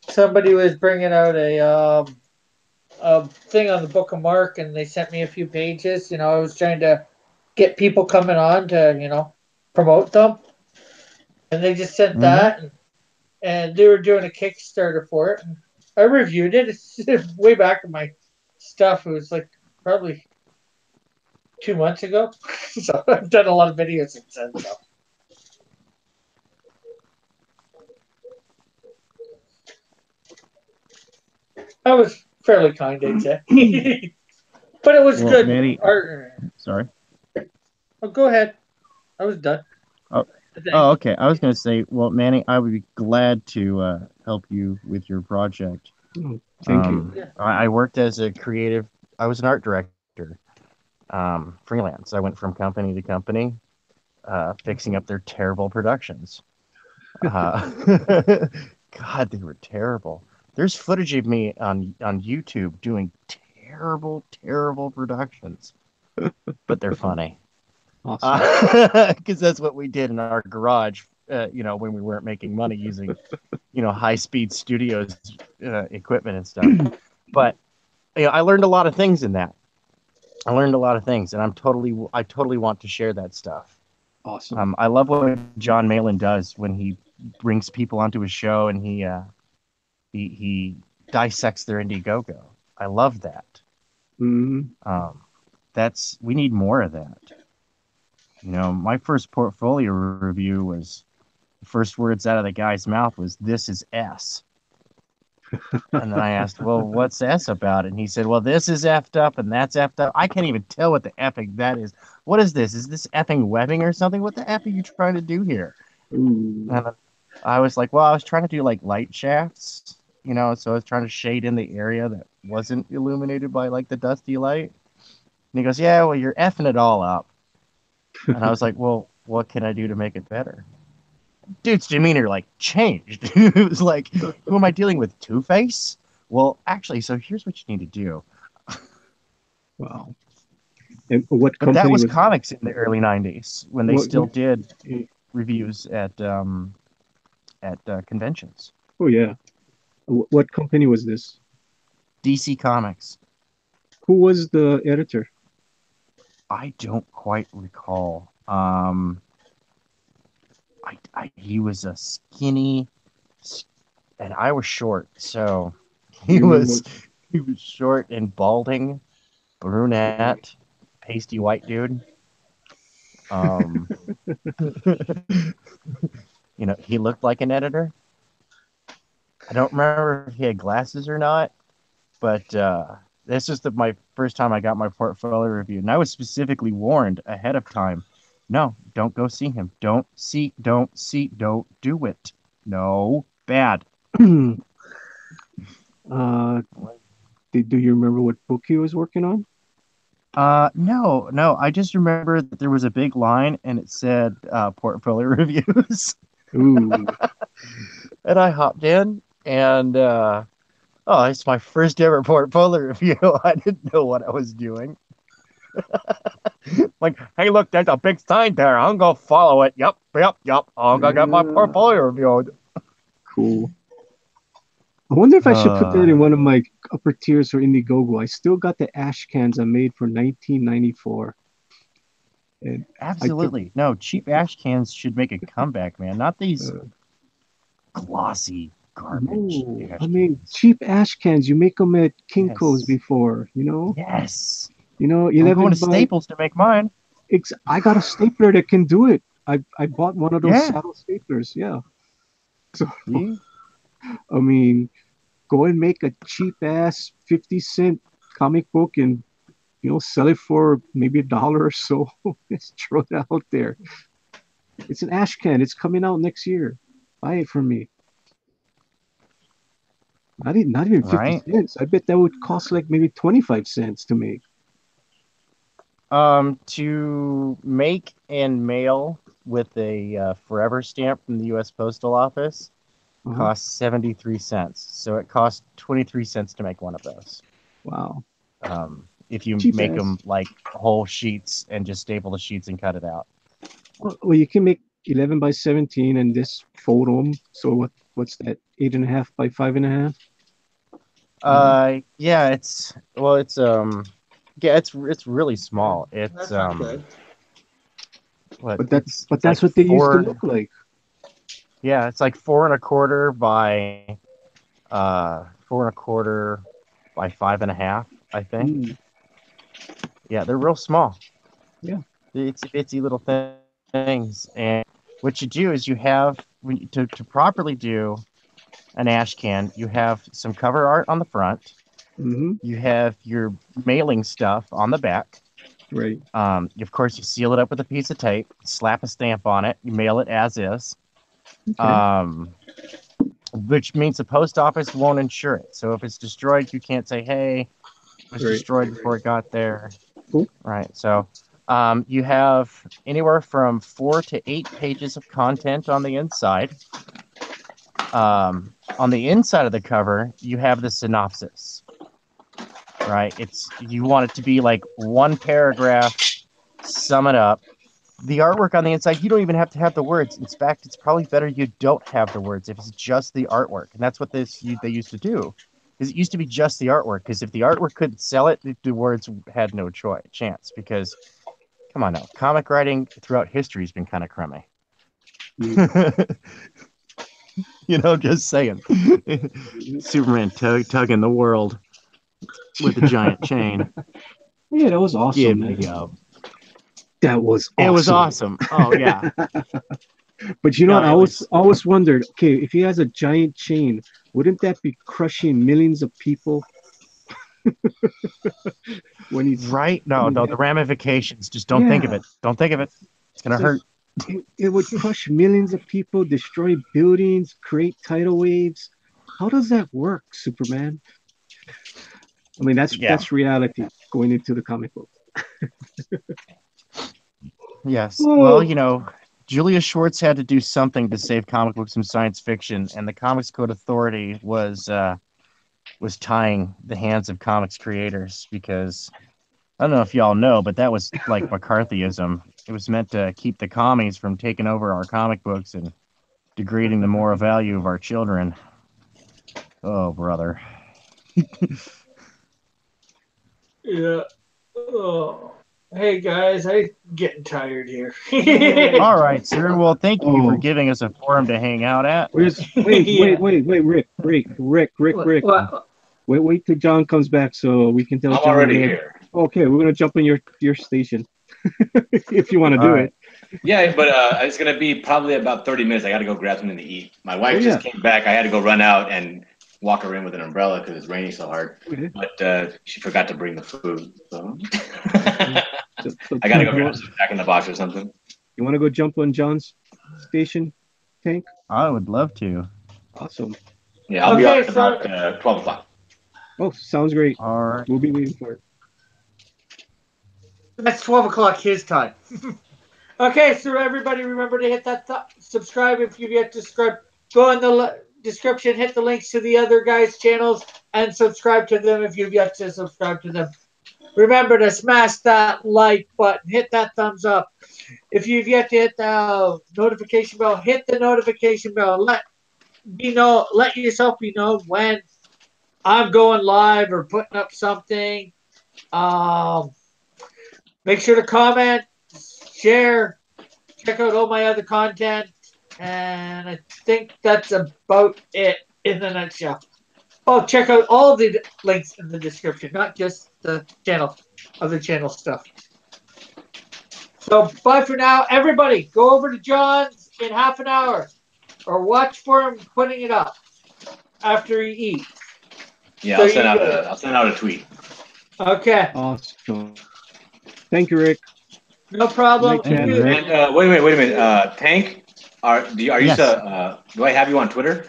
Somebody was bringing out a thing on the Book of Mark, and they sent me a few pages. I was trying to get people coming on to promote them, and they just sent that, and they were doing a Kickstarter for it. And I reviewed it. It's way back in my stuff. It was like probably 2 months ago, so I've done a lot of videos since then. So. I was fairly kind, I'd say. But it was good Manny, art. Sorry. Oh, go ahead. I was done. Oh, Oh, okay. I was going to say, well, Manny, I would be glad to help you with your project. Oh, thank you. I worked as a creative. I was an art director, freelance. I went from company to company, fixing up their terrible productions. Uh, God, they were terrible. There's footage of me on YouTube doing terrible, terrible productions, but they're funny. Awesome. Because that's what we did in our garage, when we weren't making money using, high-speed studios equipment and stuff. But I learned a lot of things in that. I learned a lot of things, and I totally want to share that stuff. Awesome. I love what John Malin does when he brings people onto his show and he dissects their Indiegogo. I love that. Mm, We need more of that. My first portfolio review was the first words out of the guy's mouth was "This is S," and then I asked, "Well, what's S about?" And he said, "Well, this is effed up and that's effed up. I can't even tell what the effing that is. What is this? Is this effing webbing or something? What the f are you trying to do here?" ooh. And I was like, "Well, I was trying to do like light shafts, so I was trying to shade in the area that wasn't illuminated by like the dusty light." And he goes, "Yeah, well, you're effing it all up." And I was like, "Well, what can I do to make it better?" Dude's demeanor like changed. It was like, "Who am I dealing with? Two-Face?" Well, actually, so here's what you need to do. Wow. And what But that company was was comics in the early '90s when they what, still what did eh, reviews at conventions. oh yeah. What company was this? DC Comics. Who was the editor? I don't quite recall. He was a skinny, and I was short, so Do he you remember was he was short and balding, brunette, pasty white dude. Um, he looked like an editor. I don't remember if he had glasses or not, but this is my first time I got my portfolio review, and I was specifically warned ahead of time. No, don't go see him. Don't do it. No, bad. uh do you remember what book he was working on? No. I just remember that there was a big line and it said portfolio reviews, Ooh. and I hopped in, and oh, it's my first ever portfolio review. I didn't know what I was doing. Like, hey, look, there's a big sign there. I'm gonna follow it. Yep. I'm gonna get my Yeah, portfolio reviewed. cool. I wonder if I should put that in Uh, one of my upper tiers for Indiegogo. I still got the ash cans I made for 1994. And I could, Absolutely. No, cheap ash cans should make a comeback, man. Not these uh, glossy garbage no, I ash mean, cans. cheap ash cans, you make them at Kinko's Yes. before, Yes. I'm going 11 to by, Staples to make mine. I got a stapler that can do it. I bought one of those Yeah. saddle staplers. Yeah. So, See? I mean, go and make a cheap ass 50 cent comic book and, sell it for maybe $1 or so. Just throw it out there. It's an ash can. It's coming out next year. Buy it from me. Not even 50 Right? cents. I bet that would cost like maybe 25 cents to make. To make and mail with a forever stamp from the U.S. Postal Office Uh-huh. costs 73 cents. So it costs 23 cents to make one of those. Wow. If you Cheap make ass. them like whole sheets and just staple the sheets and cut it out. Well, you can make 11 by 17 and just fold them. So what's that? 8.5 by 5.5? Yeah, it's really small. It's That's not good. what But that it's but it's like that's what they used to four. look like. Yeah, it's like 4 1/4 by 4 1/4 by 5.5, I think. Mm, Yeah, they're real small. yeah. It's itsy little things, and what you do is to properly do an ash can, you have some cover art on the front, Mm-hmm. you have your mailing stuff on the back, Right. Of course, you seal it up with a piece of tape, slap a stamp on it, you mail it as is. Okay. Which means the post office won't insure it. So if it's destroyed, you can't say, "Hey, it was Right. destroyed before it got there." Cool. Right. So you have anywhere from 4 to 8 pages of content on the inside. On the inside of the cover, you have the synopsis. Right. You want it to be like one paragraph, sum it up. The artwork on the inside, you don't even have to have the words. In fact, it's probably better you don't have the words if it's just the artwork. And that's what they used to do. Because it used to be just the artwork. Because if the artwork couldn't sell it, the words had no chance. Because, come on now, comic writing throughout history has been kind of crummy. Just saying. Superman tugging the world with a giant chain. Yeah, that was awesome, Give me man. up. That was awesome. It was awesome. Oh yeah. But you know what? No, I always wondered, okay, if he has a giant chain, wouldn't that be crushing millions of people when he's right? No, the ramifications. Just don't think of it. Don't think of it. It's gonna hurt. It would crush millions of people, destroy buildings, create tidal waves. How does that work, Superman? I mean, that's reality going into the comic book. Yes. Oh. Well, Julius Schwartz had to do something to save comic books from science fiction, and the Comics Code Authority was tying the hands of comics creators because I don't know if y'all know, but that was like McCarthyism. It was meant to keep the commies from taking over our comic books and degrading the moral value of our children. Oh, brother. Yeah. Oh. Hey guys, I'm getting tired here. All right, sir. Well, thank you for giving us a forum to hang out at. Wait, Rick. What? Wait till John comes back so we can tell I'm John. already here. Okay, we're gonna jump in your station if you want to do it. Yeah, but it's gonna be probably about 30 minutes. I got to go grab something to eat. My wife just came back. I had to go run out and walk her in with an umbrella because it's raining so hard. Okay. But she forgot to bring the food, so I got to go grab some Jack in the Box or something. You want to go jump on John's station, Tank? I would love to. Awesome. Yeah, I'll be on about 12 o'clock. Oh, sounds great. All right. We'll be waiting for it. That's 12 o'clock his time. Okay, so everybody remember to hit that subscribe if you've yet to subscribe. Go in the description, hit the links to the other guys' channels, and subscribe to them if you've yet to subscribe to them. Remember to smash that like button, hit that thumbs up. If you've yet to hit the notification bell, hit the notification bell. Let yourself be known when I'm going live or putting up something. Make sure to comment, share, check out all my other content, and I think that's about it in a nutshell. Oh, check out all the links in the description, not just the other channel stuff. So bye for now. Everybody, go over to John's in half an hour or watch for him putting it up after he eats. Yeah, So I'll send out a tweet. Okay. Awesome. Thank you, Rick. No problem. And Rick. And wait a minute. Tank, Yes. do I have you on Twitter?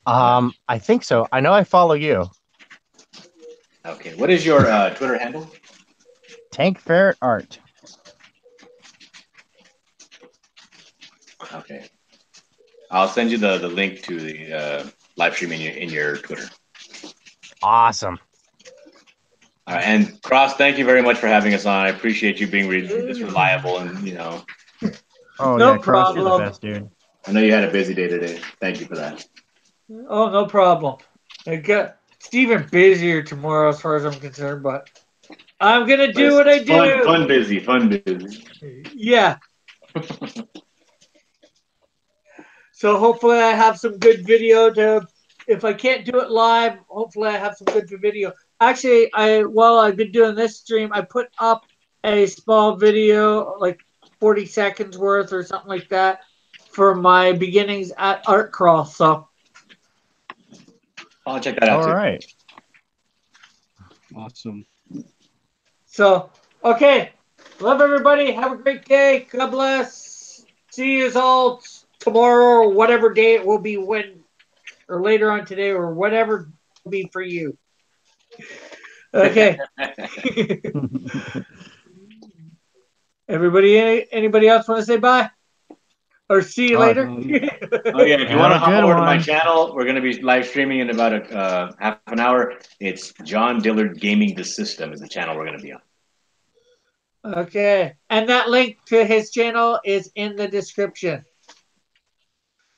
I think so. I know I follow you. Okay. What is your Twitter handle? Tank Ferret Art. Okay. I'll send you the link to the live stream in your Twitter. Awesome. All right, and Cross, thank you very much for having us on. I appreciate you being this reliable and Oh No yeah, Cross, you're the problem. best, dude. I know you had a busy day today. Thank you for that. Oh, no problem. It's even busier tomorrow as far as I'm concerned, but I'm going to do what I do. Fun busy. Yeah. So hopefully I have some good video if I can't do it live, hopefully I have some good video. Actually, while I've been doing this stream, I put up a small video, like 40 seconds worth or something like that, for my beginnings at Art Crawl. So I'll check that out too. All right. Awesome. So, Okay. Love everybody. Have a great day. God bless. See you all tomorrow or whatever day it will be when, or later on today or whatever it will be for you. Okay. Everybody, anybody else want to say bye? Or see you later? Oh yeah, if you Have want to a hop good over to my one. channel, we're gonna be live streaming in about a half an hour. It's John Dillard Gaming the System is the channel we're gonna be on. Okay. And that link to his channel is in the description.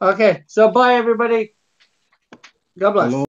Okay. So bye everybody. God bless. Hello.